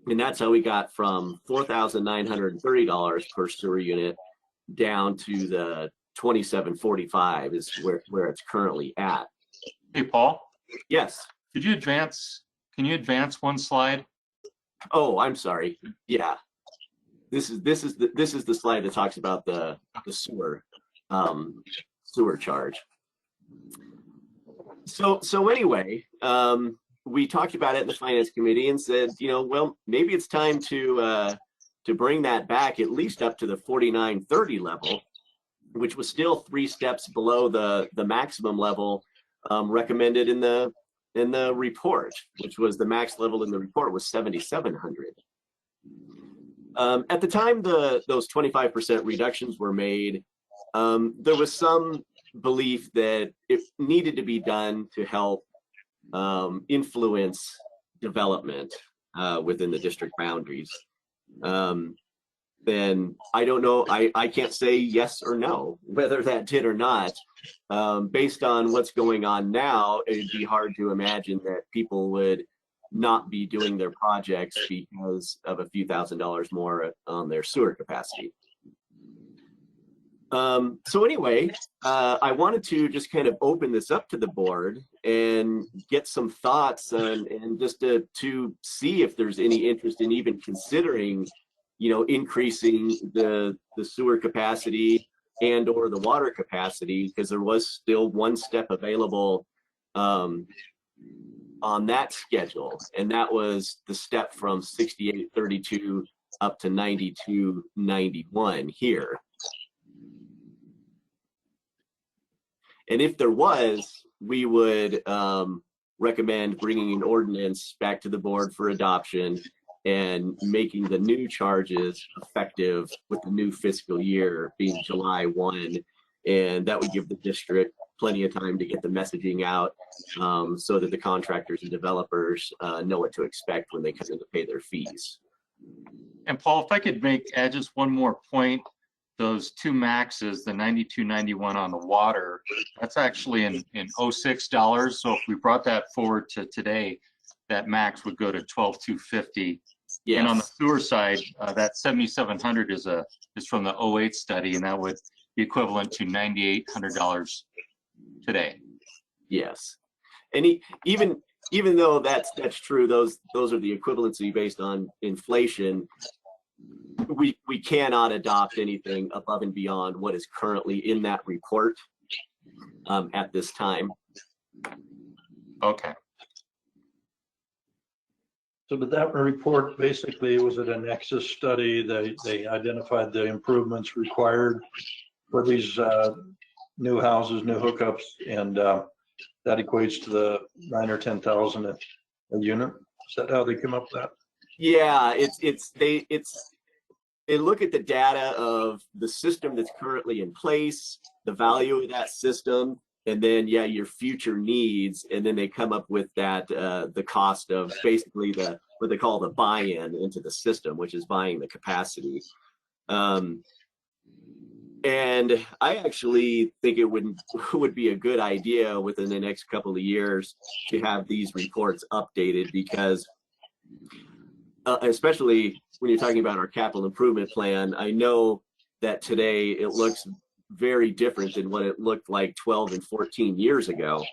Speaker 2: And that's how we got from $4,930 per sewer unit down to the $2,745 is where it's currently at.
Speaker 9: Hey, Paul,
Speaker 2: Yes.
Speaker 9: can you advance one slide?
Speaker 2: Oh, I'm sorry. Yeah. This is the slide that talks about the sewer charge. So anyway, we talked about it in the finance committee and said, well, maybe it's time to bring that back at least up to the 4930 level, which was still 3 steps below the maximum level recommended in the report, which was the max level in the report was 7,700. At the time those 25% reductions were made, there was some belief that it needed to be done to help influence development within the district boundaries. Then I don't know, I can't say yes or no whether that did or not. Based on what's going on now, it'd be hard to imagine that people would not be doing their projects because of a few $1,000s more on their sewer capacity. So anyway, I wanted to just kind of open this up to the board and get some thoughts and just to see if there's any interest in even considering, increasing the sewer capacity and or the water capacity, because there was still 1 step available on that schedule, and that was the step from 6832 up to 9291 here. And if there was, we would recommend bringing an ordinance back to the board for adoption and making the new charges effective with the new fiscal year being July 1. And that would give the district plenty of time to get the messaging out so that the contractors and developers know what to expect when they come in to pay their fees.
Speaker 9: And Paul, if I could add just one more point, those 2 maxes, the 92.91 on the water, that's actually in $06. So if we brought that forward to today, that max would go to $12,250.
Speaker 2: Yes.
Speaker 9: And on the sewer side, that 7,700 is from the 08 study, and that would be equivalent to $9,800 today.
Speaker 2: Yes, and even though that's true, those are the equivalency based on inflation. We cannot adopt anything above and beyond what is currently in that report at this time.
Speaker 9: Okay.
Speaker 8: So did that report basically, was it a nexus study? They identified the improvements required for these new houses, new hookups, and that equates to the 9,000 or 10,000 a unit. Is that how they come up with that?
Speaker 2: Yeah, they look at the data of the system that's currently in place, the value of that system, and then your future needs, and then they come up with that the cost of basically what they call the buy-in into the system, which is buying the capacity. And I actually think it would be a good idea within the next couple of years to have these reports updated, because especially when you're talking about our capital improvement plan, I know that today it looks very different than what it looked like 12 and 14 years ago.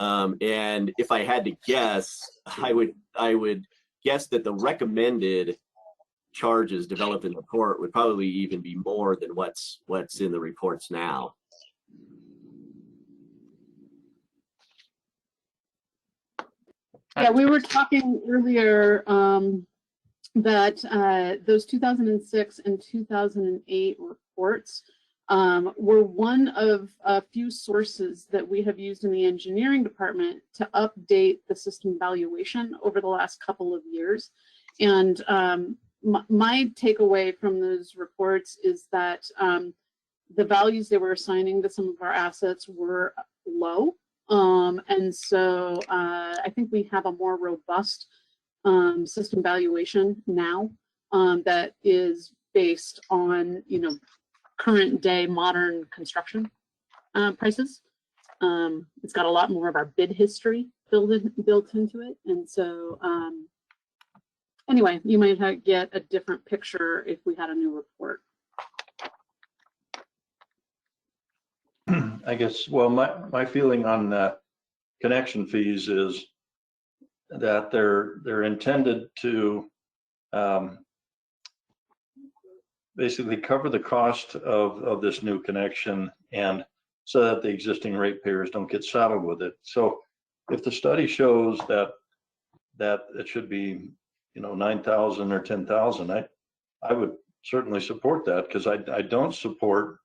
Speaker 2: And if I had to guess, I would guess that the recommended charges developed in the report would probably even be more than what's in the reports now.
Speaker 4: Yeah, we were talking earlier that those 2006 and 2008 reports were one of a few sources that we have used in the engineering department to update the system valuation over the last couple of years. And my takeaway from those reports is that the values they were assigning to some of our assets were low. And so I think we have a more robust system valuation now that is based on, current day modern construction prices. It's got a lot more of our bid history built into it. And so anyway, you might get a different picture if we had a new report.
Speaker 8: I guess, well, my feeling on connection fees is that they're intended to basically cover the cost of this new connection, and so that the existing ratepayers don't get saddled with it. So if the study shows that it should be, 9,000 or 10,000, I would certainly support that, because I don't support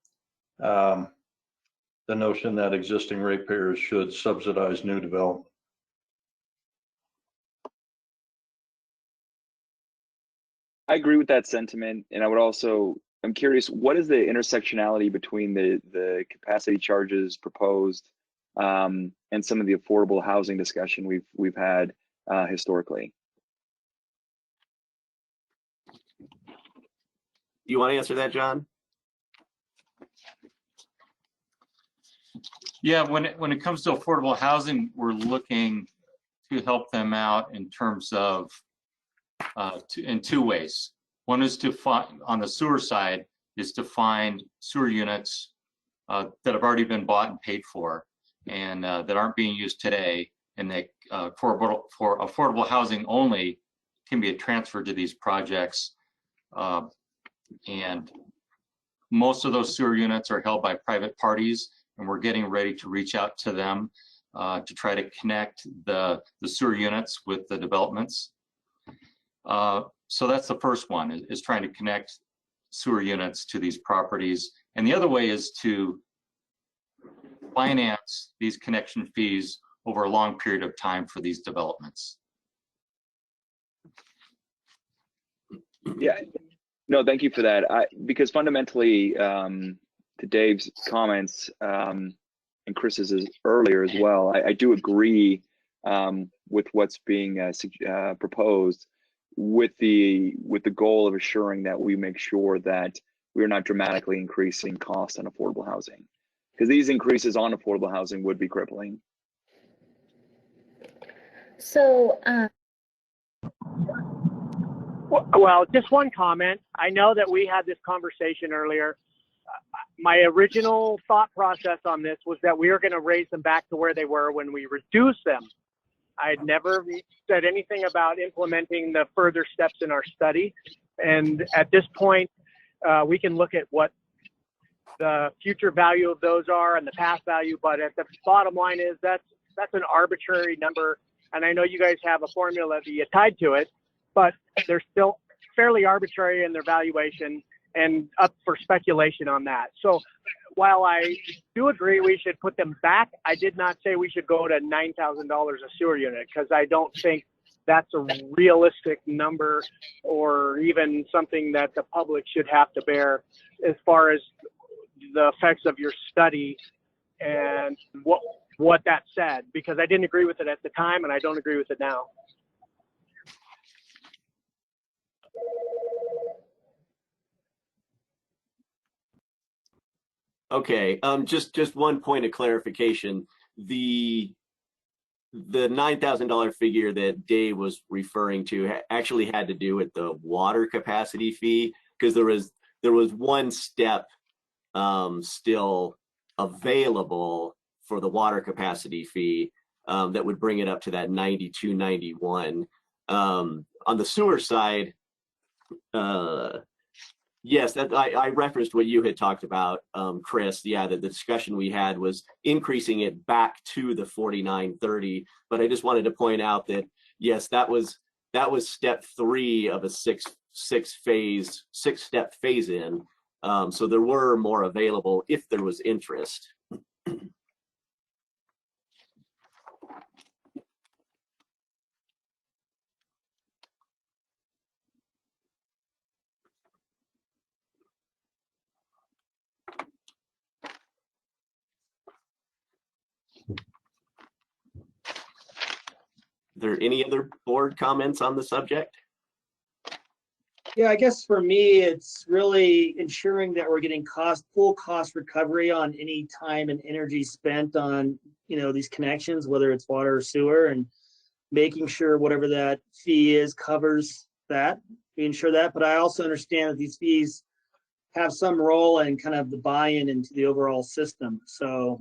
Speaker 8: the notion that existing ratepayers should subsidize new development.
Speaker 10: I agree with that sentiment, and I'm curious, what is the intersectionality between the capacity charges proposed and some of the affordable housing discussion we've had historically?
Speaker 2: You want to answer that, John?
Speaker 9: Yeah, when it comes to affordable housing, we're looking to help them out in terms of in two ways. One is to find, on the sewer side, is to find sewer units that have already been bought and paid for, and that aren't being used today, and they for affordable housing only can be transferred to these projects. And most of those sewer units are held by private parties, and we're getting ready to reach out to them to try to connect the sewer units with the developments. So that's the first one, is trying to connect sewer units to these properties. And the other way is to finance these connection fees over a long period of time for these developments.
Speaker 10: Yeah, no, thank you for that. Because fundamentally, to Dave's comments and Chris's earlier as well, I do agree with what's being proposed, with the goal of assuring that we make sure that we're not dramatically increasing costs on affordable housing, because these increases on affordable housing would be crippling.
Speaker 1: So,
Speaker 5: well, just one comment. I know that we had this conversation earlier. My original thought process on this was that we were going to raise them back to where they were when we reduced them. I had never said anything about implementing the further steps in our study. And at this point, we can look at what the future value of those are and the past value. But at the bottom line is that's an arbitrary number. And I know you guys have a formula that you tied to it, but they're still fairly arbitrary in their valuation and up for speculation on that. So while I do agree we should put them back, I did not say we should go to $9,000 a sewer unit, because I don't think that's a realistic number or even something that the public should have to bear as far as the effects of your study and what that said, because I didn't agree with it at the time and I don't agree with it now.
Speaker 2: Okay, just one point of clarification. The $9,000 figure that Dave was referring to actually had to do with the water capacity fee, because there was one step still available for the water capacity fee that would bring it up to that 92.91. On the sewer side, yes, that I referenced what you had talked about, Chris. Yeah, the discussion we had was increasing it back to the 49.30. But I just wanted to point out that yes, that was step 3 of a six-step phase in. So there were more available if there was interest. Are there any other board comments on the subject?
Speaker 7: Yeah, I guess for me, it's really ensuring that we're getting full cost recovery on any time and energy spent on, these connections, whether it's water or sewer, and making sure whatever that fee is covers that. We ensure that, but I also understand that these fees have some role in kind of the buy-in into the overall system. So,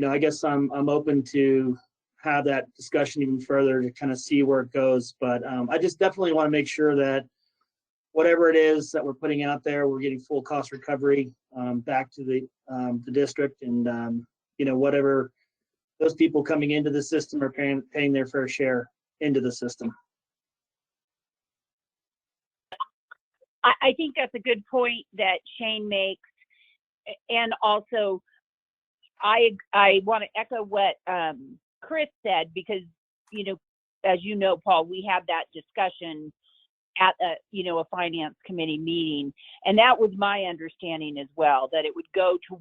Speaker 7: I guess I'm open to have that discussion even further to kind of see where it goes. But I just definitely want to make sure that whatever it is that we're putting out there, we're getting full cost recovery back to the district, and whatever those people coming into the system are paying their fair share into the system.
Speaker 3: I think that's a good point that Shane makes, and also I want to echo what Chris said, because as you know, Paul, we had that discussion at a finance committee meeting, and that was my understanding as well, that it would go to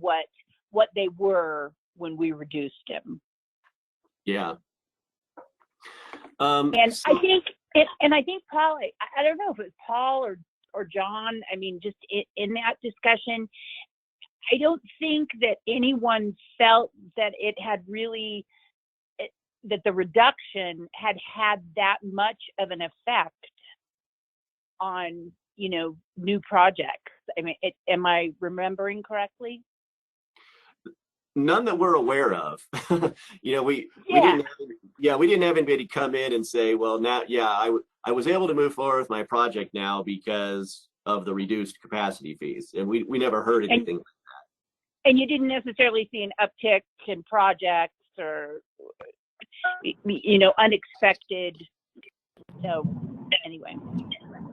Speaker 3: what they were when we reduced them.
Speaker 2: Yeah.
Speaker 3: And I think Paul, I don't know if it was Paul or John, I mean, just in that discussion, I don't think that anyone felt that it had really, that the reduction had that much of an effect on, new projects. I mean, am I remembering correctly?
Speaker 2: None that we're aware of. We didn't have anybody come in and say, well, now, I was able to move forward with my project now because of the reduced capacity fees. And we never heard anything like that.
Speaker 3: And you didn't necessarily see an uptick in projects or, unexpected. So anyway.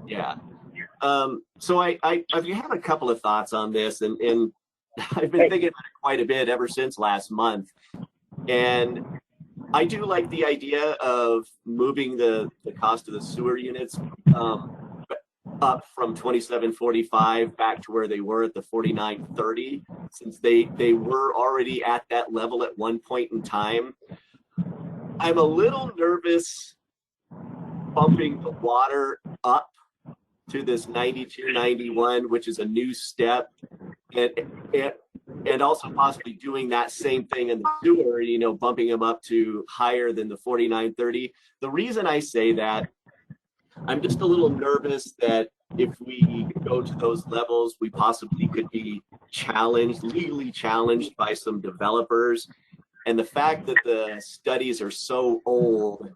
Speaker 2: Yeah. So I have a couple of thoughts on this, and I've been thinking about it quite a bit ever since last month. And I do like the idea of moving the cost of the sewer units up from $27.45 back to where they were at the $49.30, since they were already at that level at one point in time. I'm a little nervous bumping the water up to this 92.91, which is a new step, and also possibly doing that same thing in the sewer, bumping them up to higher than the $49.30. The reason I say that, I'm just a little nervous that if we go to those levels, we possibly could be legally challenged by some developers. And the fact that the studies are so old,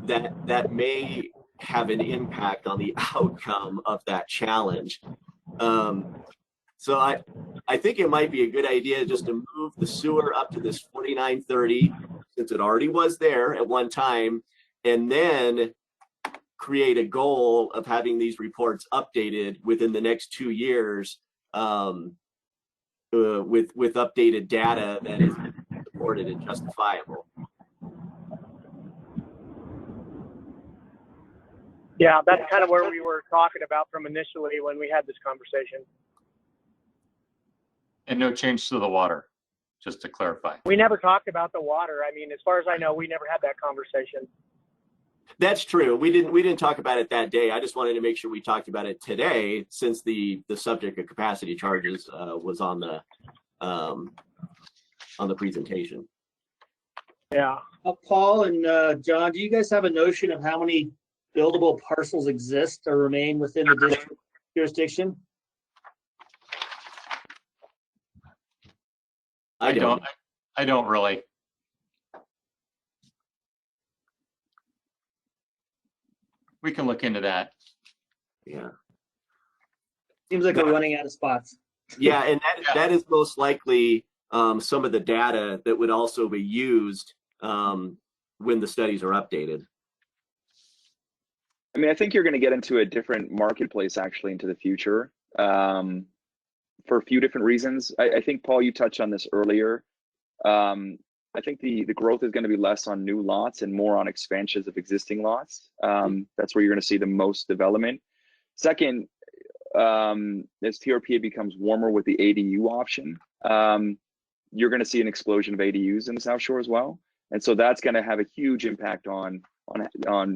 Speaker 2: that may have an impact on the outcome of that challenge. So I think it might be a good idea just to move the sewer up to this $49.30, since it already was there at one time, and then create a goal of having these reports updated within the next 2 years with updated data that is supported and justifiable.
Speaker 5: Yeah, that's kind of where we were talking about from initially when we had this conversation.
Speaker 9: And no change to the water, just to clarify.
Speaker 5: We never talked about the water. I mean, as far as I know, we never had that conversation.
Speaker 2: That's true. We didn't talk about it that day. I just wanted to make sure we talked about it today, since the subject of capacity charges was on the presentation.
Speaker 5: Yeah.
Speaker 7: Paul and John, do you guys have a notion of how many buildable parcels exist or remain within the district jurisdiction?
Speaker 9: I don't really. We can look into that.
Speaker 2: Yeah.
Speaker 7: Seems like we're running out of spots.
Speaker 2: Yeah, and that is most likely some of the data that would also be used when the studies are updated.
Speaker 10: I mean, I think you're going to get into a different marketplace actually into the future for a few different reasons. I think, Paul, you touched on this earlier. I think the growth is going to be less on new lots and more on expansions of existing lots. That's where you're going to see the most development. Second, as TRPA becomes warmer with the ADU option, you're going to see an explosion of ADUs in the South Shore as well. And so that's going to have a huge impact on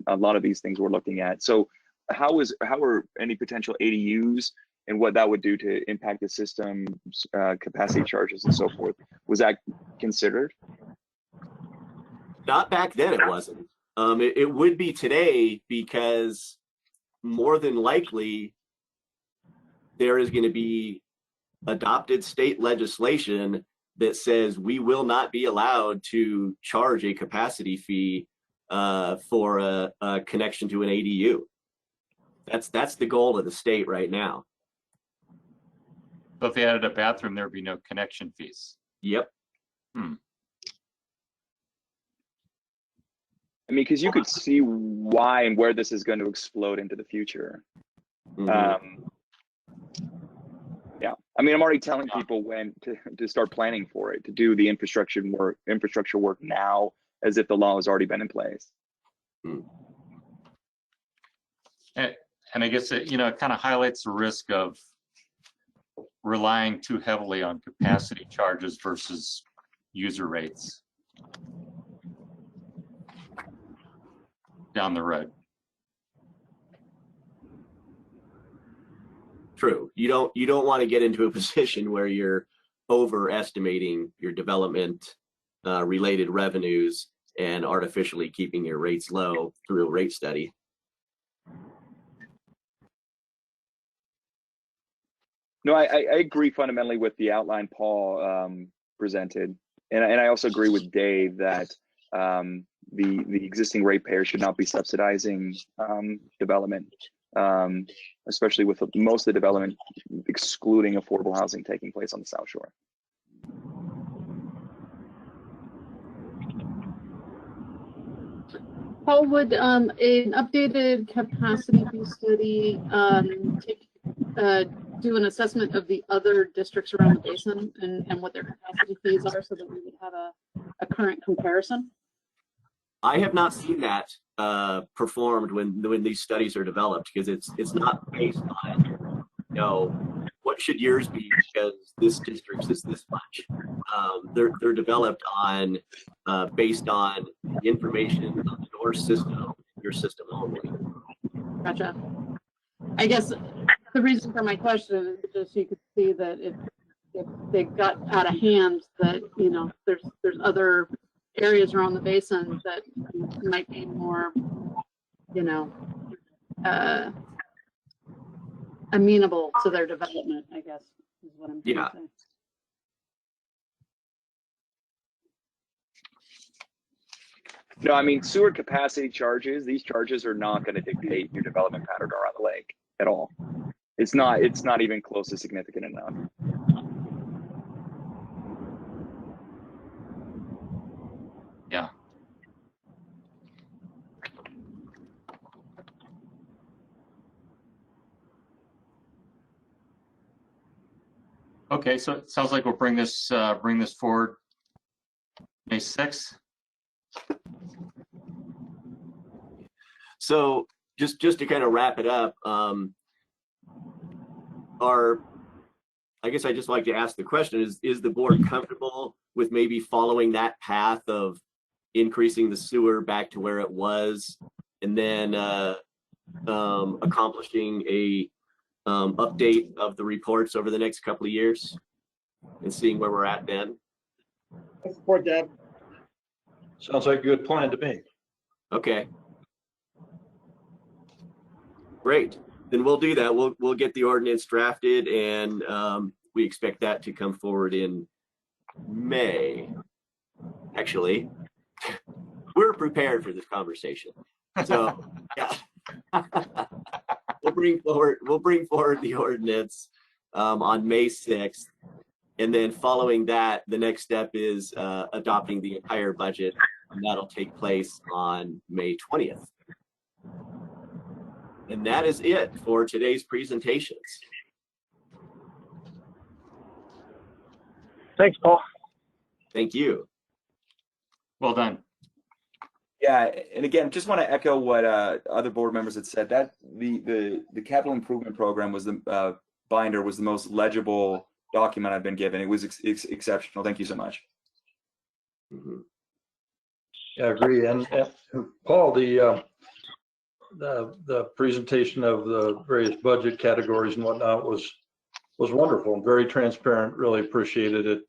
Speaker 10: a lot of these things we're looking at. So how are any potential ADUs and what that would do to impact the system, capacity charges and so forth? Was that considered?
Speaker 2: Not back then, it wasn't. It would be today, because more than likely there is going to be adopted state legislation that says we will not be allowed to charge a capacity fee for a connection to an ADU. That's the goal of the state right now.
Speaker 9: So if they added a bathroom, there would be no connection fees.
Speaker 2: Yep.
Speaker 10: I mean, because you could see why and where this is going to explode into the future. Yeah, I mean, I'm already telling people when to start planning for it, to do the infrastructure work now, as if the law has already been in place.
Speaker 9: And I guess it kind of highlights the risk of relying too heavily on capacity charges versus user rates down the road.
Speaker 2: True. You don't want to get into a position where you're overestimating your development related revenues and artificially keeping your rates low through a rate study.
Speaker 10: No, I agree fundamentally with the outline Paul presented, and I also agree with Dave that the existing ratepayer should not be subsidizing development, especially with most of the development excluding affordable housing taking place on the South Shore.
Speaker 4: Paul, would an updated capacity fee study do an assessment of the other districts around the basin and what their capacity fees are, so that we would have a current comparison?
Speaker 2: I have not seen that performed when these studies are developed, because it's not based on, what should yours be because this district is this much. They're developed on based on information on your system only.
Speaker 4: Gotcha. I guess the reason for my question is just so you could see that if they got out of hand, that there's other areas around the basin that might be more amenable to their development, I guess is what I'm trying to say.
Speaker 10: No, I mean, sewer capacity charges, these charges are not going to dictate your development pattern around the lake at all. It's not even close to significant enough.
Speaker 9: Yeah. Okay, so it sounds like we'll bring this forward May 6th.
Speaker 2: So just to kind of wrap it up, I guess I just like to ask the question, is the board comfortable with maybe following that path of increasing the sewer back to where it was, and then accomplishing a update of the reports over the next couple of years and seeing where we're at then?
Speaker 7: I support that.
Speaker 8: Sounds like a good plan to me.
Speaker 2: Okay. Great. Then we'll do that. We'll get the ordinance drafted, and we expect that to come forward in May. Actually, we're prepared for this conversation. So yeah. We'll bring forward the ordinance on May 6th. And then following that, the next step is adopting the entire budget and that'll take place on May 20th. And that is it for today's presentations.
Speaker 5: Thanks, Paul.
Speaker 2: Thank you.
Speaker 9: Well done.
Speaker 11: Yeah, and again, just want to echo what other board members had said. That the capital improvement program was the binder was the most legible document I've been given. It was exceptional. Thank you so much.
Speaker 2: Mhm.
Speaker 8: I agree. And Paul, the presentation of the various budget categories and whatnot was wonderful and very transparent. Really appreciated it.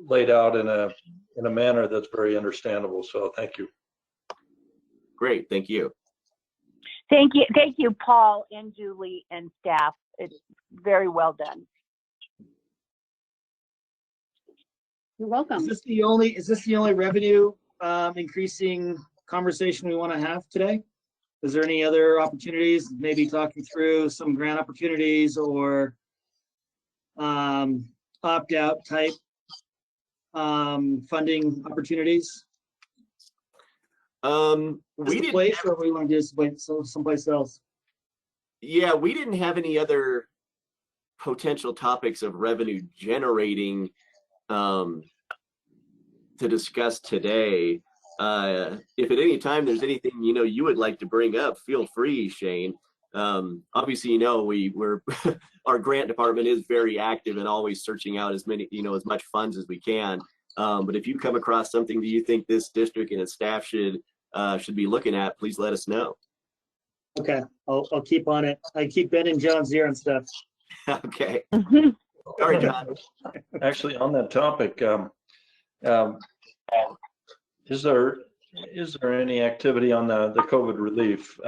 Speaker 8: Laid out in a manner that's very understandable. So thank you.
Speaker 2: Great, thank you.
Speaker 3: Thank you, Paul and Julie and staff. It's very well done.
Speaker 4: You're welcome.
Speaker 7: Is this the only revenue increasing conversation we want to have today? Is there any other opportunities, maybe talking through some grant opportunities or opt-out type funding opportunities?
Speaker 2: We didn't
Speaker 7: place, or we want to do someplace else?
Speaker 2: Yeah, we didn't have any other potential topics of revenue generating to discuss today. If at any time there's anything you would like to bring up, feel free, Shane. Obviously, we're our grant department is very active and always searching out as many, as much funds as we can. But if you come across something that you think this district and its staff should be looking at, please let us know.
Speaker 7: Okay, I'll keep on it. I keep Ben and John's ear and stuff.
Speaker 2: Okay. Sorry, John.
Speaker 8: Actually, on that topic, is there any activity on the COVID relief?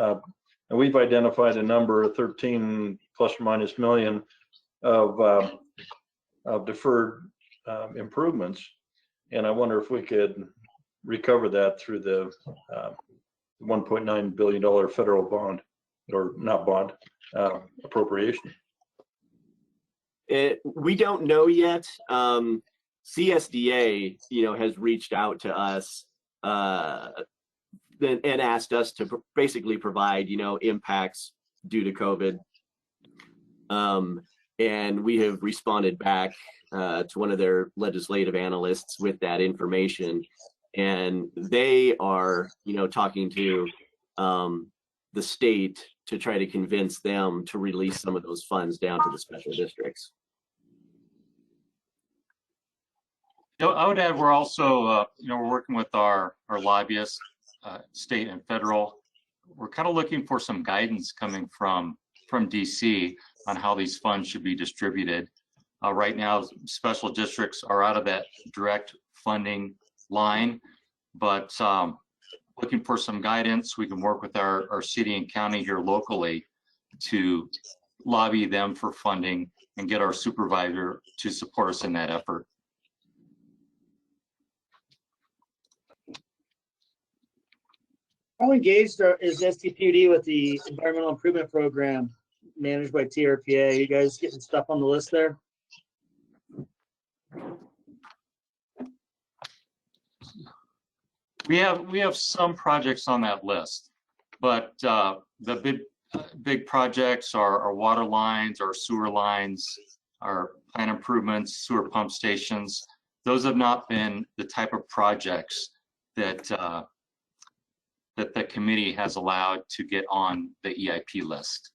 Speaker 8: And we've identified a number of 13 plus or minus million of deferred improvements, and I wonder if we could recover that through the $1.9 billion federal bond, or not bond, appropriation.
Speaker 2: We don't know yet. CSDA, has reached out to us and asked us to basically provide, impacts due to COVID. And we have responded back to one of their legislative analysts with that information. And they are, talking to the state to try to convince them to release some of those funds down to the special districts.
Speaker 9: I would add, we're also, we're working with our lobbyists, state and federal. We're kind of looking for some guidance coming from DC on how these funds should be distributed. Right now, special districts are out of that direct funding line, but looking for some guidance. We can work with our city and county here locally to lobby them for funding and get our supervisor to support us in that effort.
Speaker 7: How engaged is SDPUD with the environmental improvement program managed by TRPA? You guys getting stuff on the list there?
Speaker 9: We have some projects on that list, but the big projects are our water lines, our sewer lines, our plant improvements, sewer pump stations. Those have not been the type of projects that that the committee has allowed to get on the EIP list.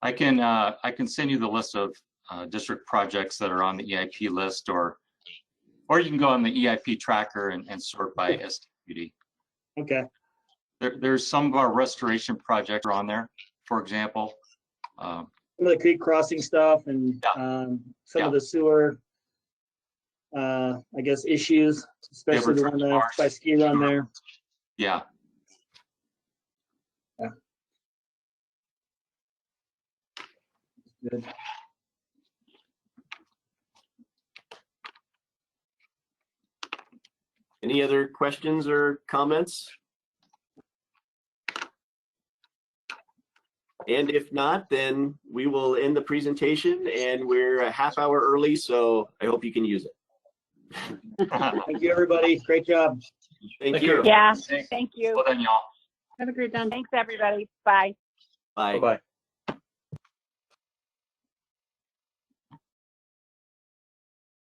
Speaker 9: I can send you the list of district projects that are on the EIP list, or you can go on the EIP tracker and sort by SDPUD.
Speaker 7: Okay.
Speaker 9: There's some of our restoration projects are on there, for example.
Speaker 7: Some of the creek crossing stuff and some of the sewer, I guess, issues, especially the one that's by ski run there.
Speaker 9: Yeah.
Speaker 7: Good.
Speaker 2: Any other questions or comments? And if not, then we will end the presentation, and we're a half hour early, so I hope you can use it.
Speaker 7: Thank you, everybody. Great job.
Speaker 2: Thank you.
Speaker 3: Yeah, thank you.
Speaker 9: Well done, y'all.
Speaker 4: Have a great day.
Speaker 3: Thanks, everybody. Bye.
Speaker 2: Bye.
Speaker 8: Bye-bye.